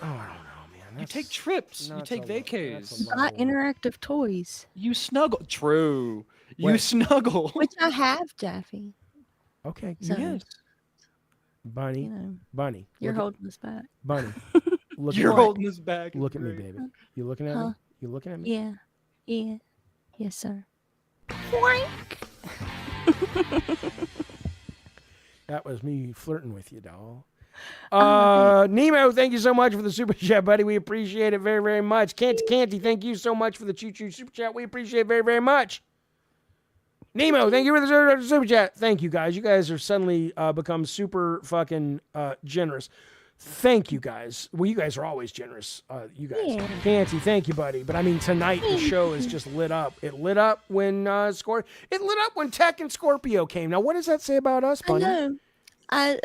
Oh, I don't know, man. You That's- take trips. You that's take a lo- vacays. that's a Got level. interactive toys, You snuggle. True. You Wait. snuggle. which I have, Jaffe. Okay, So, Yes. Bunny, you know, Bunny. you're look holding us back. at, Bunny. Look You're at me. holding this back. Look at me, Great. baby. You looking at me? Huh? You looking at me? Yeah. Yeah. Yes, sir. That was me flirting with you, doll. Nemo, thank you so much for the super chat, buddy. We appreciate it very, very much. Canty, thank you so much for the choo-choo super chat. We appreciate it very, very much. Nemo, thank you for the super chat. Thank you, guys. You guys are suddenly become super fucking generous. Thank you guys. Well, you guys are always generous. You guys. Yeah. Fancy, thank you, buddy. But I mean, tonight the show is just lit up. It lit up when It lit up when Tech and Scorpio came. Now, what does that say about us, I buddy? know. I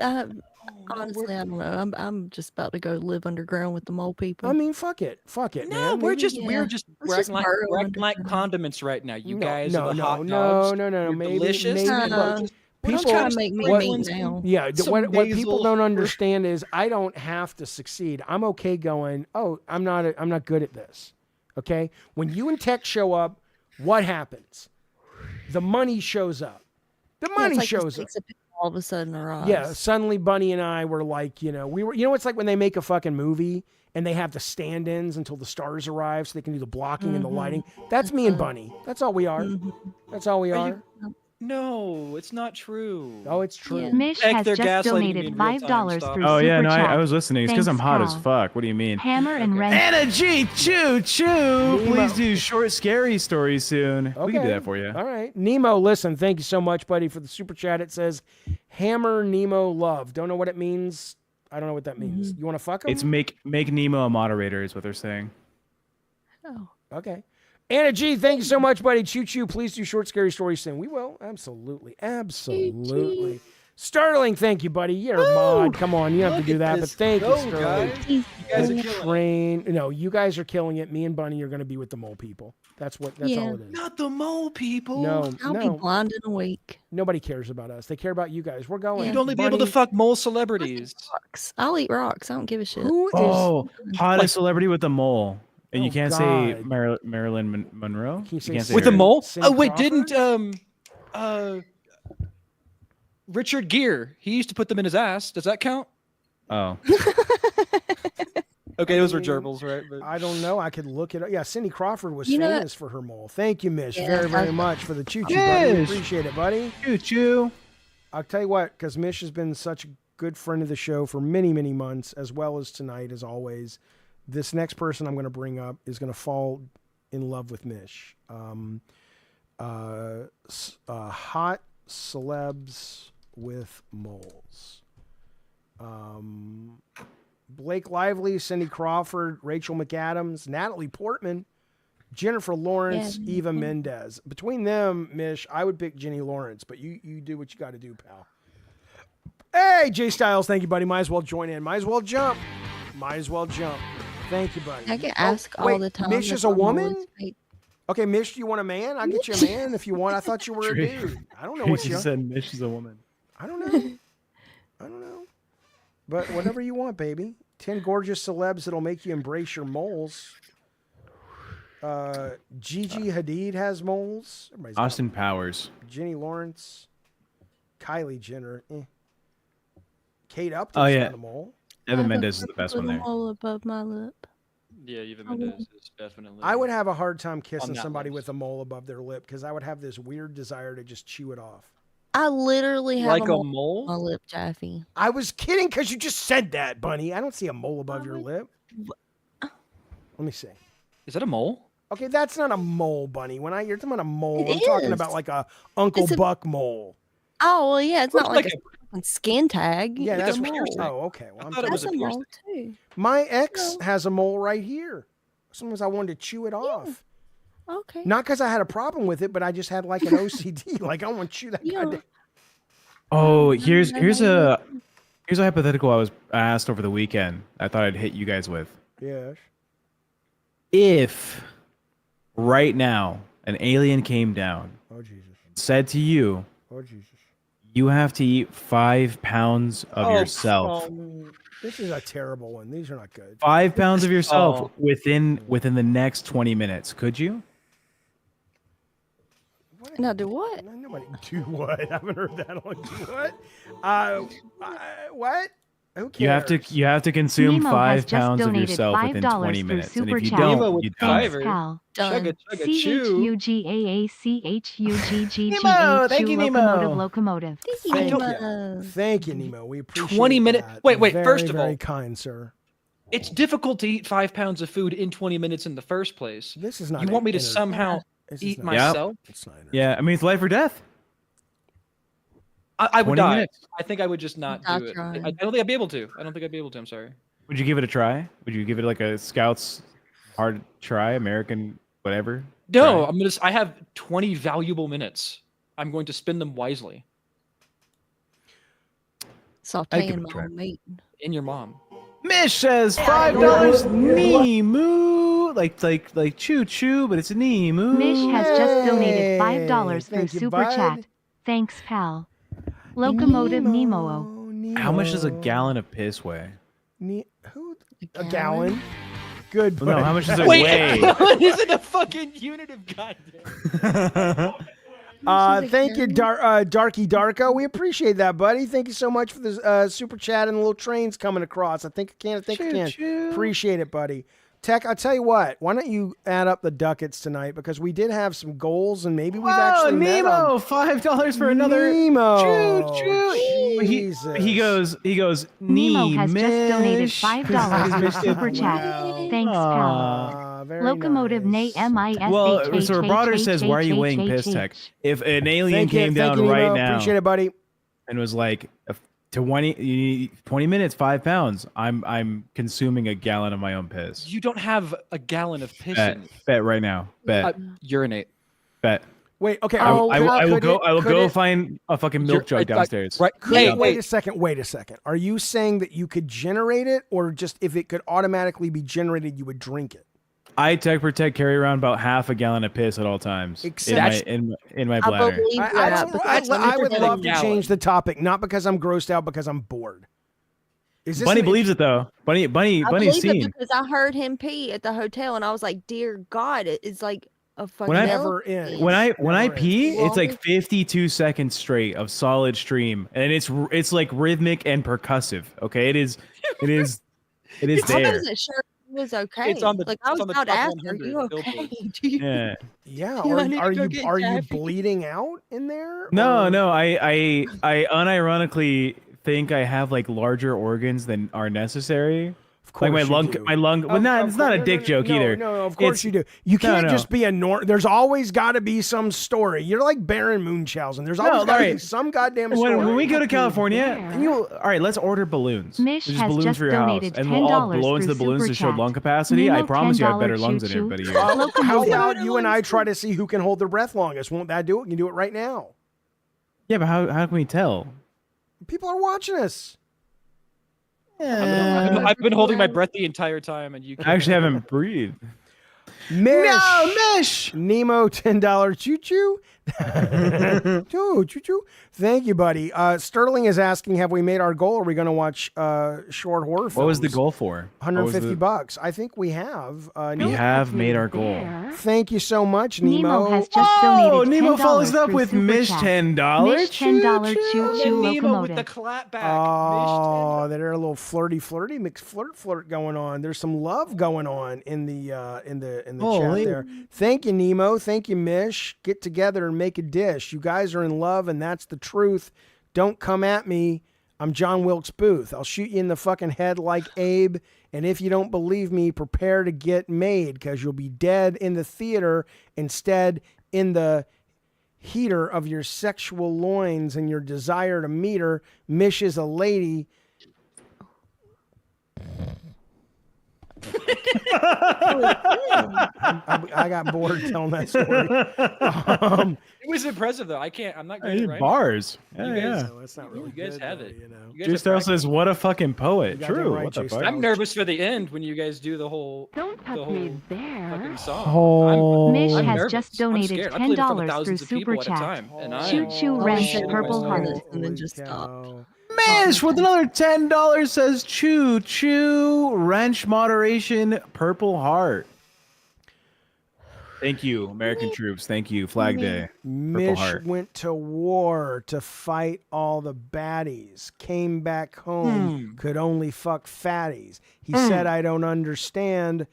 honestly, I don't know. I'm just about to go live underground with the mole people. I mean, fuck it, No, man. we're Maybe- just Yeah. we're just Let's we're just acting like, burrow we're acting like underground. condiments right now. You guys no, are the no, hot no, dogs. no, You're maybe, delicious. maybe, and but- we're Don't just try trying to make me sprinkle mean in some- now. Yeah, Some what people basil. don't understand is I don't have to succeed. I'm okay going, oh, I'm not good at this. Okay? When you and Tech show up, what happens? The money shows up. The Yeah, money it's like the shows up. stakes of people all of a sudden arise. Yeah, suddenly Bunny and I were like, it's like when they make a fucking movie and they have the stand-ins until the stars arrive so they can do the blocking and the lighting. That's me and Bunny. That's all we are. That's all we are. No, it's not true. Oh, it's true. Yeah. Mish Heck, has they're just gaslighting me donated in real time. $5 Stop. through Oh Super yeah, no, Chat. I was listening. It's because I'm Thanks, hot as pal. fuck. What do you mean? Hammer and Wrench. Anna G, choo. Nemo. Please do short, scary stories soon. We can do Okay. that for you. All right. Nemo, listen, thank you so much, buddy, for the super chat. It says, Hammer Nemo love. Don't know what it means. I don't know what that means. You want to fuck him? It's make Nemo a moderator is what they're saying. Oh. Okay. Anna G, thank you so much, buddy. Choo choo. Please do short, scary stories soon. We will. Absolutely. Absolutely. Sterling, thank you, buddy. You're a mod. Come on. You don't have to do that, but thank you, Sterling. Guys. You guys are killing it. No, you guys are killing it. Me and Bunny are going to be with the mole people. That's all it is. Not the mole people. No, I'll be blind in a week. Nobody cares about us. They care about you guys. We're going. You'd only be able to Bunny- fuck mole celebrities. Rocks. I'll eat rocks. I don't give a shit. Who is Oh, hottest celebrity with a mole. And Oh, you can't say God. Marilyn Monroe? Can you say can't say With a her. mole? Cindy Oh wait, Crawford? didn't Richard Gere? He used to put them in his ass. Does that count? Oh. Okay, those were gerbils, right? But I don't know. I could look it up. Yeah, Cindy Crawford was You know famous for her mole. Thank you, Mish, Yeah, very, very I- much for the choo-choo, buddy. We Yes. appreciate it, buddy. Choo. I'll tell you what, because Mish has been such a good friend of the show for many, many months, as well as tonight, as always. This next person I'm going to bring up is going to fall in love with Mish. Hot celebs with moles. Blake Lively, Cindy Crawford, Rachel McAdams, Natalie Portman, Jennifer Lawrence, Yeah. Eva Mendes. Between them, Mish, I would pick Jenny Lawrence, but you do what you got to do, pal. Hey, Jay Styles, thank you, buddy. Might as well join in. Might as well jump. Thank you, buddy. I get Oh, asked all wait, the time. Mish if is a my mole woman? is fake. Okay, Mish, do you want a man? I'll get you a man if you want. I thought you were a dude. I don't know what She you said Mish is a woman. I don't know. But whatever you want, baby. 10 gorgeous celebs that'll make you embrace your moles. Gigi Hadid has moles. Everybody's got Austin Powers. Jenny Lawrence. Kylie Jenner. Kate Upton's Oh, yeah. got a mole. Evan I Mendes is the best one put a there. mole above my lip. yeah, Eva Mendes is definitely. I would have a hard time kissing that somebody list. with a mole above their lip because I would have this weird desire to just chew it off. I literally have like a a mole on my mole. lip, Jaffe. I was kidding because you just said that, Bunny. I don't see a mole above your lip. Let me see. Is that a mole? Okay, that's not a mole, Bunny. When you're talking about a mole, It I'm talking is. about like a Uncle It's a- Buck mole. Oh well, yeah, it's Looks not like like a fucking skin tag. Yeah, It's that's a what you're mole. saying. Oh, okay. Well, thought it was That's a a mole piercing. too. my ex No. has a mole right here. Sometimes I wanted to chew it off. Okay. Not because I had a problem with it, but I just had like an OCD. Like I want to chew that Yeah. goddamn. Oh, here's a hypothetical I was asked over the weekend. I thought I'd hit you guys with. Yes. If right now an alien came down, Oh Jesus. said to you, Oh Jesus. you have to eat 5 pounds of Oh, yourself. This is a terrible one. These are not good. 5 pounds of yourself Oh. within the next 20 minutes. Could you? Now do what? Nobody do what? I haven't heard that one. Do what? What? Who cares? You have to consume Nemo has 5 just pounds of donated yourself within $5 20 through minutes. And Super if you Chat. Nemo don't, with you Fiverr. don't. Pal. Chugga Done. chugga chew. Nemo, thank you, Nemo. Locomotive. Thank you. Nemo. Thank you, Nemo. We appreciate 20 minutes. that. Wait, Very, first of all- very kind, sir. It's difficult to eat 5 pounds of food in 20 minutes in the first place. This is not. You want me to inter- somehow this is eat not- myself? It's not inter- Yeah, I mean, it's life or death. I would 20 die. minutes? I think I would just not do it. trying. I don't think I'd be able to. I don't think I'd be able to. I'm sorry. Would you give it a try? Would you give it like a Scouts hard try, American whatever? No, try? I have 20 valuable minutes. I'm going to spend them wisely. Sauteing give it a my try. own meat. In your mom. Mish says $5 Nemu. Like choo choo, but it's a Nemu. Mish has just donated Hey, $5 through thank you, Super bud. Chat. Thanks, pal. Locomotive Nemo. How much does a gallon of piss weigh? Who? A gallon? Good. Well, no, buddy. how much does it Wait, weigh? is it a fucking unit of goddamn? Thank you, Darky Darko. We appreciate that, buddy. Thank you so much for the super chat and the little trains coming across. I can. Appreciate it, buddy. Tech, I'll tell you what. Why don't you add up the ducats tonight, because we did have some goals and maybe we've actually met Nemo, them. $5 for another Nemo. Choo choo. Jesus. He goes. Nemo has just donated Mish. $5 through Super Chat. Wow. Thanks, pal. Very Locomotive nice. Well, so Roboter says, "Why are you weighing piss, Tech? If an alien came down you, right Nemo. now Appreciate it, buddy. and was like, 20 minutes, 5 pounds, I'm consuming a gallon of my own piss. You don't have a gallon of piss Bet, in. bet right now. Bet, Urinate. bet. Wait, okay. I will could go it- find a fucking milk jug downstairs. Right. Wait a second. Are you saying that you could generate it, or just if it could automatically be generated, you would drink it? I carry around about half a gallon of piss at all times in my I bladder. believe that. I would love to gallon. change the topic, not because I'm grossed out, because I'm bored. Is this Bunny an- believes it though. Bunny's I believe seen. it because I heard him pee at the hotel, and I was like, "Dear God, it's like a fucking." When I- Never ends. When I Never pee, ends. it's like 52 seconds straight of solid stream, and it's like rhythmic and percussive. Okay, it is I there. wasn't sure it was okay. It's on the- like I it's was on the about to top ask her, "Are 100 you Billboard. okay? Do you?" Yeah. Yeah. Do I need to Are go you get are you Jaffe? bleeding out in there? No, or- no. I unironically think I have like larger organs than are necessary. Of course Like you do. my lung. Well, Of it's not a course- dick joke no, either. No, of course It's- you do. You can't no. just be a There's always got to be some story. You're like Baron Munchausen. There's always got to be alright. some goddamn story. When we go to California, all right, let's order balloons. Mish Just has balloons just for your house, donated and we'll all $10 blow into the through balloons Super to show Chat. lung capacity. I Nemo promise you, I have better $10 lungs than choo-choo. everybody here. How about you and I try to see who can hold their breath longest? Won't that do it? We can do it right now. Yeah, but how can we tell? People are watching us. I've been holding my breath the entire time, and you I actually haven't breathed. Mish. Nemo, $10 choo choo. Choo choo. Thank you, buddy. Sterling is asking, have we made our goal? Are we going to watch short horror films? What was the goal for? $150. I think we have. We have made our goal. Thank you so much, Nemo. Nemo has just donated $10 Nemo follows up through with Super Mish Chat. $10. Mish $10 choo-choo Nemo with the locomotive. clapback. Oh, there's a little flirty, mixed flirt going on. There's some love going on in the chat there. Thank you, Nemo. Thank you, Mish. Get together and make a dish. You guys are in love, and that's the truth. Don't come at me. I'm John Wilkes Booth. I'll shoot you in the fucking head like Abe. And if you don't believe me, prepare to get made, because you'll be dead in the theater instead in the heater of your sexual loins and your desire to meet her. Mish is a lady. I got bored telling that story. It was impressive, though. I'm not good at writing. Bars. You Yeah, guys- yeah. No, that's not You really guys good, have though, it. you know. You guys Juice are Darrell practicing. says, "What a fucking poet." You goddamn True. right, What the Juice fuck? Darrell. I'm nervous for the end when you guys do the whole Don't touch the whole me there. fucking song. Oh. Mish I'm has nervous. just I'm donated scared. I played in front of $10 thousands through of people Super at a Chat. time, and I Choo choo Oh, wrench shit. purple Oh, heart. and then just stop. Mish with another $10 says, "Choo choo wrench moderation purple heart." Thank you, American troops. Thank you, Flag Day. Purple Mish heart. went to war to fight all the baddies. Came back home, could only fuck fatties. He said, "I don't understand.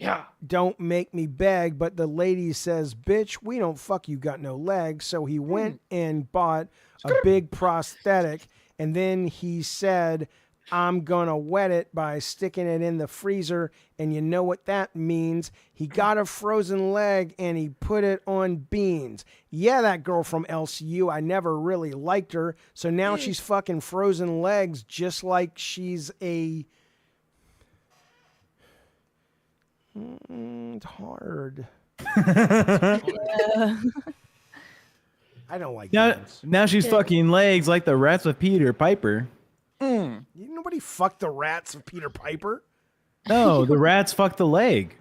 Yeah. Don't make me beg." But the lady says, "Bitch, we don't fuck you got no legs." So he went and bought a big prosthetic. And then he said, I'm gonna wet it by sticking it in the freezer, and you know what that means. He got a frozen leg and he put it on beans. Yeah, that girl from LCU, I never really liked her, so now she's fucking frozen legs just like she's a... it's hard. Yeah. I don't like Now, beans. now she's fucking legs like the rats with Peter Piper. Nobody fucked the rats of Peter Piper. No, the rats fucked the leg.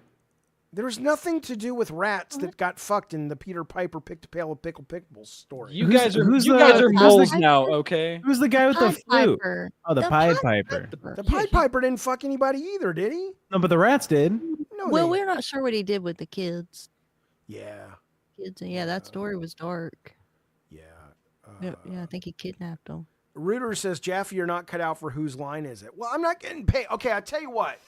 There's nothing to do with rats that got fucked in the Peter Piper picked a pail of pickles story. You Who's- guys are who's you the- guys are who's moles the- now, okay? Who's the guy with the Pied flute? Piper. Oh, the Pied Piper. The Pied Piper didn't fuck anybody either, did he? No, but the rats did. No. Well, they- we're not sure what he did with the kids. Yeah. Kids, yeah, that story was dark. Yeah. Yeah, I think he kidnapped them. Rooter says, Jaffe, you're not cut out for whose line is it? Well, I'm not getting paid. Okay, I'll tell you what.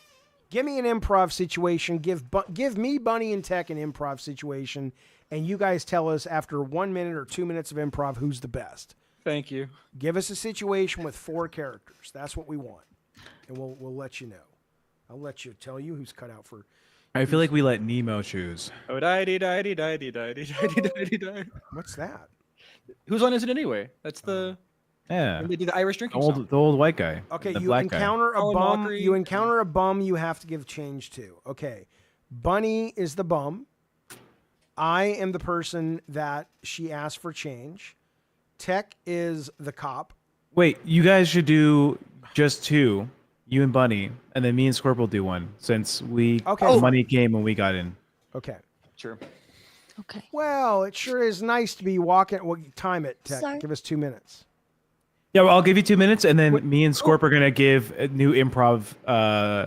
Give me an improv situation. Give me, Bunny, and Tech an improv situation, and you guys tell us after 1 minute or 2 minutes of improv who's the best. Thank you. Give us a situation with 4 characters. That's what we want, and we'll let you know. I'll let you tell you who's cut out for. I feel like we let Nemo choose. Oh, die. What's that? Whose line is it anyway? That's the Yeah, when they do the Irish drinking song. the old white guy. Okay, the you black guy. encounter a Colin bum. Mockery. You encounter a bum. You have to give change to. Okay, Bunny is the bum. I am the person that she asked for change. Tech is the cop. Wait, you guys should do just 2, you and Bunny, and then me and Scorp will do one since we Okay. money came when we got in. Okay. Sure. Okay. Well, it sure is nice to be walking. Well, time it, Tech. Sorry. Give us 2 minutes. Yeah, well, I'll give you 2 minutes, and then me and Scorp are gonna give new improv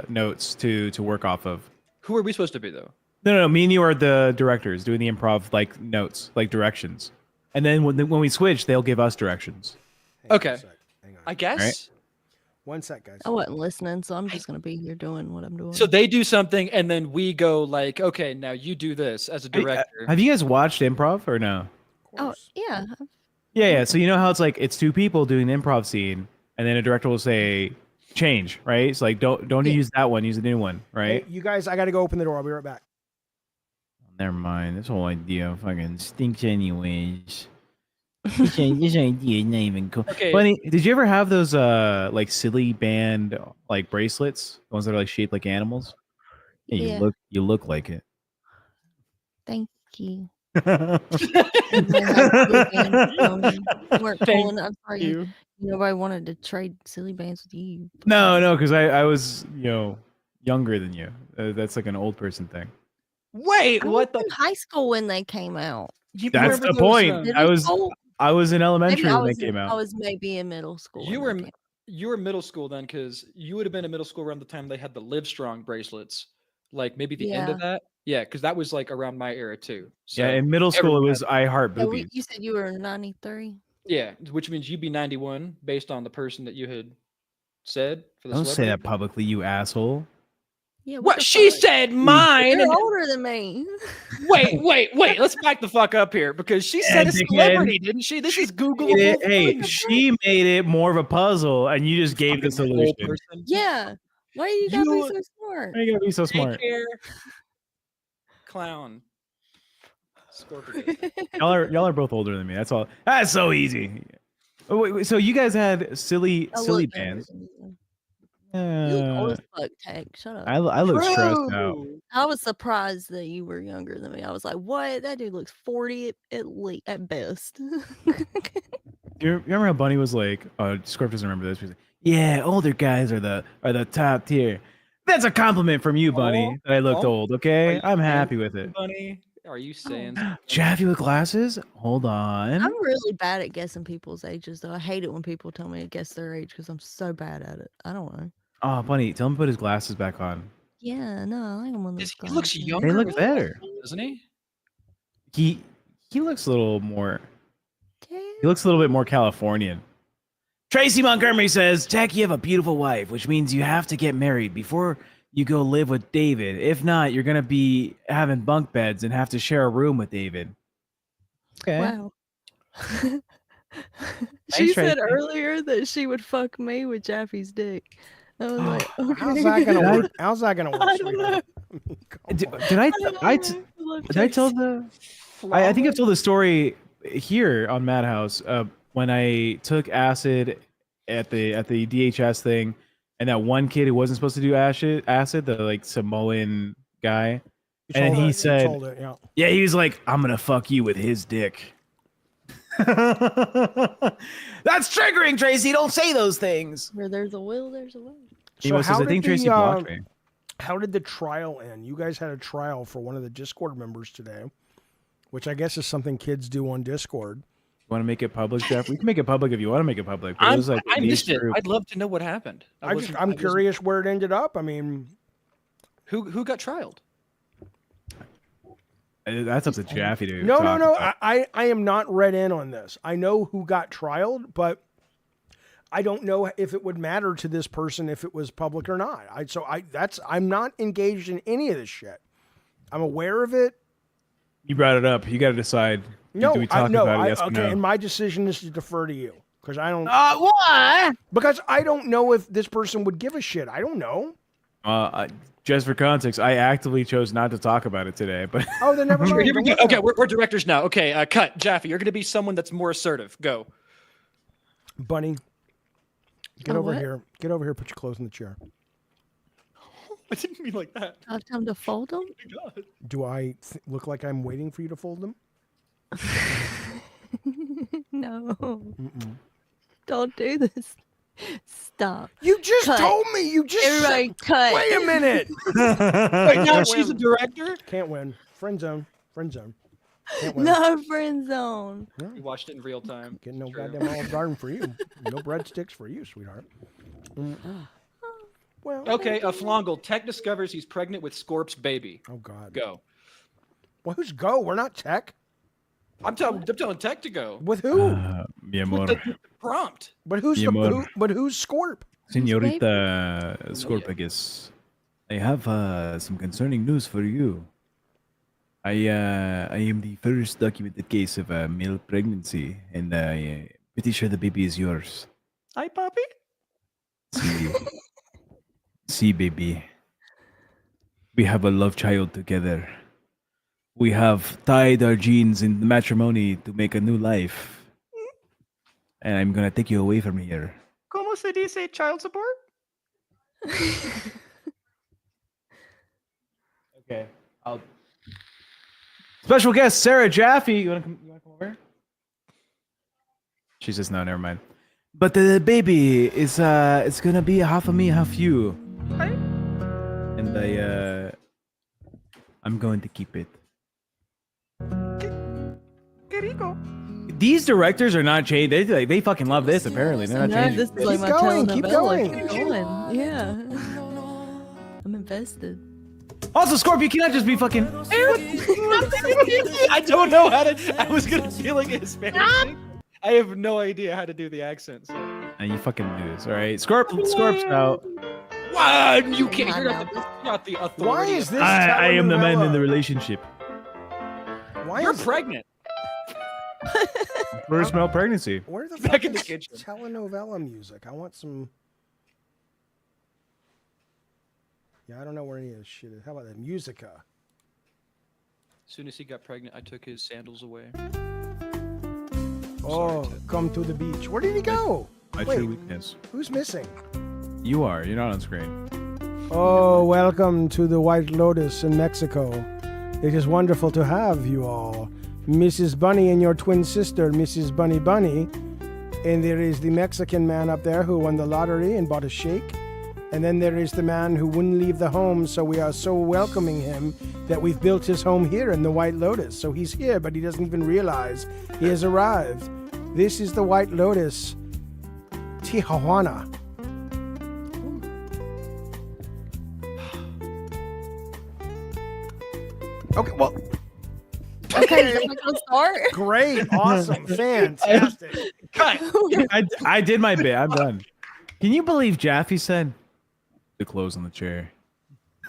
notes to work off of. Who are we supposed to be though? No, me and you are the directors doing the improv like notes, like directions, and then when we switch, they'll give us directions. Hang on Okay. a sec. Hang on. I guess. Right. 1 sec, guys. I wasn't listening, so I'm just gonna be here doing what I'm doing. So they do something, and then we go like, okay, now you do this as a Hey, director. have you guys watched improv or no? Of oh course. yeah, Yeah. So you know how it's like it's 2 people doing an improv scene, and then a director will say change, right? It's like don't Yeah. use that one, use a new one, right? Hey, you guys, I got to go open the door. I'll be right back. Never mind. This whole idea fucking stinks this idea is not even cool. Okay. Bunny, did you ever have those like silly band like bracelets? The ones that are like shaped like animals? Yeah. You look like it. thank you. Thank I'm sorry. you. Nobody wanted to trade silly bands with you. No, because I was younger than you. That's like an old person thing. Wait, I what was the? in high school when they came out. You That's remember the those, point. Middle school? I was in Maybe elementary I when was, they came I out. was maybe in middle school. You when were they came you were middle school then, because you would have been in middle school around the time they had the Live Strong bracelets, like maybe the end of that. Yeah, because that was like around my era too. So, Yeah, in middle school it everyone was I Heart out. Yeah, Boobies. you said you were 93. yeah, which means you'd be 91 based on the person that you had said for the Don't say celebrity. that publicly, you asshole. Yeah, What the she fuck? said, mine. You're And older than me. wait. Let's back the fuck up here because she said a dickhead. celebrity, didn't she? This is Google. Hey, she made it more of a puzzle, and you just gave the solution. Yeah. Why do you gotta be You- so smart? Why you gotta be so smart? Daycare clown. Scorpion. Y'all are both older than me. That's all. That's so easy. Oh, wait, so you guys had silly I silly look younger bands. than you. You look old Uh, as fuck, Tech. Shut up. I look stressed out. I was surprised that you were younger than me. I was like, "What? That dude looks 40 at least, at best." You remember how Bunny was like? Scorp doesn't remember this. He was like, yeah, older guys are the top tier. That's a compliment from you, Bunny. That I looked old. Are Okay, you I'm saying happy with it. Bunny, are you saying? Jaffe with glasses? Hold on. I'm really bad at guessing people's ages, though. I hate it when people tell me to guess their age because I'm so bad at it. I don't know. Oh, Bunny, tell him to put his glasses back on. Yeah, no, I think I'm one of those He looks guys. younger. They look with better. glasses, doesn't he? He looks a little more. Yeah. He looks a little bit more Californian. Tracy Montgomery says, Jack, you have a beautiful wife, which means you have to get married before you go live with David. If not, you're going to be having bunk beds and have to share a room with David. Okay. Wow. She Thanks, said Tracy. earlier that she would fuck me with Jaffe's dick. I was like, okay. How's that gonna work? How's that gonna work, I don't sweetheart? know. I mean, come on. Did I? don't I, know. Love did I tell Jason. the? I think I've told the story here on Madhouse when I took acid at the DHS thing, and that one kid who wasn't supposed to do acid, the like Samoan guy, You and then told he it, you said, told it, yeah. "Yeah," he was like, "I'm gonna fuck you with his dick." That's triggering, Tracy. Don't say those things. Where there's a will, there's a way. He was, I think Tracy blocked me. How did the trial end? You guys had a trial for one of the Discord members today, which I guess is something kids do on Discord. Want to make it public, Jeff? We can make it public if you want to make it public. But it was like I niche missed it. group. I'd love to know what happened. I'm curious where it ended up. I mean, who got trialed? That's up to Jaffe to no. talk about. I am not read in on this. I know who got trialed, but I don't know if it would matter to this person if it was public or not. I'm not engaged in any of this shit. I'm aware of it. You brought it up. You got to decide. No, do we talk about it? Yes or no? And my decision is to defer to you because I don't. Why? Because I don't know if this person would give a shit. I don't know. Just for context, I actively chose not to talk about it today. But oh, then never mind. Here we go. Okay, we're directors now. Okay, cut. Jaffe, you're going to be someone that's more assertive. Go. Bunny, get over what? here. Get over here. Put your clothes in the chair. I didn't mean like that. I have time to fold them? Oh my God. Do I look like I'm waiting for you to fold them? No. Don't do this. Stop. You just Cut. told me. You just Everybody cut. Wait a minute. Wait, now she's a director? Can't win. Friend zone. Friend zone. Can't win. No friend zone. You watched it in real time. Getting no True. goddamn Olive Garden for you. No breadsticks for you, sweetheart. Well. Okay, Flongle. Tech discovers he's pregnant with Scorp's baby. Oh God. Go. Well, who's go? We're not tech. I'm telling Tech to go. With who? Mi amor. With the prompt. But who's Mi the amor. but who's Scorp? Señorita Scorpagus, I have some concerning news for you. I am the first documented case of a male pregnancy, and I'm pretty sure the baby is yours. Hi, Poppy. See, baby. We have a love child together. We have tied our genes in matrimony to make a new life. And I'm gonna take you away from here. ¿Cómo se dice child support? Okay. Special guest Sarah Jaffe. You wanna come over? She says no, never mind. But the baby is it's gonna be half of me, half you. Right? And I'm going to keep it. Que rico. These directors are not changed. They fucking love this. Apparently, they're not No, changing. this is like Keep my going, telenovela. keep going. Keep going. Yeah. I'm invested. Also, Scorpio, you cannot just be fucking. I don't know how to. I was gonna feel like a Hispanic thing. I have no idea how to do the accent. So. You fucking lose. All right, Scorp's out. What? You can't. You're not the authority. Why is this? I am the man in telenovela? the relationship. Why You're is pregnant. First male pregnancy. Where the Back fuck in the is kitchen. telenovela music? I want some. Yeah, I don't know where any of this shit is. How about that Musica? As soon as he got pregnant, I took his sandals away. Oh, come to the beach. Where did he go? My Wait, true weakness. who's missing? You are. You're not on screen. Oh, welcome to the White Lotus in Mexico. It is wonderful to have you all. Mrs. Bunny and your twin sister, Mrs. Bunny Bunny. And there is the Mexican man up there who won the lottery and bought a shake. And then there is the man who wouldn't leave the home, so we are so welcoming him that we've built his home here in the White Lotus. So he's here, but he doesn't even realize he has arrived. This is the White Lotus, Tijuana. Okay, well, Okay, is that gonna start? great, awesome, fantastic. Cut. I did my bit. I'm done. Can you believe Jaffe said the clothes on the chair?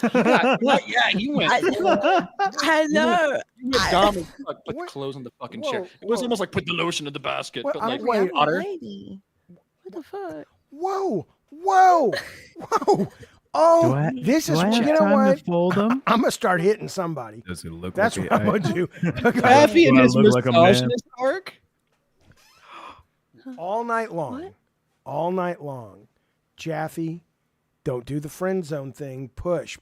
He went. I know. You went dumb as fuck. Put the What? clothes on the fucking Whoa, chair. It was whoa. almost like put the lotion in the basket, What? but like Wait. I'm a hotter. lady. What the fuck? Whoa. Oh, this is, do I have you know time what? to fold them? I'm going to start hitting somebody. Does it look That's like what I'm going to do. Taffy and Do I his look like a man? misogynist arc. All night long. What? All night long. Jaffe, don't do the friend zone thing. Push.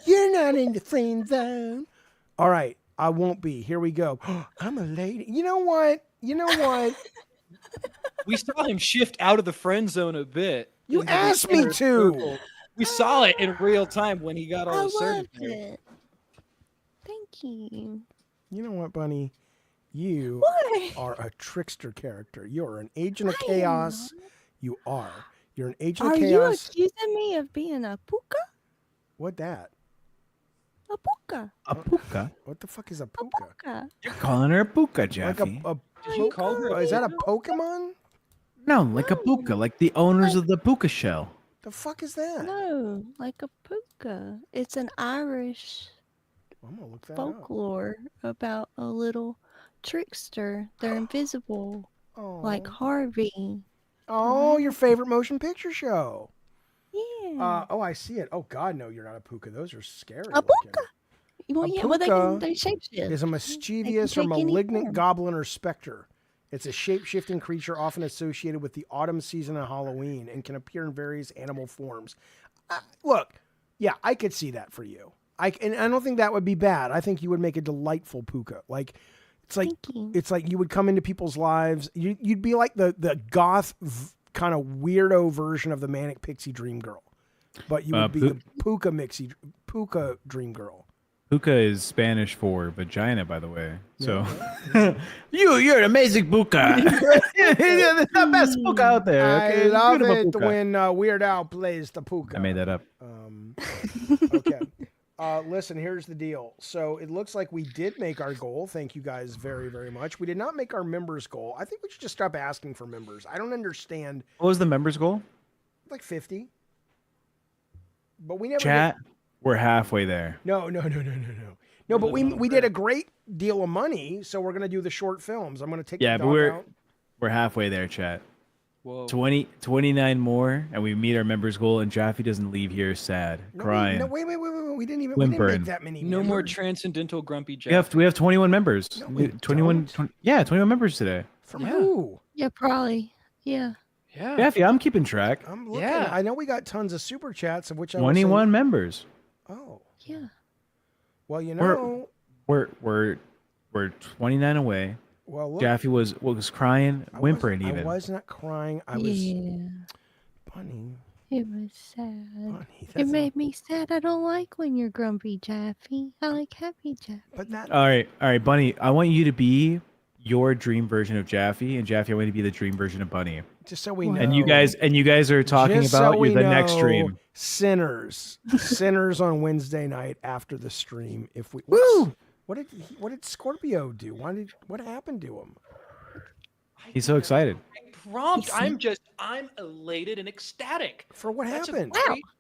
You're not in the friend zone. All right, I won't be. Here we go. I'm a lady. You know what? We saw him shift out of the friend zone a bit. You into the asked me inner to. circle. We saw it in real time when he got all I assertive. loved it. Thank you. You know what, Bunny? You What? are a trickster character. You're an agent of I am chaos. You are. You're an agent Are of you chaos. accusing me of being a puka? What that? A puka. A puka? What the fuck is a A puka? puka. You're calling her a puka, Like Jaffe. Did you call her? is that a Pokemon? No, like a puka, like the owners of the puka shell. The fuck is that? No, like a puka. It's an Irish I'm gonna look that up. folklore about a little trickster. They're invisible, Oh. like Harvey. Oh, your favorite motion picture show. Yeah. Oh, I see it. Oh God, no, you're not a puka. Those are scary. A puka. Well, a yeah, well, puka they shapeshift. Is a mischievous or take any malignant form. goblin or specter. It's a shape-shifting creature often associated with the autumn season of Halloween and can appear in various animal forms. Look, yeah, I could see that for you. And I don't think that would be bad. I think you would make a delightful puka. Like, Thank you. it's like you would come into people's lives. You'd be like the goth kind of weirdo version of the manic pixie dream girl, but you would be the puka dream girl. Puka is Spanish for vagina, by the way. So, you're an amazing puka. You're the best puka out there. Okay? I love Beautiful it puka. when Weird Al plays the puka. I made that up. Okay. Listen, here's the deal. So it looks like we did make our goal. Thank you guys very, very much. We did not make our members goal. I think we should just stop asking for members. I don't understand. What was the members goal? Like 50. But we never Chat, we're halfway there. No, but we did a great deal of money, so we're gonna do the short films. I'm gonna take Yeah, the but dog out. we're halfway there, chat. Whoa. 29 more, and we meet our members goal, and Jaffe doesn't leave here sad, crying. No, wait. We didn't Whimpering. make that many. No more members. transcendental grumpy Jack. We have 21 members. No, we 21 21 members today. From who? Yeah, probably. Yeah. Yeah. Jaffe, I'm keeping track. I'm looking. Yeah. I know we got tons of super chats, of which I will 21 members. say- Oh, Yeah. well, you know. We're 29 away. Well, look, Jaffe was crying, whimpering I even. was not crying. I was. Yeah. Bunny. It was sad. Bunny. It That's made me sad. I don't like when you're grumpy, Jaffe. I like happy Jaffe. But that. All right, Bunny. I want you to be your dream version of Jaffe, and Jaffe, I want you to be the dream version of Bunny. Just so we know. And you guys are talking Just about so we the next know, stream. Sinners on Wednesday night after the stream. If we. Woo! What did Scorpio do? What happened to him? He's so excited. Prompt. I'm elated and ecstatic. For what happened?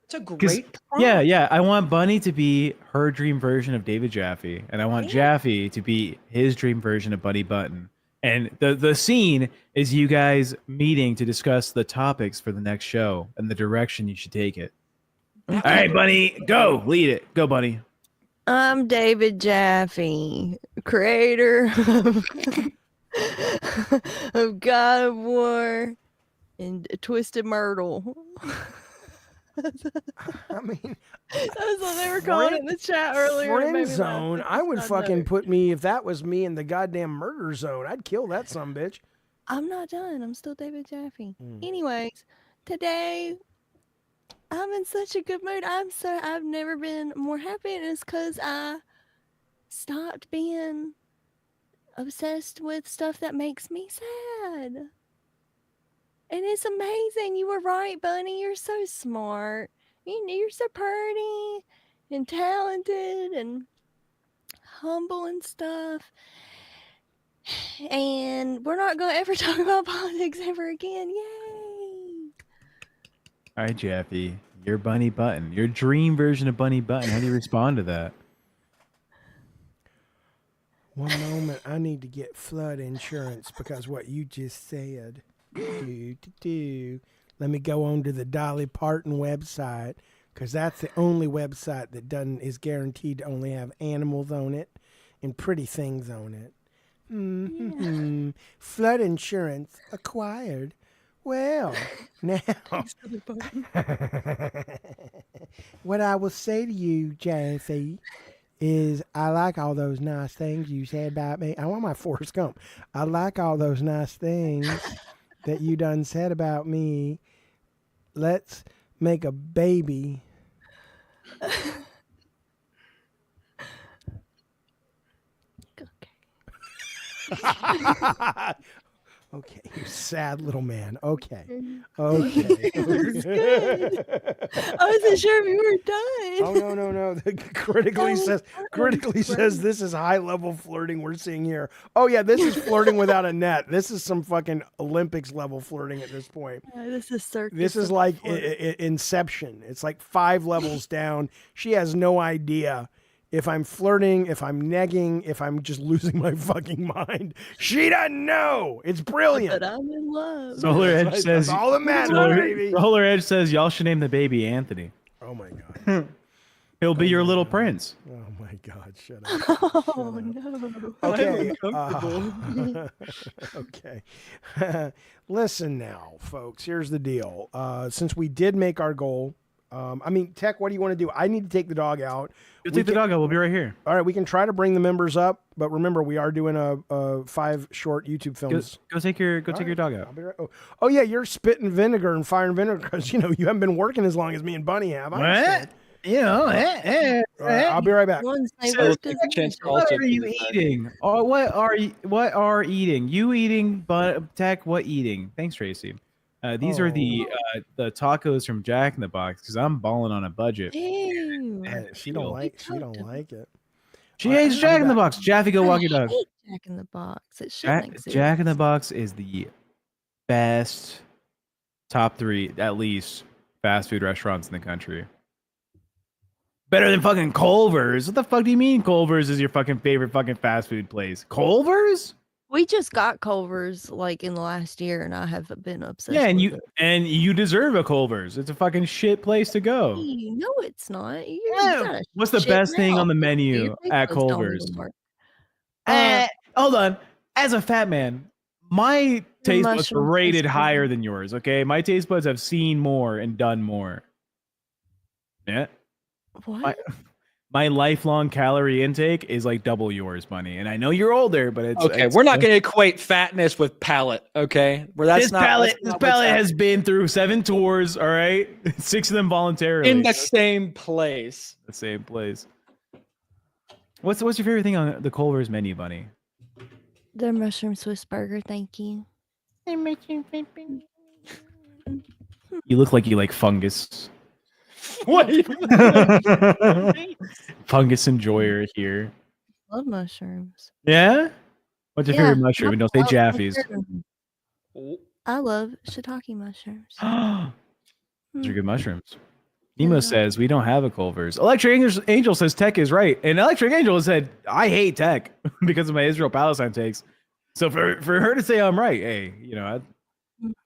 It's a 'Cause- great prompt. Yeah. I want Bunny to be her dream version of David Jaffe, and I want Jaffe to be his dream version of Bunny Button. And the scene is you guys meeting to discuss the topics for the next show and the direction you should take it. All right, Bunny, go lead it. Go, Bunny. I'm David Jaffe, creator of God of War and Twisted Myrtle. I mean, That's what they were calling it in the chat earlier. It made friend me zone. laugh. I would It's fucking not put me if that was me in the goddamn murder zone. I'd kill that sumbitch. I'm not done. I'm still David Jaffe. Mm. Anyways, today I'm in such a good mood. I've never been more happy, and it's because I stopped being obsessed with stuff that makes me sad. And it's amazing. You were right, Bunny. You're so smart. You're so pretty and talented and humble and stuff. And we're not going to ever talk about politics ever again. Yay! All right, Jaffe, Your Bunny Button, your dream version of Bunny Button. How do you respond to that? One moment, I need to get flood insurance because what you just said. Let me go on to the Dolly Parton website because that's the only website that is guaranteed to only have animals on it and pretty things on it. Flood insurance acquired. Well, now, what I will say to you, Jesse, is I like all those nice things you said about me. I want my Forrest Gump. I like all those nice things that you done said about me. Let's make a baby. Okay, you sad little man. Okay. Okay. I wasn't sure if you were done. Oh no. The critically says this is high level flirting we're seeing here. Oh yeah, this is flirting without a net. This is some fucking Olympics level flirting at this point. This is circus. This is like Inception. It's like 5 levels down. She has no idea if I'm flirting, if I'm negging, if I'm just losing my fucking mind. She doesn't know. It's brilliant. But I'm in love. Solar Edge says That's all that matters, baby. Solar Edge says y'all should name the baby Anthony. Oh my god. He'll be your little prince. Oh my god, shut up. Oh no. Okay. Okay. Listen now, folks. Here's the deal. Since we did make our goal, Tech, what do you want to do? I need to take the dog out. You'll take the dog out. We'll be right here. All right, we can try to bring the members up, but remember, we are doing a 5 short YouTube films. Go take your dog out. I'll be right. Oh yeah, you're spitting vinegar and firing vinegar because you haven't been working as long as me and Bunny have. I understand. All right, I'll be right back. Once they So worked take it a chance to What also are you do that. eating? Oh, what are eating? You eating? But Tech, what eating? Thanks, Tracy. These are the tacos from Jack in the Box because I'm balling on a budget. Ew. She don't like it. She hates Jack in the Box. Jaffe, go walk your dog. I hate Jack in the Box. It shouldn't exist. Jack in the Box is the best top 3, at least, fast food restaurants in the country. Better than fucking Culver's. What the fuck do you mean Culver's is your fucking favorite fucking fast food place? Culver's? We just got Culver's like in the last year, and I have been obsessed. Yeah, with it. you deserve a Culver's. It's a fucking shit place to go. Hey, no, it's not. You Yeah. got a What's the shit best thing mouth. on the Your menu taste at buds don't Culver's? even work. Hold on. As a fat man, my taste buds are mushroom rated taste higher good. than yours. Okay, my taste buds have seen more and done more. Yeah. What? My lifelong calorie intake is like double yours, Bunny. And I know you're older, but it's Okay, we're not going to equate fatness with palate. Okay, where This palate has been through 7 tours. All right, 6 of them voluntarily in the same place. The same place. What's your favorite thing on the Culver's menu, Bunny? The mushroom Swiss burger, thank you. You look like you like fungus. What? Fungus enjoyer here. Love mushrooms. Yeah. What's your favorite mushroom? And don't say love Jaffe's. mushrooms. I love shiitake mushrooms. Those are good mushrooms. Nemo says we don't have a Culver's. Electric Angel says Tech is right, and Electric Angel said I hate Tech because of my Israel-Palestine takes. So for her to say I'm right, hey, Culver's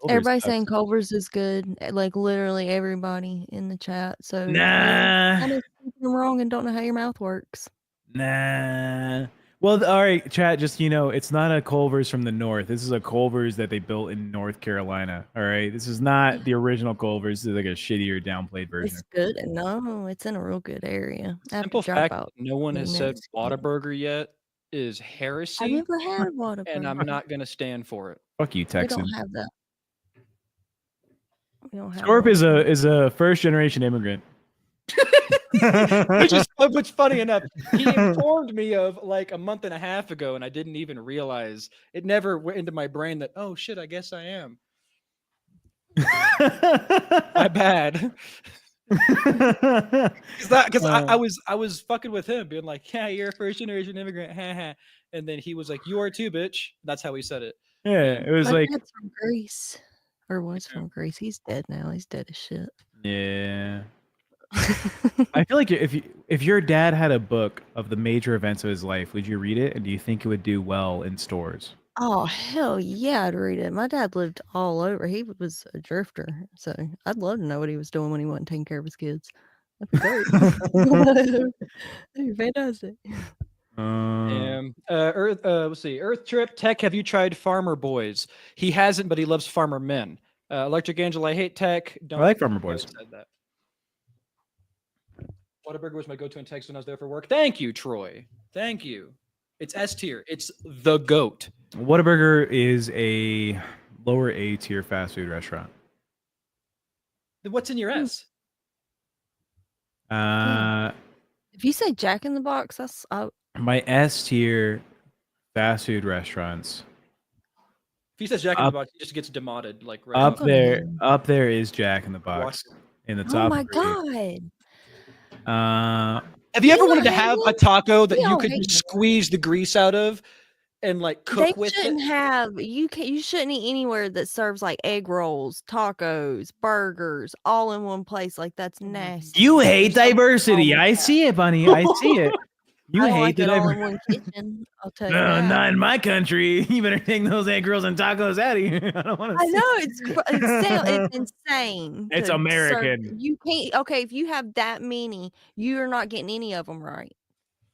Everybody's sucks. saying Culver's is good. Like literally everybody in the chat. So Nah. I'm wrong and don't know how your mouth works. Nah. Well, all right, chat. Just it's not a Culver's from the north. This is a Culver's that they built in North Carolina. All right, this is not the original Culver's. This is like a shittier, downplayed version. It's good. No, it's in a real good area. I have to Simple drop fact out. no one has said Next. Whataburger yet is I've heresy, never had Whataburger. and I'm not going to stand for it. Fuck you, We Texan. don't have that. We don't have Scorp Whataburger. is a first generation immigrant. Which funny enough, he informed me of like a month and a half ago, and I didn't even realize. It never went into my brain that, oh shit, I guess I am. My bad. Because I was fucking with him, being like, yeah, you're a first generation immigrant, and then he was like, you are too, bitch. That's how he said it. Yeah, it was My like dad's from Greece, or was from Greece. He's dead now. He's dead as shit. Yeah. I feel like if your dad had a book of the major events of his life, would you read it? And do you think it would do well in stores? Oh, hell yeah, I'd read it. My dad lived all over. He was a drifter, so I'd love to know what he was doing when he wasn't taking care of his kids. That'd be great. That'd be fantastic. Earth. Let's see. Earth Trip Tech. Have you tried Farmer Boys? He hasn't, but he loves Farmer Men. Electric Angel. I hate tech. I like Farmer Boys. Said that. Whataburger was my go-to in Texas when I was there for work. Thank you, Troy. Thank you. It's S tier. It's the goat. Whataburger is a lower A tier fast food restaurant. What's in your S? If you say Jack in the Box, that's My S tier fast food restaurants. If he says Jack in the Box, he just gets demoted. Like right up now. there. Up there is Jack in the Box in the top. Oh my three. god! Have you ever don't wanted to hate have it. a taco that You you don't could hate just it. squeeze the grease out of and like They cook with shouldn't it? have you shouldn't eat anywhere that serves like egg rolls, tacos, burgers, all in one place. Like that's nasty. You hate There's something wrong diversity. with I that. see it, Bunny. I see it. You I don't hate like the it all in diversity. one kitchen. I'll tell you No, that. not in my country. You better take those egg rolls and tacos out of here. I don't want to. I know it's insane. It's to serve- American. You can't. Okay, if you have that many, you are not getting any of them right.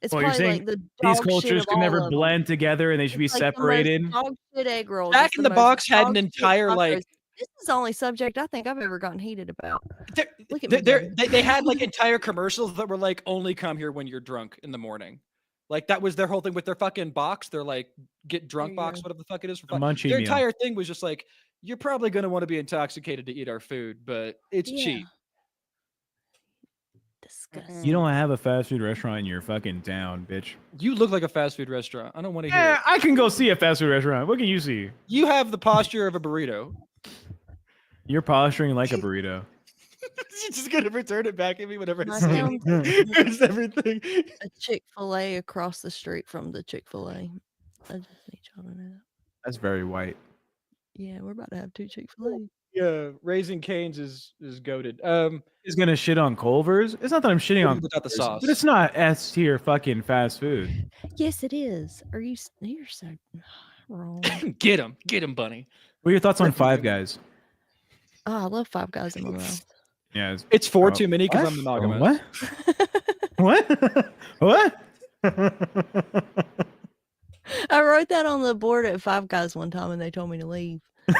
It's Well, you're probably saying like the these dog shit cultures of could all never of them. blend together and they should be It's like the most separated. dog shit egg rolls. Jack It's in the the most Box had dog an shit entire tacos. like This is the only subject I think I've ever gotten heated about. Look at they had like entire commercials that were like only come here when you're drunk in the morning. Like that was their whole thing with their fucking box. They're like get drunk box, whatever the fuck it is. For A munchie their meal. entire thing was just like you're probably gonna want to be intoxicated to eat our food, but it's cheap. Disgusting. You don't have a fast food restaurant in your fucking town, bitch. You look like a fast food restaurant. I don't want to hear Yeah, it. I can go see a fast food restaurant. What can you see? You have the posture of a burrito. You're posturing like a burrito. You're just gonna return it back at me whenever My I say town's it's everything. a Chick-fil-A across the street from the Chick-fil-A. I just need y'all to know that. That's very white. Yeah, we're about to have 2 Chick-fil-A. Yeah, Raising Cane's is goated. He's gonna shit on Culver's. It's not that I'm shitting on without the Culver's, sauce. but it's not S tier fucking fast food. Yes, it is. You're so wrong. Get him, Bunny. What are your thoughts on Five Guys? Oh, I love Five Guys in my mouth. Yeah, It's 4 too many because I'm monogamous. What? What? I wrote that on the board at Five Guys one time, and they told me to leave. Did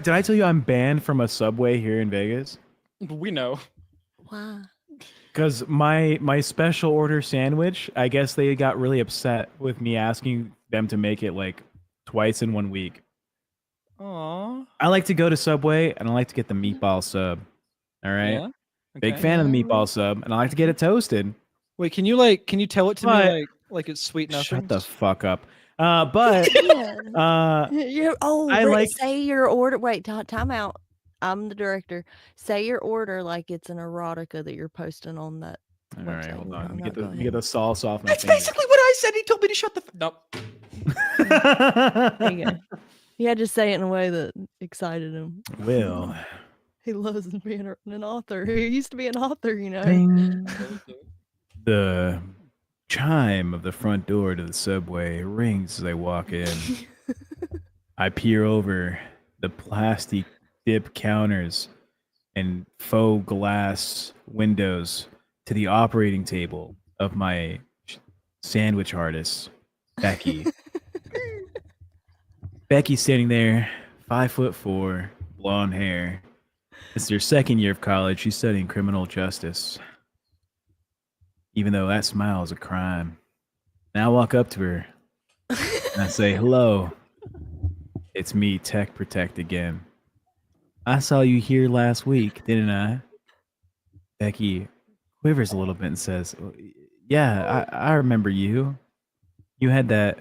I tell you I'm banned from a Subway here in Vegas? We know. Why? Because my special order sandwich, I guess they got really upset with me asking them to make it like twice in 1 week. Aww. I like to go to Subway and I like to get the meatball sub. All right. Yeah. Big Okay. fan of the meatball sub, and I like to get it toasted. Wait, can you tell it to But- me like it's sweet nothing? Shut the fuck up. But Yeah. I like- say your order. Wait, time out. I'm the director. Say your order like it's an erotica that you're posting on that. all website. right, hold No, on. Let me no, get go the ahead. salsa off my That's fingers. basically what I said. He told me to shut the nope. There you go. You had to say it in a way that excited him. Will. He loves being an author. He used to be an author, you know. Ding. The chime of the front door to the Subway rings as I walk in. I peer over the plastic dip counters and faux glass windows to the operating table of my sandwich artist, Becky. Becky's standing there, 5'4", blonde hair. It's her second year of college. She's studying criminal justice. Even though that smile is a crime. And I walk up to her and I say, "Hello, it's me, Tech Protect again. I saw you here last week, didn't I?" Becky quivers a little bit and says, "Yeah, I remember you. You had that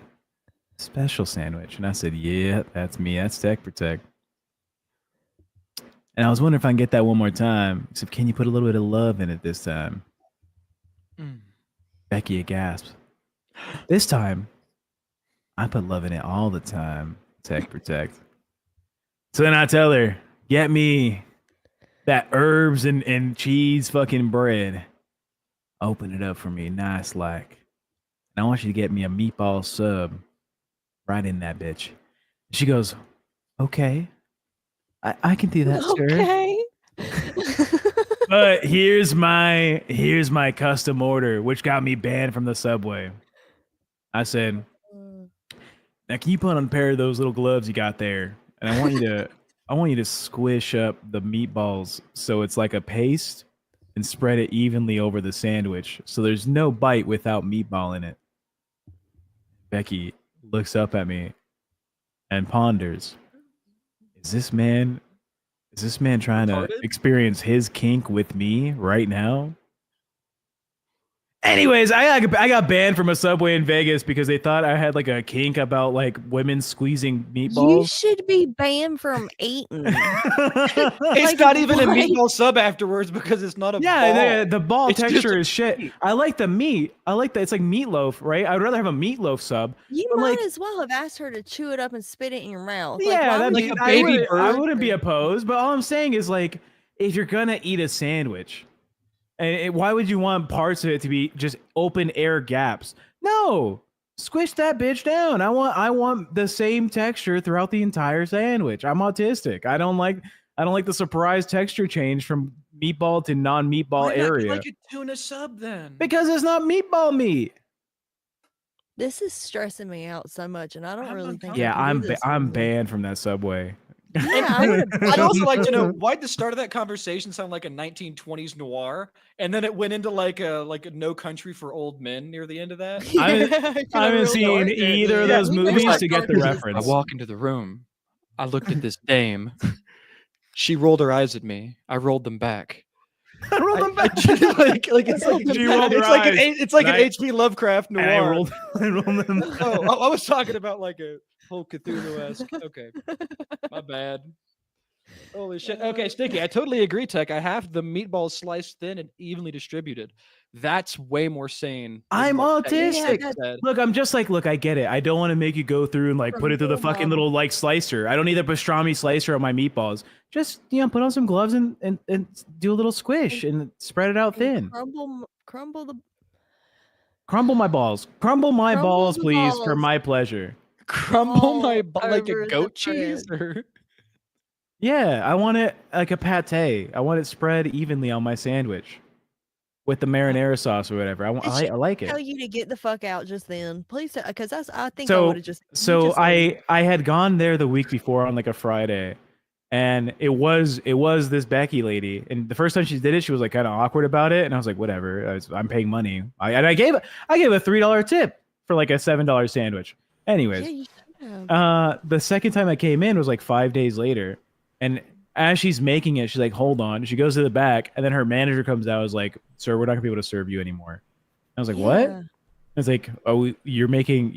special sandwich." And I said, "Yeah, that's me. That's Tech Protect." And I was wondering if I can get that one more time. Except, can you put a little bit of love in it this time? Becky gasps. "This time, I put love in it all the time, Tech Protect." So then I tell her, "Get me that herbs and cheese fucking bread. Open it up for me, nice like. And I want you to get me a meatball sub right in that bitch. She goes, okay, I can do that, sir. Okay. But here's my custom order, which got me banned from the Subway. I said, now can you put on a pair of those little gloves you got there? And I want you to squish up the meatballs so it's like a paste and spread it evenly over the sandwich so there's no bite without meatball in it. Becky looks up at me and ponders. Is this man trying to Retarded? experience his kink with me right now? Anyways, I got banned from a Subway in Vegas because they thought I had like a kink about like women squeezing You meatballs. should be banned from eating. It's Like, not even a why? meatball sub afterwards because it's not a Yeah, ball. the ball It's just texture a is shit. meat. I like the meat. I like that. It's like meatloaf, right? I'd rather have a meatloaf sub. You But, might like- as well have asked her to chew it up and spit it in your mouth. Yeah, why would like you a do baby that? I bird. wouldn't be opposed, but all I'm saying is like, if you're gonna eat a sandwich, and why would you want parts of it to be just open air gaps? No, squish that bitch down. I want the same texture throughout the entire sandwich. I'm autistic. I don't like the surprise texture change from meatball to non-meatball Why not area like a tuna sub then? because it's not meatball meat. This is stressing me out so much, and I don't I'm really think. uncomfortable. I Yeah, can do this I'm anymore. banned from that Subway. Yeah, I would have. I'd also like to know why the start of that conversation sound like a 1920s noir, and then it went into like a No Country for Old Men near the end of that. I haven't seen either of those movies to get the I reference. walk into the room. I looked at this dame. She rolled her eyes at me. I rolled them back. I rolled them back. Like it's like She rolled her it's like eyes. it's like an And I- H.P. Lovecraft noir. And I rolled them. Oh, I was talking about like a whole Cthulhu-esque. Okay, my bad. Holy shit. Okay, Sticky. I totally agree, Tech. I have the meatballs sliced thin and evenly distributed. That's way more sane. than I'm what Tech autistic. said. Look, I'm just like, look, I get it. I don't want to make you go through and like put it through the fucking little like slicer. I don't need a pastrami slicer on my meatballs. Just put on some gloves and do a little squish and spread it out thin. Crumble the. Crumble my balls. Crumble my Crumble balls, the please, for balls. my pleasure. Crumble my all like over a the goat cheese bread. or Yeah, I want it like a pate. I want it spread evenly on my sandwich with the marinara sauce or whatever. I like Tell it. you to get the fuck out just then, please, because I think I So would have just. you so just leave. I had gone there the week before on like a Friday, and it was this Becky lady, and the first time she did it, she was like kind of awkward about it, and I was like, whatever, I'm paying money. I gave a $3 tip for like a $7 sandwich. Anyways, Yeah, you should have. the second time I came in was like 5 days later, and as she's making it, she's like, hold on. She goes to the back, and then her manager comes out. Was like, sir, we're not gonna be able to serve you anymore. I was like, what? Yeah. It's like, oh, you're making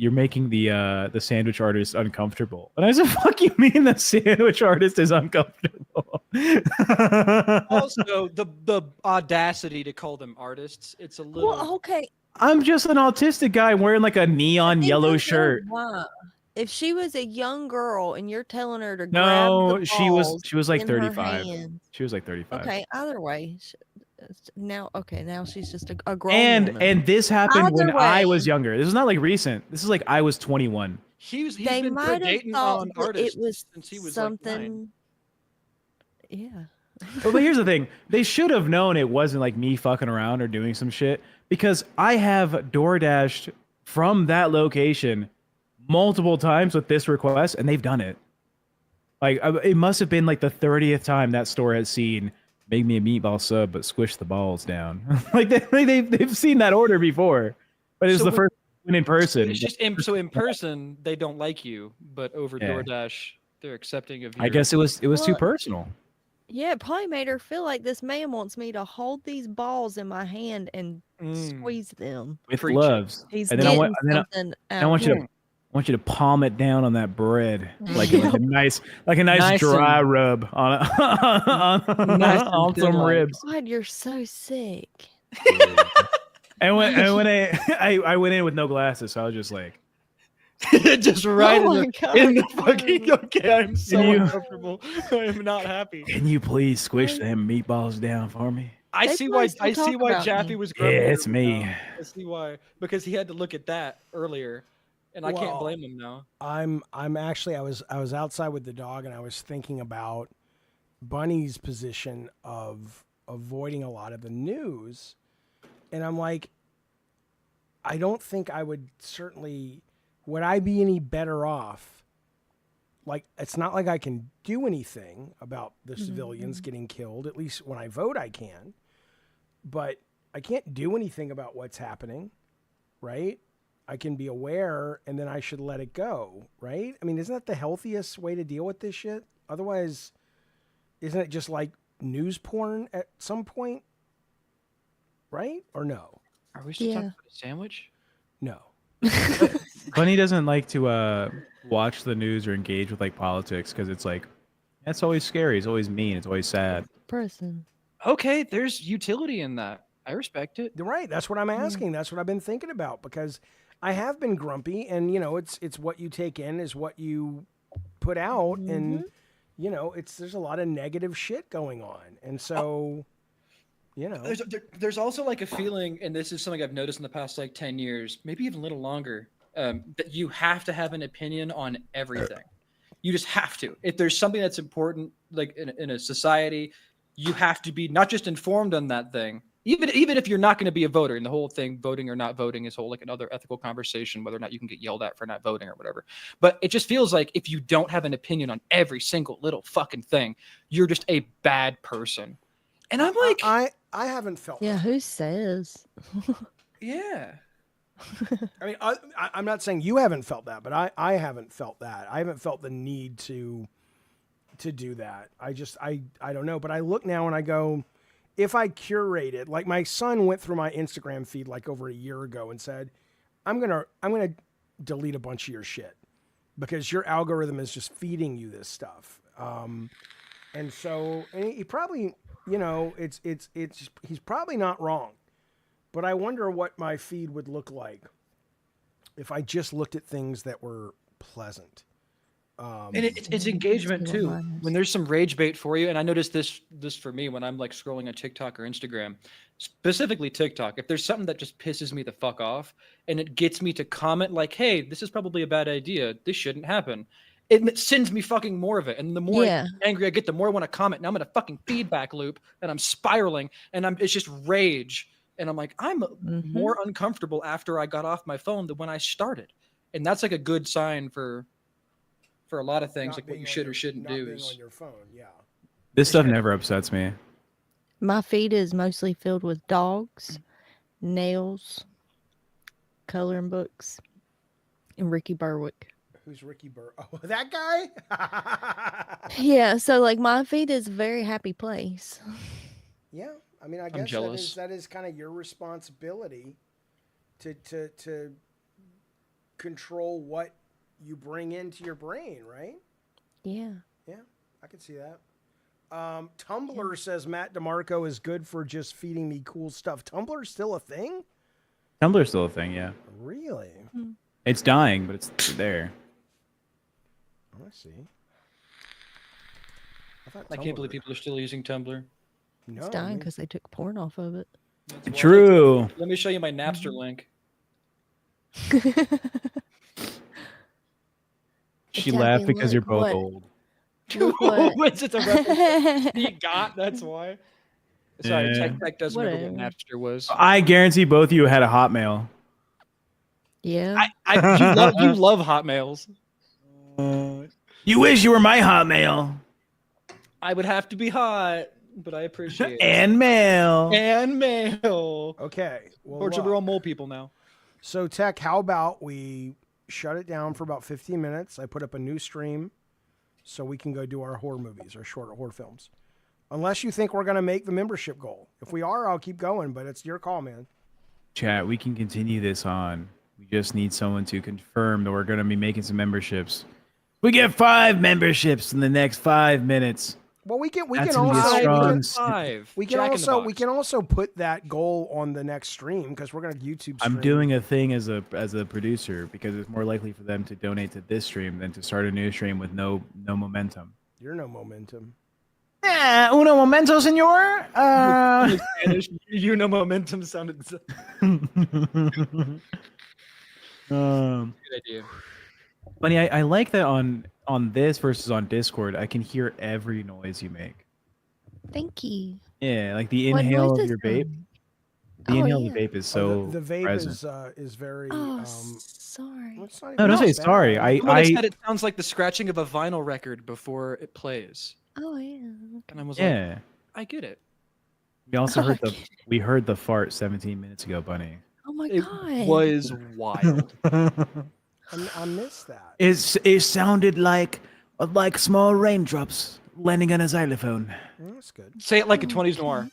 the sandwich artist uncomfortable. And I said, fuck you mean the sandwich artist is uncomfortable? also the audacity to call them artists. It's a little Well, okay. I'm just an autistic guy wearing like a neon think yellow that's shirt. why. If she was a young girl and you're telling her to grab No, the she was balls like in her 35. hands- She was like 35. Okay, either way. Now she's just a grown woman. And this happened when Either I way. was younger. This is not like recent. This is like I was 21. he's they been might have predating thought on that artists it was since he was something. Like 9. Yeah. But here's the thing. They should have known it wasn't like me fucking around or doing some shit, because I have DoorDashed from that location multiple times with this request, and they've done it. Like, it must have been like the 30th time that store has seen, make me a meatball sub, but squish the balls down. Like, they've seen that order before, but it was So the when- first one in person. It's just in person they don't like you, but over Yeah. DoorDash they're accepting of you. I guess it was too Well, personal. Yeah, it probably made her feel like this man wants me to hold these balls in my hand and squeeze them. With preaching. gloves. He's And then I getting want- and then I- something And out. I want you to palm it down on that bread like a nice Nice dry and- rub on Nice and on some thin, like- ribs. God, you're so sick. And when I went in with no glasses, so I was just like Just right Oh in, my in the God, fucking. no. Okay, I'm so Can you- uncomfortable. I am not happy. Can you please squish Like- them meatballs down for me? I They see probably why. still I see talk why about Jaffe me. was Yeah, grumpy. it's me. I see why, because he had to look at that earlier, and I can't Well, blame him now. I'm actually I was outside with the dog and I was thinking about Bunny's position of avoiding a lot of the news, and I'm like, I don't think I would would I be any better off? Like, it's not like I can do anything about the civilians getting killed. At least when I vote, I can, but I can't do anything about what's happening, right? I can be aware and then I should let it go, right? I mean, isn't that the healthiest way to deal with this shit? Otherwise, isn't it just like news porn at some point? Right? Or no? Are we still talking Yeah. about a sandwich? No. Bunny doesn't like to watch the news or engage with like politics because it's like that's always scary. It's always mean. It's always sad. Person. Okay, there's utility in that. I respect it. You're right. That's what I'm asking. That's what I've been thinking about because I have been grumpy and it's what you take in is what you put out and there's a lot of negative shit going on. And so There's also like a feeling, and this is something I've noticed in the past like 10 years, maybe even a little longer, that you have to have an opinion on everything. You just have to. If there's something that's important, like in a society, you have to be not just informed on that thing, even if you're not going to be a voter. And the whole thing, voting or not voting, is whole like another ethical conversation, whether or not you can get yelled at for not voting or whatever. But it just feels like if you don't have an opinion on every single little fucking thing, you're just a bad person. And I'm like, I haven't felt Yeah, that. who says? yeah. I mean, I'm not saying you haven't felt that, but I haven't felt that. I haven't felt the need to do that. I don't know. But I look now and I go, if I curate it, like my son went through my Instagram feed like over a year ago and said, I'm gonna delete a bunch of your shit because your algorithm is just feeding you this stuff. And so he probably, he's probably not wrong. But I wonder what my feed would look like if I just looked at things that were pleasant. And it's engagement too. When there's some rage bait for you, and I noticed this for me when I'm like scrolling on TikTok or Instagram, specifically TikTok. If there's something that just pisses me the fuck off, and it gets me to comment like, "Hey, this is probably a bad idea. This shouldn't happen," it sends me fucking more of it. And the more angry I get, the more I want to comment. Now I'm in a fucking feedback loop, and I'm spiraling, and it's just rage. And I'm like, I'm more uncomfortable after I got off my phone than when I started. And that's like a good sign for a lot of things, like what you should or shouldn't do. Being on your phone, yeah. This stuff never upsets me. My feed is mostly filled with dogs, nails, coloring books, and Ricky Berwick. Who's Ricky Burr? Oh, that guy? Yeah, so like my feed is a very happy place. Yeah, I mean, I I'm guess jealous. that is kind of your responsibility to control what you bring into your brain, right? Yeah. Yeah, I can see that. Tumblr says Matt DeMarco is good for just feeding me cool stuff. Tumblr's still a thing? Tumblr's still a thing, yeah. Really? It's dying, but it's there. Oh, I see. I can't believe people are still using Tumblr. No, It's dying because they took porn off of it. True. Let me show you my Napster link. She Jackie, laughed because you're look both what- old. Look what- What's it a reference? He got, that's why. Sorry, Yeah. Tech doesn't remember what Whatever. Napster was. I guarantee both of you had a Hotmail. Yeah. You love Hotmails. You wish you were my Hotmail. I would have to be hot, but I appreciate it. And mail. And mail. Okay. Well, Fortunately, look. we're all mole people now. So, Tech, how about we shut it down for about 15 minutes? I put up a new stream so we can go do our horror movies, our short horror films. Unless you think we're going to make the membership goal. If we are, I'll keep going, but it's your call, man. Chat, we can continue this on. We just need someone to confirm that we're going to be making some memberships. We get 5 memberships in the next 5 minutes. Well, we can That's gonna be a also strong we can also put that goal on the next stream because we're gonna YouTube stream. I'm doing a thing as a producer because it's more likely for them to donate to this stream than to start a new stream with no momentum. You're no momentum. Yeah, uno momento, senor. Spanish, you know, momentum sounded. Good idea. Funny, I like that on this versus on Discord, I can hear every noise you make. Thank you. Yeah, like the What inhale noise of is your that? vape. The Oh, inhale yeah. of the vape is so the vape present. is very. Oh, sorry. It's not No, even don't say that sorry. bad. Someone said it sounds like the scratching of a vinyl record before it plays, Oh yeah. and I was Yeah. like, I get it. We also Oh, heard I the we heard the fart 17 minutes ago, Bunny. Oh my It god. was wild. I missed that. It sounded like small raindrops landing on a xylophone. That's good. Say it like a 20s noir.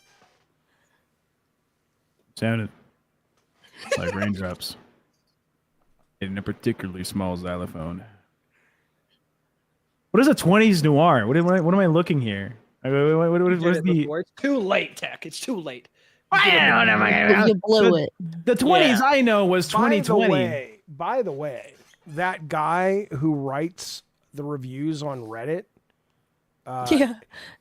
Sounded like raindrops in a particularly small xylophone. What is a 20s noir? What am I looking here? What is the? It's too late, Tech. It's too late. You blew it. The 20s I know was 2020. By the way, that guy who writes the reviews on Reddit, Yeah.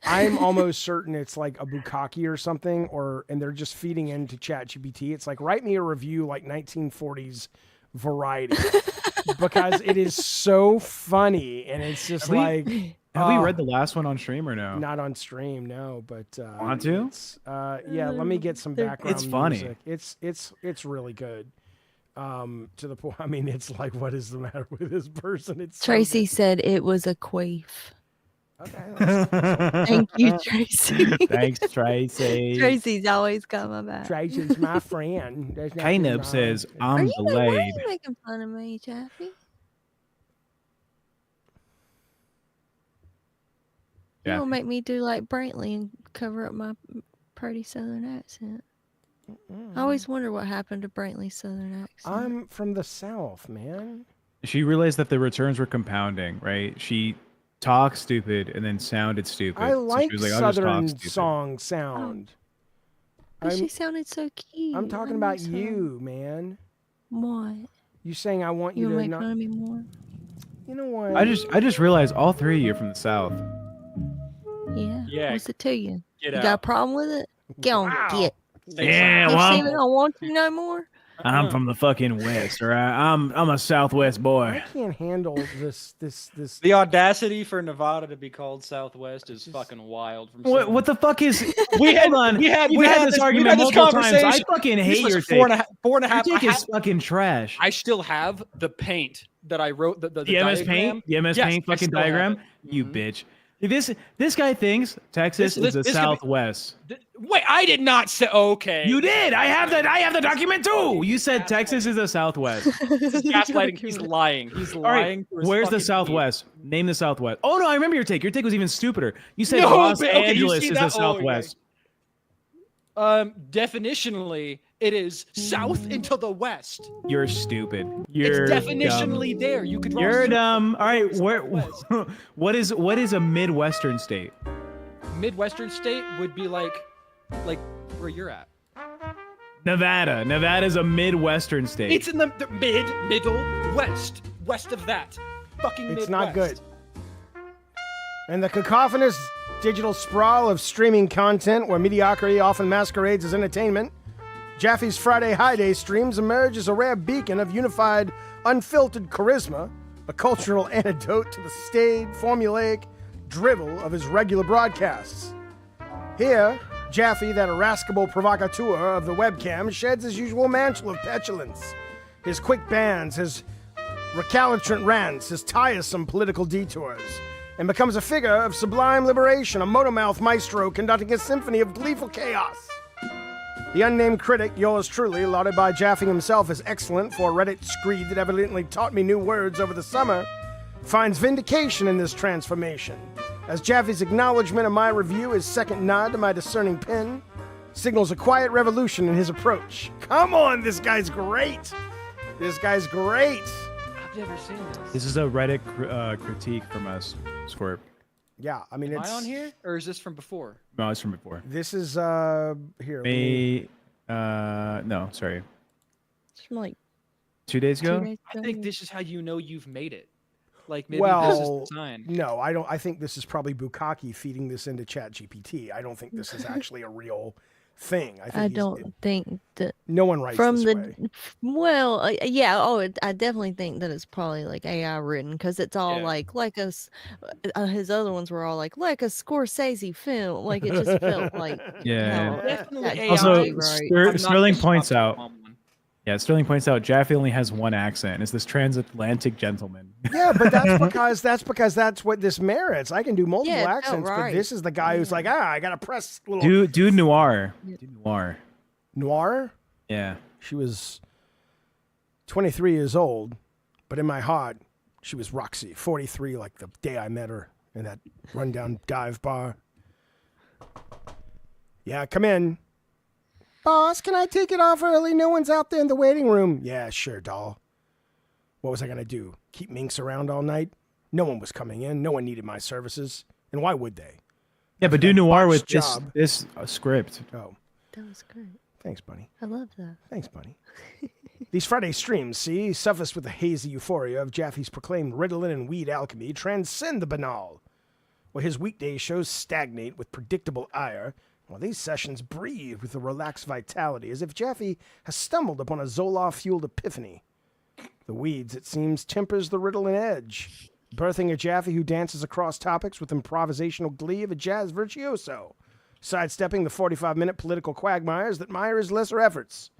I'm almost certain it's like a bukkake or something, and they're just feeding into ChatGPT. It's like, write me a review like 1940s Variety, because it is so funny, and it's just Have we read the last one on stream or no? Not on stream, no. But want to? Yeah, let me get some background. It's funny. Music. It's really good. To the point. I mean, it's like, what is the matter with this person? It's Tracy said it was a queef. Okay. Thank you, Tracy. Thanks, Tracy. Tracy's always got my back. Tracy's my friend. Kainub says, Are I'm you, why are delayed. you making fun of me, Chappie? You Yeah. don't make me do like Brantley and cover up my pretty Southern accent. I always wonder what happened to Brantley's Southern accent. I'm from the South, man. She realized that the returns were compounding, right? She talked stupid and then sounded stupid. I like she was like, I'll just talk Southern stupid. song sound. But she sounded so cute. I'm talking about you, man. What? You saying I want You you to make not. fun of me more? You know what? I just realized all three of you are from the South. Yeah. Yeah. What's it to you? Get You out. got a problem with it? Get on, get. Yeah, You well, see me don't want you no more? I'm from the fucking West, all right? I'm a Southwest I boy. can't handle this. The audacity for Nevada to be four Southwest is fucking wild. From What the fuck is? We had- Hold on. we had this argument multiple times. I conversation. fucking This hate was your four take. and a half. Your I take is have- fucking trash. I still have the paint that I wrote. The MS diagram. Paint, the MS Yes, Paint I fucking still have diagram. it. You Mhm. bitch. This guy thinks Texas is the this could be- Southwest. Wait, I did not say. Okay, You did. I have the document too. You said Texas is the Southwest. This is gaslighting. He's lying. He's All right. lying. through his Where's the fucking Southwest? Name the Southwest. Oh no, I remember your take. Your take was even stupider. You said No, Los but- okay, you Angeles see is that? the Oh, Southwest. Definitionally, it is south into the west. You're stupid. You're It's definitionally dumb. there. You could. Draw You're circles dumb. All right, where? southwest. what is a Midwestern state? Midwestern state would be like where you're at. Nevada. Nevada's a Midwestern state. It's in the middle west, west of that. Fucking It's Midwest. not good. And the cacophonous digital sprawl of streaming content where mediocrity often masquerades as entertainment, Jaffe's Friday High Day streams emerge as a rare beacon of unified, unfiltered charisma, a cultural antidote to the staid, formulaic drivel of his regular broadcasts. Here, Jaffe, that irascible provocateur of the webcam, sheds his usual mantle of petulance. His quick bans, his recalcitrant rants, his tiresome political detours, and becomes a figure of sublime liberation, a motor-mouth maestro conducting a symphony of gleeful chaos. The unnamed critic, yours truly, lauded by Jaffe himself as excellent for a Reddit screed that evidently taught me new words over the summer, finds vindication in this transformation, as Jaffe's acknowledgement of my review, his second nod to my discerning pen, signals a quiet revolution in his approach. Come on, this guy's great! This guy's great! I've never seen this. This is a Reddit critique from us, Squirt. Yeah, I mean, Am it's I on here, or is this from before? No, it's from before. This is here. let me- No, sorry. It's from like 2 days 2 ago. days I ago. think this is how you know you've made it. Like maybe this is Well, the sign. no, I don't. I think this is probably Bukkake feeding this into ChatGPT. I don't think this is actually a real thing. I think don't think that no one writes from this the way. well, yeah. Oh, I definitely think that it's probably like AI written because it's all Yeah. like his other ones were all like a Scorsese film. Like it just felt like Yeah. how Definitely ChatGPT AI. Also, writes. I'm not Sterling gonna points stop the out. mom one. Yeah, Sterling points out Jaffe only has one accent. It's this transatlantic gentleman. Yeah, but that's because that's what this merits. I can do multiple Yeah, it felt accents, but right. this is the guy who's like, I gotta press little Dude noir. Dude noir. noir. Yeah. She was 23 years old, but in my heart, she was Roxy, 43, like the day I met her in that rundown dive bar. Yeah, come in. Boss, can I take it off early? No one's out there in the waiting room. Yeah, sure, doll. What was I going to do? Keep minks around all night? No one was coming in. No one needed my services. And why would they? Yeah, but do noir with botched this job. Script. Oh, That was great. thanks, buddy. I love that. Thanks, buddy. These Friday streams, see, suffice with the hazy euphoria of Jaffe's proclaimed Ritalin and weed alchemy, transcend the banal. Where his weekday shows stagnate with predictable ire, while these sessions breathe with a relaxed vitality, as if Jaffe has stumbled upon a Zoloft-fueled epiphany. The weeds, it seems, tempers the Ritalin edge, birthing a Jaffe who dances across topics with improvisational glee of a jazz virtuoso, sidestepping the 45-minute political quagmires that mire his lesser efforts.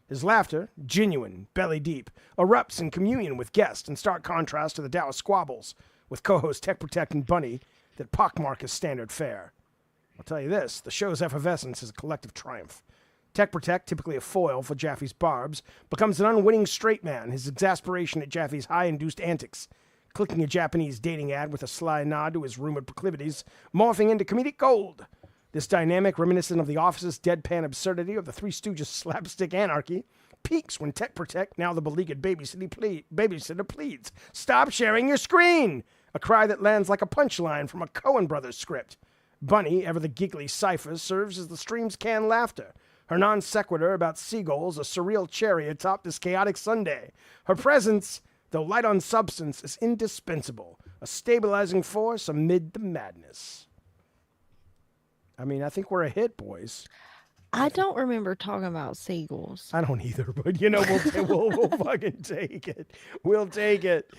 His laughter, genuine, belly deep, erupts in communion with guests in stark contrast to the Dow squabbles with co-host Tech Protect and Bunny that pockmark his standard fare. I'll tell you this, the show's effervescence is a collective triumph. Tech Protect, typically a foil for Jaffe's barbs, becomes an unwitting straight man, his exasperation at Jaffe's high-induced antics, clicking a Japanese dating ad with a sly nod to his rumored proclivities, morphing into comedic gold. This dynamic, reminiscent of The Office's deadpan absurdity of the Three Stooges' slapstick anarchy, peaks when Tech Protect, now the beleaguered babysitter, pleads, "Stop sharing your screen!" A cry that lands like a punchline from a Coen Brothers script. Bunny, ever the giggly cipher, serves as the stream's canned laughter. Her non sequitur about seagulls, a surreal cherry atop this chaotic Sunday. Her presence, though light on substance, is indispensable, a stabilizing force amid the madness. I mean, I think we're a hit, boys. I don't remember talking about seagulls. I don't either, but you know, we'll fucking take it. We'll take it.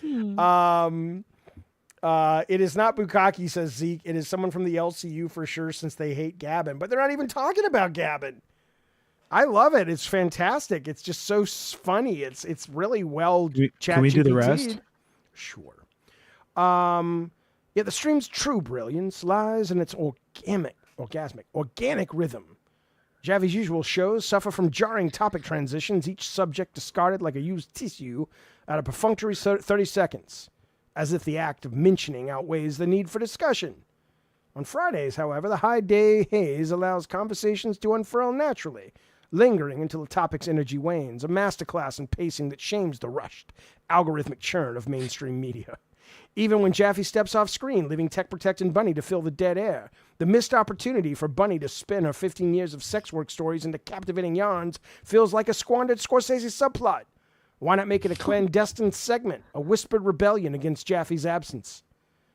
It is not Bukkake, says Zeke. It is someone from the LCU for sure, since they hate Gavin. But they're not even talking about Gavin. I love it. It's fantastic. It's just so funny. It's really well. Can we do the rest? Sure. Yeah, the stream's true brilliance lies in its organic rhythm. Jaffe's usual shows suffer from jarring topic transitions, each subject discarded like a used tissue at a perfunctory 30 seconds, as if the act of mentioning outweighs the need for discussion. On Fridays, however, the high day haze allows conversations to unfurl naturally, lingering until the topic's energy wanes, a masterclass in pacing that shames the rushed, algorithmic churn of mainstream media. Even when Jaffe steps off screen, leaving Tech Protect and Bunny to fill the dead air, the missed opportunity for Bunny to spin her 15 years of sex work stories into captivating yarns feels like a squandered Scorsese subplot. Why not make it a clandestine segment, a whispered rebellion against Jaffe's absence?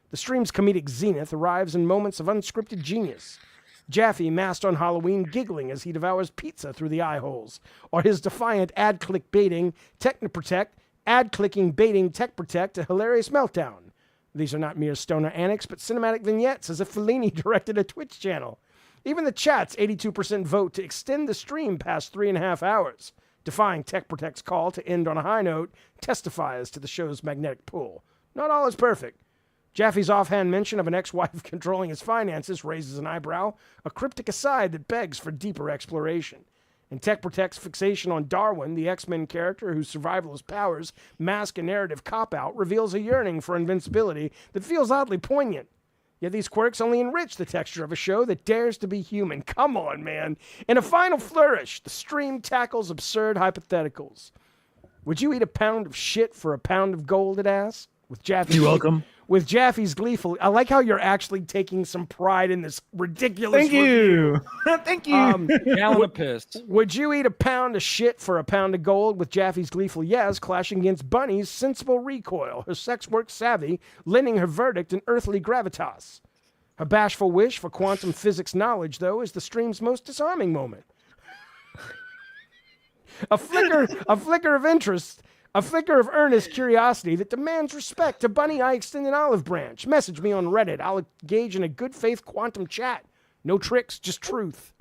The stream's comedic zenith arrives in moments of unscripted genius. Jaffe masked on Halloween giggling as he devours pizza through the eye holes, or his defiant ad-click baiting Technoprotect, ad-clicking baiting Tech Protect a hilarious meltdown. These are not mere stoner annex, but cinematic vignettes, as if Fellini directed a Twitch channel. Even the chat's 82% vote to extend the stream past 3.5 hours, defying Tech Protect's call to end on a high note, testifies to the show's magnetic pull. Not all is perfect. Jaffe's offhand mention of an ex-wife controlling his finances raises an eyebrow, a cryptic aside that begs for deeper exploration. And Tech Protect's fixation on Darwin, the X-Men character whose survivalist powers mask a narrative cop-out, reveals a yearning for invincibility that feels oddly poignant. Yet these quirks only enrich the texture of a show that dares to be human. Come on, man. In a final flourish, the stream tackles absurd hypotheticals. Would you eat a pound of shit for a pound of gold, it asks? With Jaffe, You're welcome. with Jaffe's gleeful. I like how you're actually taking some pride in this ridiculous. Thank you. Thank you. Gallon of piss. Would you eat a pound of shit for a pound of gold with Jaffe's gleeful yes, clashing against Bunny's sensible recoil, her sex work savvy, lending her verdict an earthly gravitas? Her bashful wish for quantum physics knowledge, though, is the stream's most disarming moment. A flicker of interest, a flicker of earnest curiosity that demands respect. To Bunny, I extend an olive branch. Message me on Reddit. I'll engage in a good faith quantum chat. No tricks, just truth.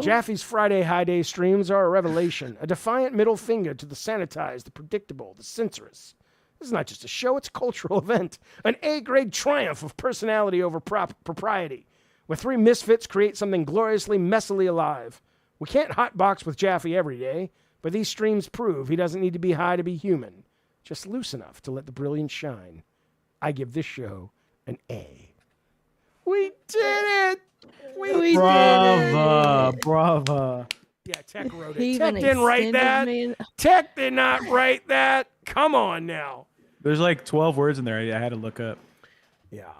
Jaffe's Friday high day streams are a revelation, a defiant middle finger to the sanitized, the predictable, the censorious. This is not just a show, it's a cultural event, an A-grade triumph of personality over propriety, where three misfits create something gloriously, messily alive. We can't hotbox with Jaffe every day, but these streams prove he doesn't need to be high to be human, just loose enough to let the brilliance shine. I give this show an A. We did it! We did it! Brava. Yeah, Tech wrote He it. Tech even didn't write extended that. me- Tech did not write that. Come on now. There's like 12 words in there. I had to look up. Yeah.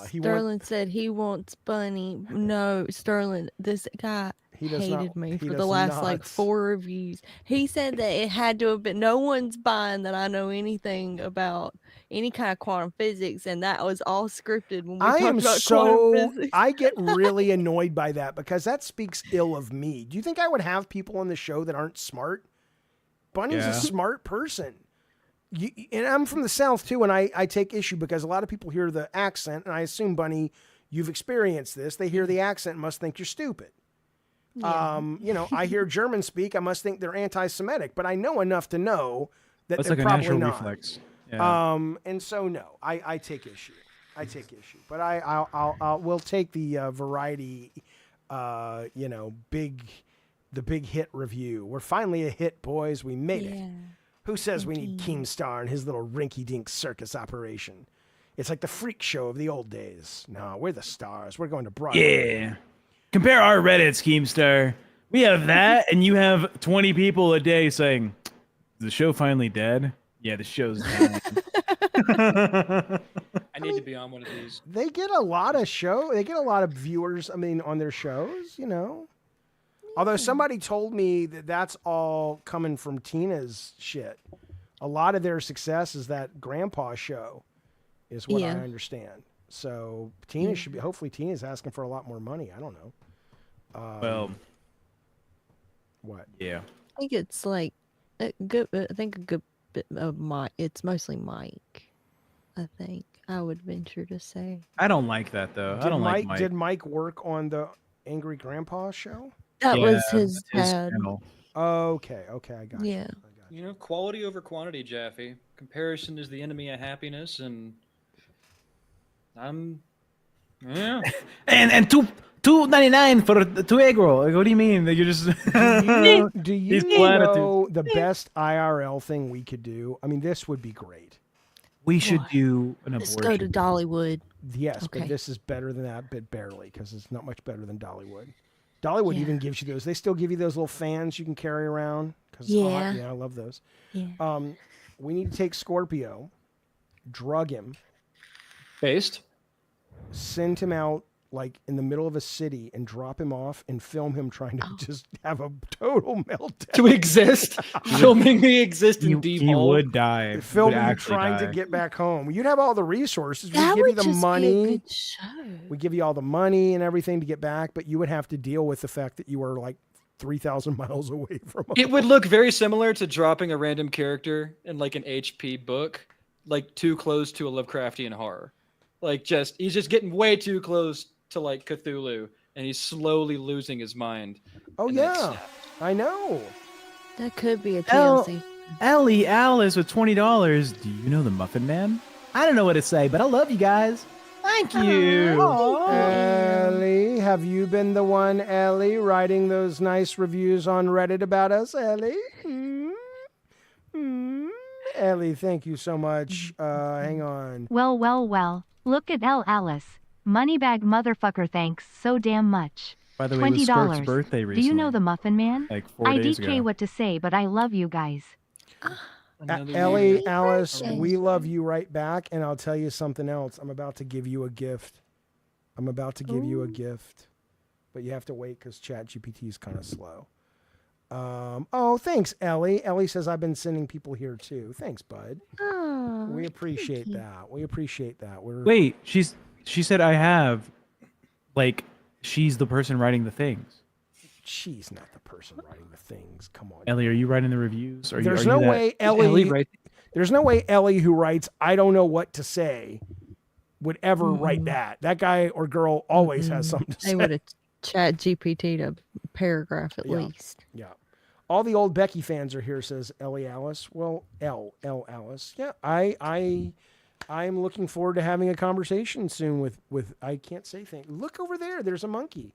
Sterling said he wants Bunny. No, Sterling, this guy He does hated not- me he for the does last like not. 4 reviews. He said that it had to have been, no one's buying that I know anything about any kind of quantum physics, and that was all scripted when we I talked am about so quantum physics. I get really annoyed by that because that speaks ill of me. Do you think I would have people on the show that aren't smart? Bunny's Yeah. a smart person. And I'm from the South too, and I take issue because a lot of people hear the accent, and I assume, Bunny, you've experienced this. They hear the accent and must think you're stupid. Yeah. I hear German speak, I must think they're anti-Semitic, but I know enough to know that That's they're like a probably natural not. reflex. Yeah. And so no, I take issue. But we'll take the variety, the big hit review. We're finally a hit, boys. We made it. Who says we need Keemstar and his little rinky-dink circus operation? It's like the freak show of the old days. No, we're the stars. We're going to Broadway. Yeah. Compare our Reddit, Schemestar. We have that, and you have 20 people a day saying, "Is the show finally dead?" Yeah, the show's dead. I need to be on one of these. They get a lot of They get a lot of viewers. On their shows. Although somebody told me that that's all coming from Tina's shit. A lot of their success is that Grandpa show, is what I understand. So Tina should be. Hopefully, Tina's asking for a lot more money. I don't know. Well, what? Yeah. I think it's like a good. I think a good bit of Mike. It's mostly Mike. I think I would venture to say. I don't like that though. I don't like Mike. Did Mike work on the Angry Grandpa show? That was his his dad. channel. Okay, I got Yeah. you. Quality over quantity, Jaffe. Comparison is the enemy of happiness, and yeah. And $2.99 for 2 egg roll. Like, what do you mean? That you're just Do you These platitudes. know the best IRL thing we could do? This would be great. We should do an Let's abortion. go to Dollywood. Yes, Okay. but this is better than that, but barely, because it's not much better than Dollywood. Dollywood even gives you those. They still give you those little fans you can carry around. Yeah. Yeah, I love those. Yeah. We need to take Scorpio, drug him, Based. send him out like in the middle of a city and drop him off and film him trying to just have a total meltdown. To exist. Filming me exist in He would die. He Film would him actually trying die. to get back home. You'd have all the resources. We That give you would the just money. be a good show. We give you all the money and everything to get back, but you would have to deal with the fact that you were like 3,000 miles away from home. It would look very similar to dropping a random character in like an HP book, like too close to a Lovecraftian horror. Like he's just getting way too close to like Cthulhu, and he's slowly losing his mind. Oh And then it yeah, snaps. I know. That could be a El- TLC. Ellie Alice with $20. Do you know the Muffin Man? I don't know what to say, but I love you guys. Thank you. Ellie, have you been the one, Ellie, writing those nice reviews on Reddit about us, Ellie? Ellie, thank you so much. Hang on. Well. Look at L. Alice. Moneybag motherfucker, thanks so damn much. By the way, it was Squirt's birthday Do recently. you know the Muffin Man? Like 4 days IDK ago. what to say, but I love you guys. Another Ellie, year. Alice, birthday. we love you right back. And I'll tell you something else. I'm about to give you a gift. But you have to wait because ChatGPT is kind of slow. Oh, thanks, Ellie. Ellie says I've been sending people here too. Thanks, bud. Oh, We appreciate you. that. We're Wait, she said I have, like, she's the person writing the things. She's not the person writing the things. Come on. Ellie, are you writing the reviews? There's are no you that- way Ellie Ellie. right? There's no way Ellie, who writes "I don't know what to say," would ever write that. That guy or girl always has something to say. They would have chat GPT'd a paragraph at Yeah. least. Yeah. All the old Becky fans are here, says Ellie Alice. Well, L Alice. Yeah, I'm looking forward to having a conversation soon with I can't say things. Look over there. There's a monkey.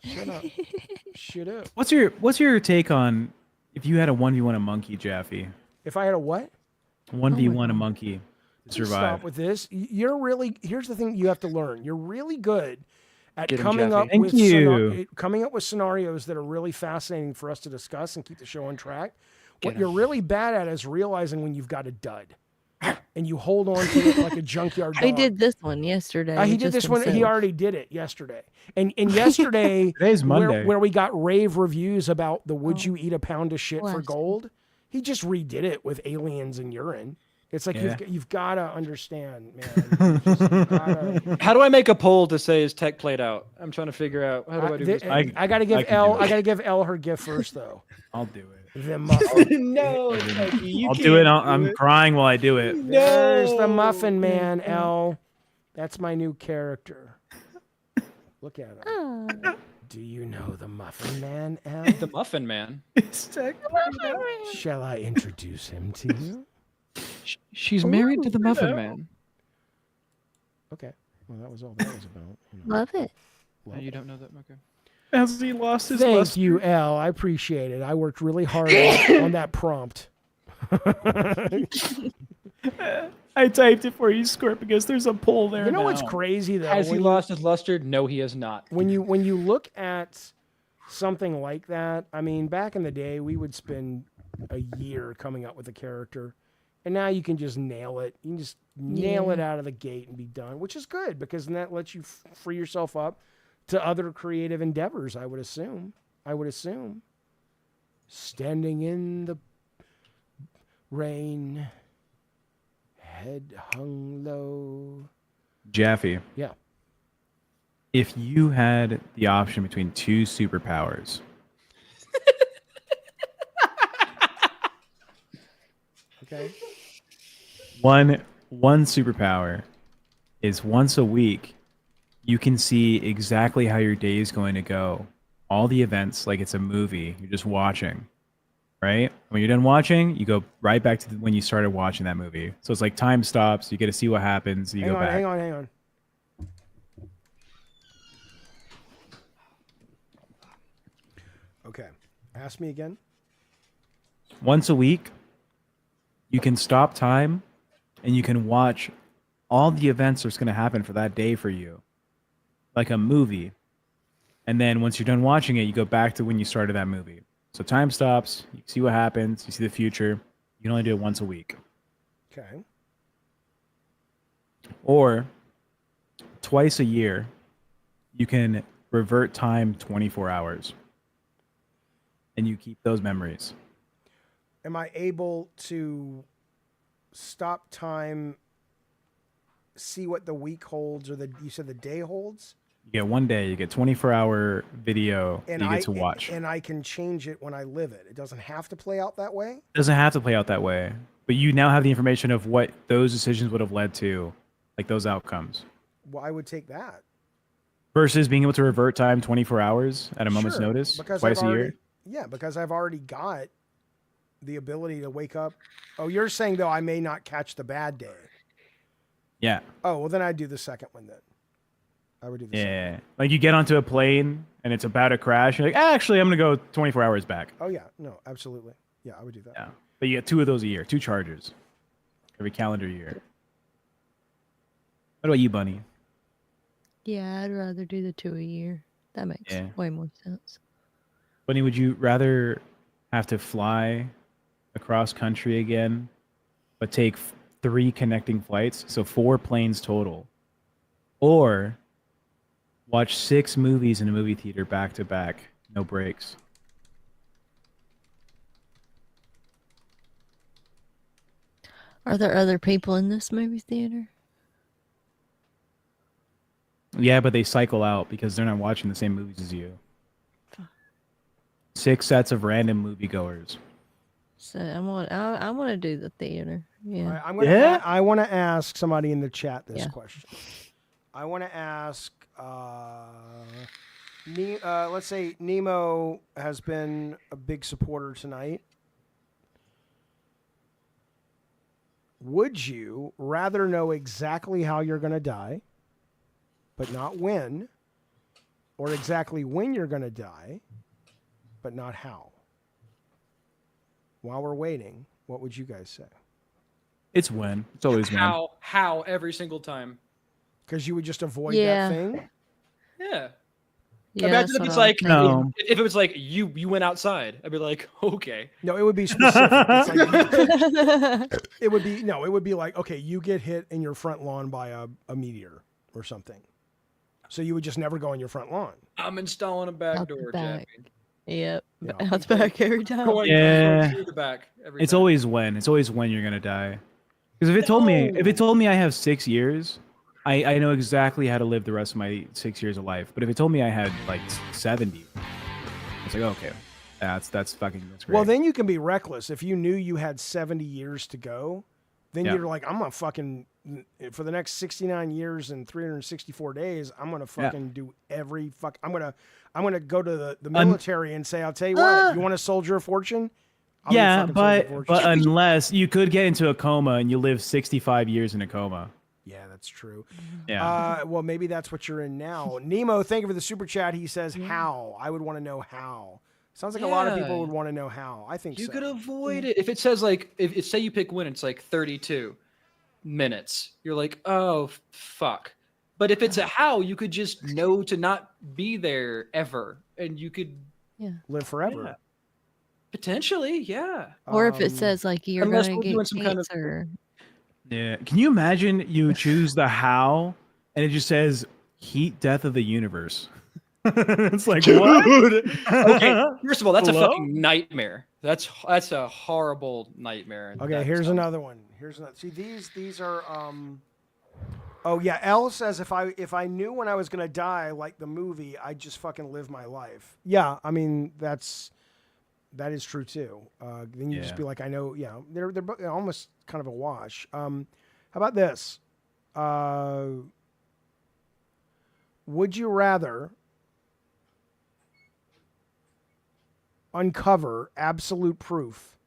Shut up. Shut up. What's your take on if you had a 1v1 a monkey, Jaffe? If I had a what? 1v1 a monkey to Please survive. Stop with this. You're really, here's the thing you have to learn. You're really good at Get him, coming up Jeffy. with Thank you. coming up with scenarios that are really fascinating for us to discuss and keep the show on track. What Get you're him. really bad at is realizing when you've got a dud. And you hold on to it like a junkyard dog. He did this one yesterday. He did just this one. He himself. already did it yesterday. And yesterday, Today's Monday. where we got rave reviews about the "Would you eat a pound of shit for Bless him. gold?" He just redid it with aliens and urine. It's like Yeah. you've got to understand, man. You just gotta- How do I make a poll to say is tech played out? I'm trying to figure out how do I do this. I got to give I can Elle. do it. I got to give Elle her gift first, though. I'll do it. The muffin. No, I'll do it. I'm crying while I do it. There's the Muffin Man, Elle. That's my new character. Look at him. Oh, Do you know the Muffin Man, Elle? The Muffin Man. Shall I introduce him to you? She's married to the Muffin Man. Okay. Well, that was all that was about. love it. No, you don't know that, okay. Has he lost his Thank luster? you, Elle. I appreciate it. I worked really hard on that prompt. I typed it for you, Scorp, because there's a poll there. You know what's now. crazy though? Has he When you- lost his luster? No, he has not. when you look at something like that, I mean, back in the day, we would spend a year coming up with a character, and now you can just nail it. You can just nail it out of the gate and be done, which is good because then that lets you free yourself up to other creative endeavors. I would assume. Standing in the rain, head hung low. Jaffe, Yeah. if you had the option between two superpowers, Okay. one superpower is once a week, you can see exactly how your day is going to go. All the events, like it's a movie, you're just watching, right? When you're done watching, you go right back to when you started watching that movie. So it's like time stops, you get to see what happens, you Hang go on, back. hang on. Okay. Ask me again. Once a week, you can stop time and you can watch all the events that's going to happen for that day for you, like a movie. And then once you're done watching it, you go back to when you started that movie. So time stops, you see what happens, you see the future. You can only do it once a week. Okay. Or twice a year, you can revert time 24 hours. And you keep those memories. Am I able to stop time, see what the week holds, or you said the day holds? You get 1 day, you get 24-hour video that And you get to watch. and I can change it when I live it. It doesn't have to play out that way. It doesn't have to play out that way, but you now have the information of what those decisions would have led to, like those outcomes, Well, I would take that. versus being able to revert time 24 hours at a moment's Sure, notice because twice I've a already, year. Yeah, because I've already got the ability to wake up. Oh, you're saying though I may not catch the bad day. Yeah, Oh, well then I'd do the second one then. I would do the second. yeah. Like you get onto a plane and it's about to crash. You're like, actually, I'm gonna go 24 hours back. Oh yeah, no, absolutely. Yeah, I would do that. Yeah, but you get 2 of those a year, 2 chargers every calendar year. What about you, Bunny? Yeah, I'd rather do the 2 a year. That makes Yeah. way more sense. Bunny, would you rather have to fly across country again, but take 3 connecting flights, so 4 planes total, or watch 6 movies in a movie theater back to back, no breaks. Are there other people in this movie theater? Yeah, but they cycle out because they're not watching the same movies as you. 6 sets of random moviegoers. So I want to do the theater. Yeah. All right, I'm gonna Yeah? I want to ask somebody in the chat this Yeah. question. I want to ask. Let's say Nemo has been a big supporter tonight. Would you rather know exactly how you're going to die, but not when, or exactly when you're going to die, but not how? While we're waiting, what would you guys say? It's when. It's always when. How every single time. Because you would just avoid Yeah. that thing? Yeah. Yeah, Imagine that's if what it's I was like thinking. No. if it was like you went outside, I'd be like, okay. No, it would be specific. It's like, it would be like, okay, you get hit in your front lawn by a meteor or something. So you would just never go on your front lawn. I'm installing a back Out the door, back. Jackie. Yep. Yeah. Out the back every time. Going Yeah. through the back every It's time. always when. It's always when you're gonna die. Because if it told me I have 6 years, I know exactly how to live the rest of my 6 years of life. But if it told me I had like 70, it's like, okay, that's great. Well, then you can be reckless. If you knew you had 70 years to go, then Yeah. you're like, I'm gonna fucking for the next 69 years and 364 days, I'm gonna fucking do every fuck. I'm gonna go to the military and say, I'll tell you what, you want to soldier a fortune? I'll yeah, fucking soldier a fortune. but unless you could get into a coma and you live 65 years in a coma. Yeah, that's true. Yeah. Well, maybe that's what you're in now. Nemo, thank you for the super chat. He says, how? I would want to know how. Sounds like a lot of people would want to know how. I think You so. could avoid it. If it says like if it say you pick when it's like 32 minutes, you're like, oh fuck. But if it's a how, you could just know to not be there ever. And you could live forever. Yeah. Potentially, yeah. Or if it says like you're unless gonna we're get doing some kind of- cancer. Yeah. Can you imagine you choose the how and it just says heat death of the universe? It's like, what? Okay, first of all, that's Hello? a fucking nightmare. That's a horrible nightmare. Okay, That here's sounds- another one. Here's another. See, these are Oh yeah, Elle says if I knew when I was gonna die, like the movie, I'd just fucking live my life. Yeah, I mean that is true too. Then you just Yeah. be like, I know. Yeah, they're almost kind of a wash. How about this? Would you rather uncover absolute proof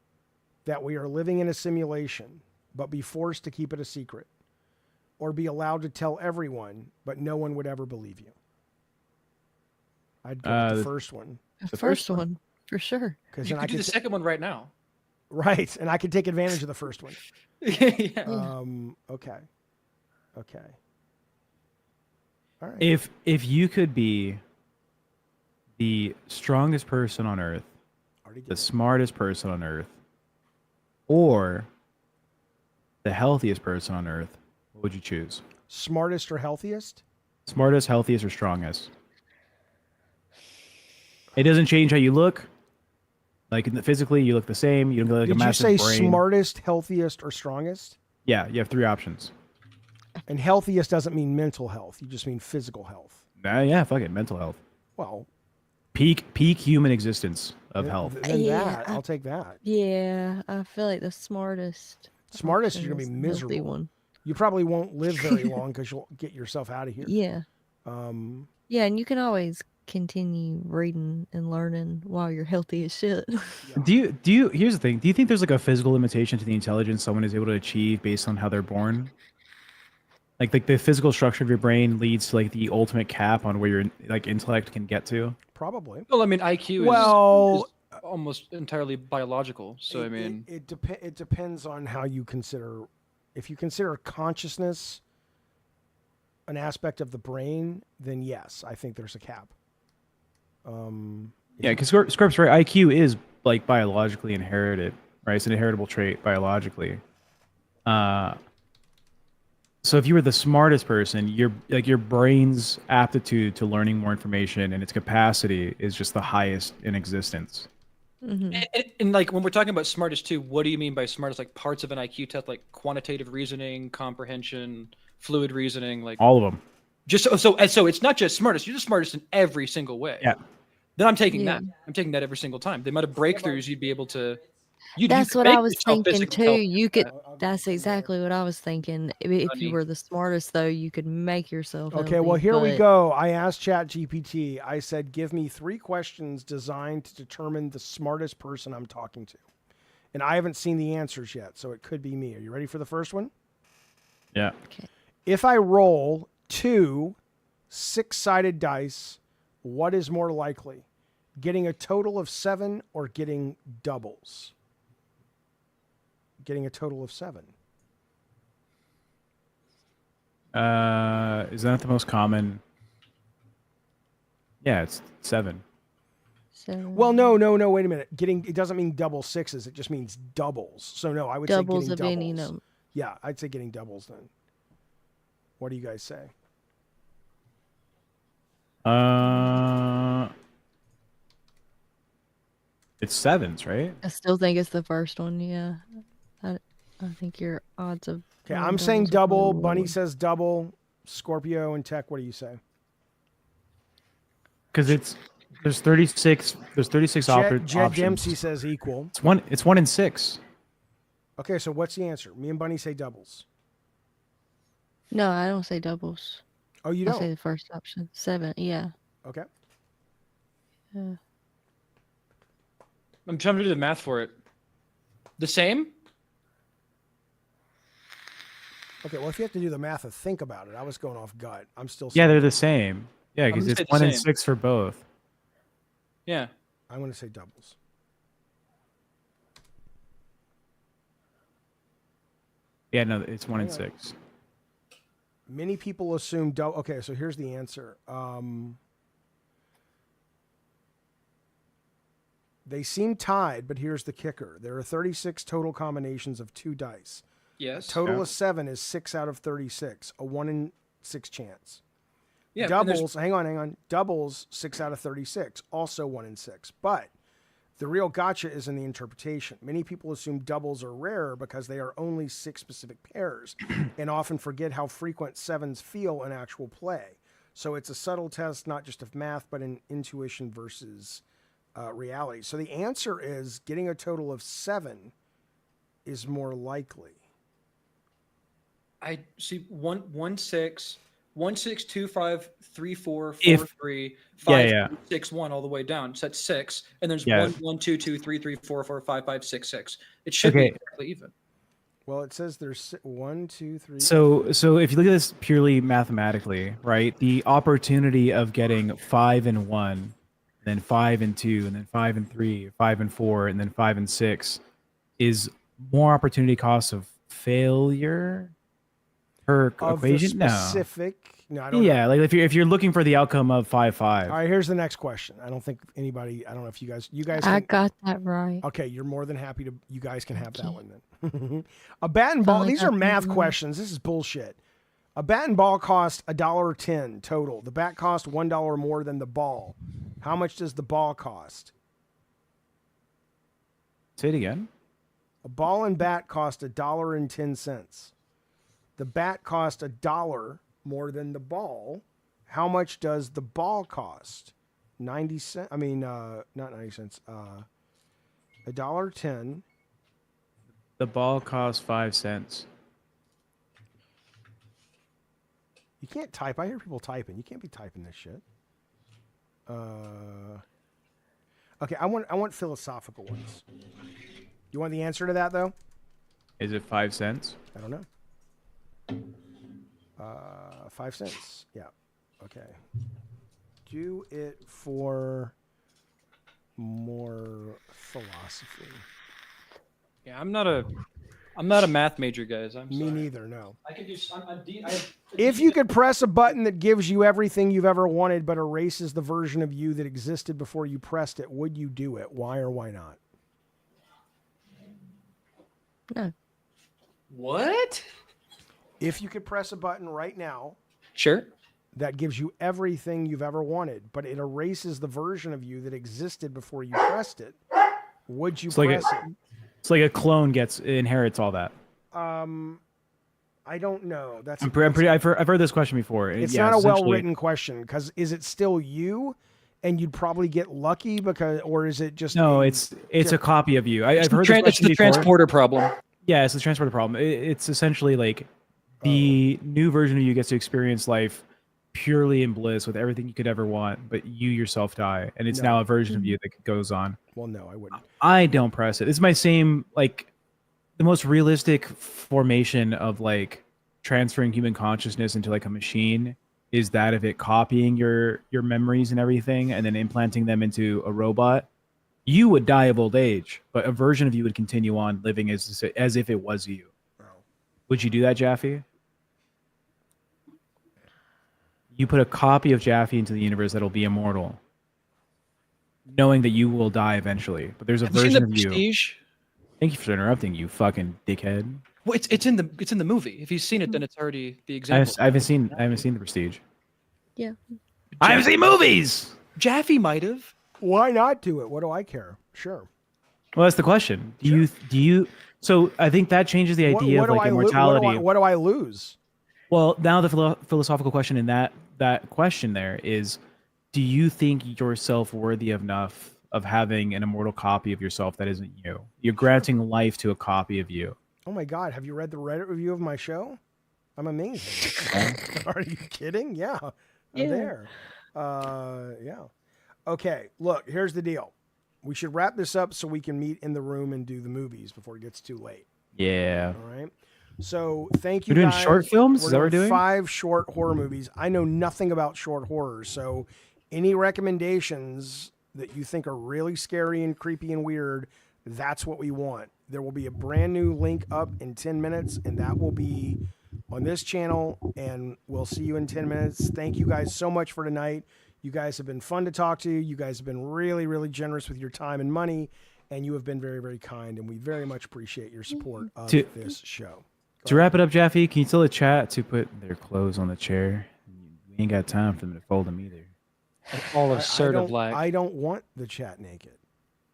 that we are living in a simulation, but be forced to keep it a secret, or be allowed to tell everyone, but no one would ever believe you? I'd go with the first one. The first one, for sure. Because You then I could do could the second one right now. right, and I could take advantage of the first one. Yeah. Okay. All right. If you could be the strongest person on earth, Already did the it. smartest person on earth, or the healthiest person on earth, what would you choose? Smartest or healthiest? Smartest, healthiest, or strongest? It doesn't change how you look. Like physically, you look the same. You don't look like a Did you massive say brain. smartest, healthiest, or strongest? Yeah, you have 3 options. And healthiest doesn't mean mental health. You just mean physical health. Yeah, fuck it, mental health. Well, Peak human existence of health. then Yeah, that I'll take that. Yeah, I feel like the smartest. Smartest, option you're gonna is be the healthy miserable. one. You probably won't live very long because you'll get yourself out of here. Yeah. Um, Yeah, and you can always continue reading and learning while you're healthy as shit. Do you? Here's the thing. Do you think there's like a physical limitation to the intelligence someone is able to achieve based on how they're born? Like the physical structure of your brain leads to like the ultimate cap on where your like intellect can get to. probably. Well, I mean, IQ is, Well, is almost entirely biological. So I mean, it depends on how you consider. If you consider consciousness an aspect of the brain, then yes, I think there's a cap. Yeah, because Scorp's right. IQ is like biologically inherited. right? It's an inheritable trait biologically. So if you were the smartest person, your brain's aptitude to learning more information and its capacity is just the highest in existence. Mm-hmm. And like when we're talking about smartest too, what do you mean by smartest? Like parts of an IQ test, like quantitative reasoning, comprehension, fluid reasoning, like All of them. just so it's not just smartest. You're the smartest in every single way. Yeah. Then I'm taking Yeah. that. I'm taking that every single time. The amount of breakthroughs you'd be able to. You That's could what I make was yourself thinking physically too. tell You could. that. That's exactly what I was thinking. If you Funny. were the smartest, though, you could make yourself. Okay, well, healthy, here we but- go. I asked ChatGPT, I said, give me 3 questions designed to determine the smartest person I'm talking to. And I haven't seen the answers yet, so it could be me. Are you ready for the first one? Yeah. Okay. If I roll 2 6-sided dice, what is more likely? Getting a total of 7 or getting doubles? Getting a total of 7. Is that the most common? Yeah, it's 7. So Well, no. Wait a minute. It doesn't mean double sixes. It just means doubles. So no, I would doubles say of getting any doubles. number. Yeah, I'd say getting doubles then. What do you guys say? It's 7s, right? I still think it's the first one. Yeah, I think your odds of. Okay, rolling I'm saying doubles are double. probably Bunny lower. says double. Scorpio and Tech, what do you say? Because there's 36. There's 36 Jed options. Dempsey says equal. It's 1 in 6. Okay, so what's the answer? Me and Bunny say doubles. No, I don't say doubles. Oh, you I say don't? the first option. 7. Yeah. Okay. Yeah. I'm trying to do the math for it. The same? Okay, well, if you have to do the math and think about it, I was going off gut. I'm still Yeah, saying, they're the same. Yeah, because gonna it's say the 1 in same. 6 for both. Yeah. I'm going to say doubles. Yeah, no, it's 1 in Hang on. 6. Many people assume double. Okay, so here's the answer. They seem tied, but here's the kicker. There are 36 total combinations of 2 dice. Yes. Total Yeah. of 7 is 6 out of 36, a 1 in 6 chance. Yeah. and there's- Doubles, hang on. Doubles, 6 out of 36, also 1 in 6. But the real gotcha is in the interpretation. Many people assume doubles are rare because they are only 6 specific pairs and often forget how frequent 7s feel in actual play. So it's a subtle test, not just of math, but in intuition versus reality. So the answer is getting a total of 7 is more likely. I see 1 6 1 6 2 5 3 4 4 If- 3 5 yeah. 6 1 all the way down. So that's 6, and there's Yeah. 1 1 2 2 3 3 4 4 5 5 6 6. It should Okay. be exactly even. Well, it says there's 1, 2, 3. So if you look at this purely mathematically, right, the opportunity of getting 5 and 1, then 5 and 2, and then 5 and 3, 5 and 4, and then 5 and 6 is more opportunity cost of failure per of equation. the specific. No, I don't know. Yeah, like if you're looking for the outcome of 5-5. All right, here's the next question. I don't think anybody. I don't know if you guys. I Can, got that right. okay, you're more than happy to. You guys can have that one then. A bat and ball. Finally These got are that math one. questions. This is bullshit. A bat and ball cost $1.10 total. The bat cost $1 more than the ball. How much does the ball cost? Say it again. A ball and bat cost $1.10. The bat cost $1 more than the ball. How much does the ball cost? 90 cents. I mean, not 90 cents. $1.10. The ball costs 5 cents. You can't type. I hear people typing. You can't be typing this shit. Okay, I want philosophical ones. You want the answer to that though? Is it 5 cents? I don't know. 5 cents. Yeah. Okay. Do it for more philosophy. Yeah, I'm not a math major, guys. I'm Me sorry. neither. No. I can do. I have If you could press a button that gives you everything you've ever wanted but erases the version of you that existed before you pressed it, would you do it? Why or why not? No. What? If you could press a button right now Sure. that gives you everything you've ever wanted, but it erases the version of you that existed before you pressed it, would you press it? It's like a clone inherits all that. I don't know. That's I've heard this question before. It's not a well-written question because is it still you, and you'd probably get lucky or is it just no? It's a copy of you. I've heard this It's question the before. transporter problem. Yeah, it's the transporter problem. It's essentially like the new version of you gets to experience life purely in bliss with everything you could ever want, but you yourself die, and it's now a version of you that goes on. Well, no, I wouldn't. I don't press it. It's my same, like, the most realistic formation of like transferring human consciousness into like a machine is that of it copying your memories and everything and then implanting them into a robot. You would die of old age, but a version of you would continue on living as if it was you. Oh. Would you do that, Jaffe? You put a copy of Jaffe into the universe that'll be immortal, knowing that you will die eventually. But there's a version of you. Prestige? Thank you for interrupting, you fucking dickhead. Well, it's in the movie. If you've seen it, then it's already the example. I haven't seen the Prestige. Yeah. I haven't seen movies. Jaffe might have. Why not do it? What do I care? Sure. Well, that's the question. Do you? So I think that changes the idea of like immortality. What do I lose? Well, now the philosophical question in that question there is, do you think yourself worthy enough of having an immortal copy of yourself that isn't you? You're granting life to a copy of you. Oh my God! Have you read the Reddit review of my show? I'm amazing. Are you kidding? Yeah, I'm there. Yeah. Okay. Look, here's the deal. We should wrap this up so we can meet in the room and do the movies before it gets too late. Yeah. All right. So thank you. We're doing guys. short films. We're Is that what we're doing? 5 short horror movies. I know nothing about short horror, so any recommendations that you think are really scary and creepy and weird, that's what we want. There will be a brand new link up in 10 minutes, and that will be on this channel, and we'll see you in 10 minutes. Thank you guys so much for tonight. You guys have been fun to talk to. You guys have been really, really generous with your time and money, and you have been very, very kind, and we very much appreciate your support of this show. To wrap it up, Jaffe, can you tell the chat to put their clothes on the chair? We ain't got time for them to fold them either. All assertive like. I don't want the chat naked.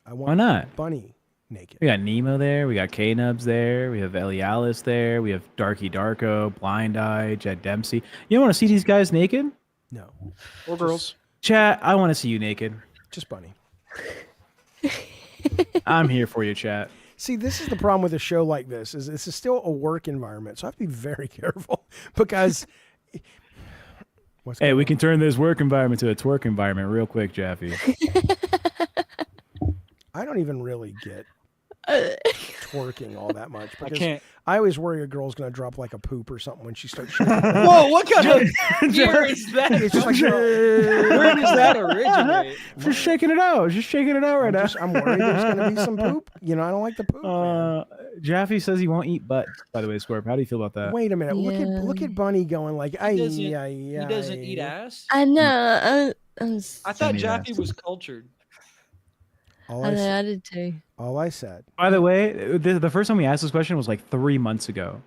I want Why not? Bunny naked. We got Nemo there. We got K-Nubs there. We have Elialis there. We have Darky Darko, Blind Eye, Jed Dempsey. You don't want to see these guys naked? No. Or girls. Chat, I want to see you naked. Just Bunny. I'm here for you, chat. See, this is the problem with a show like this. Is this is still a work environment, so I have to be very careful because. Hey, we can turn this work environment to a twerk environment real quick, Jaffe. I don't even really get twerking all that much. I can't. I always worry a girl's going to drop like a poop or something when she starts shaking. Whoa, what kind of year is that? It's just like, where does that originate? Just shaking it out. Just shaking it out right now. I'm worried there's going to be some poop. You know, I don't like the poop. Man. Jaffe says he won't eat butt, by the way, Scorp. How do you feel about that? Wait a minute. Look at Bunny going like, He doesn't eat ass? I know. I thought Jaffe was cultured. I did too. All I said. By the way, the first time we asked this question was like 3 months ago.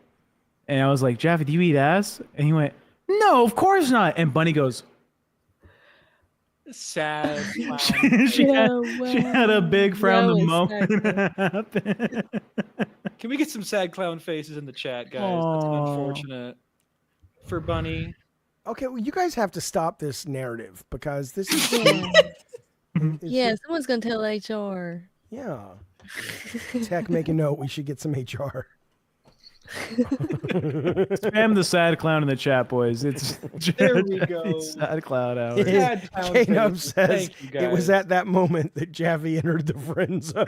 And I was like, Jaffe, do you eat ass? And he went, no, of course not. And Bunny goes, sad. she had a big frown the moment it happened. Can we get some sad clown faces in the chat, guys? That's unfortunate. For Bunny. Okay, well, you guys have to stop this narrative because this is... Yeah, someone's going to tell HR. Yeah. Tech, make a note. We should get some HR. Spam the sad clown in the chat, boys. It's there we go. Sad clown hour. K-Nub says it was at that moment that Jaffe entered the friend zone.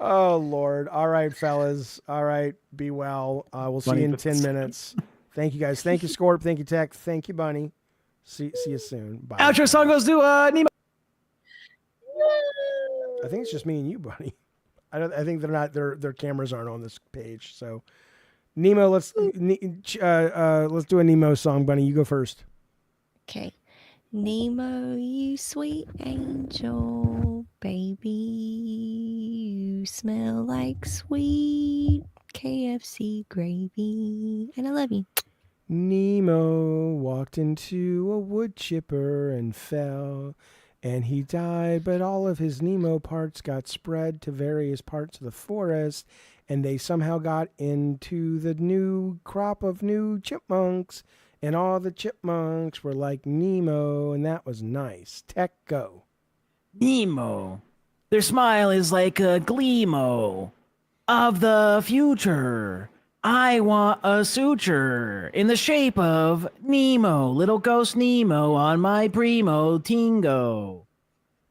Oh, Lord. All right, fellas. All right. Be well. We'll see you in 10 minutes. Thank you, guys. Thank you, Scorp. Thank you, Tech. Thank you, Bunny. See you soon. Bye. Outro song goes to Nemo. I think it's just me and you, Bunny. I think they're not. Their cameras aren't on this page. So, Nemo, let's do a Nemo song, Bunny. You go first. Okay. Nemo, you sweet angel, Baby, you smell like sweet KFC gravy. And I love you. Nemo walked into a wood chipper and fell, and he died, but all of his Nemo parts got spread to various parts of the forest, and they somehow got into the new crop of new chipmunks, and all the chipmunks were like Nemo, and that was nice. Tech, go. Nemo. Their smile is like a gleamo of the future. I want a suture in the shape of Nemo, little ghost Nemo on my primo tingo.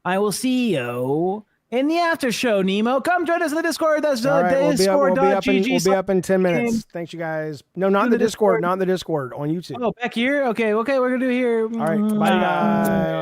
I will see you in the after show, Nemo. Come join us in the Discord. That's All right, we'll discord.gg. be up in 10 minutes. Thanks, you guys. No, not in the Discord, not in the Discord, on YouTube. Oh, back here? Okay, we're going to do here. All right, bye, guys.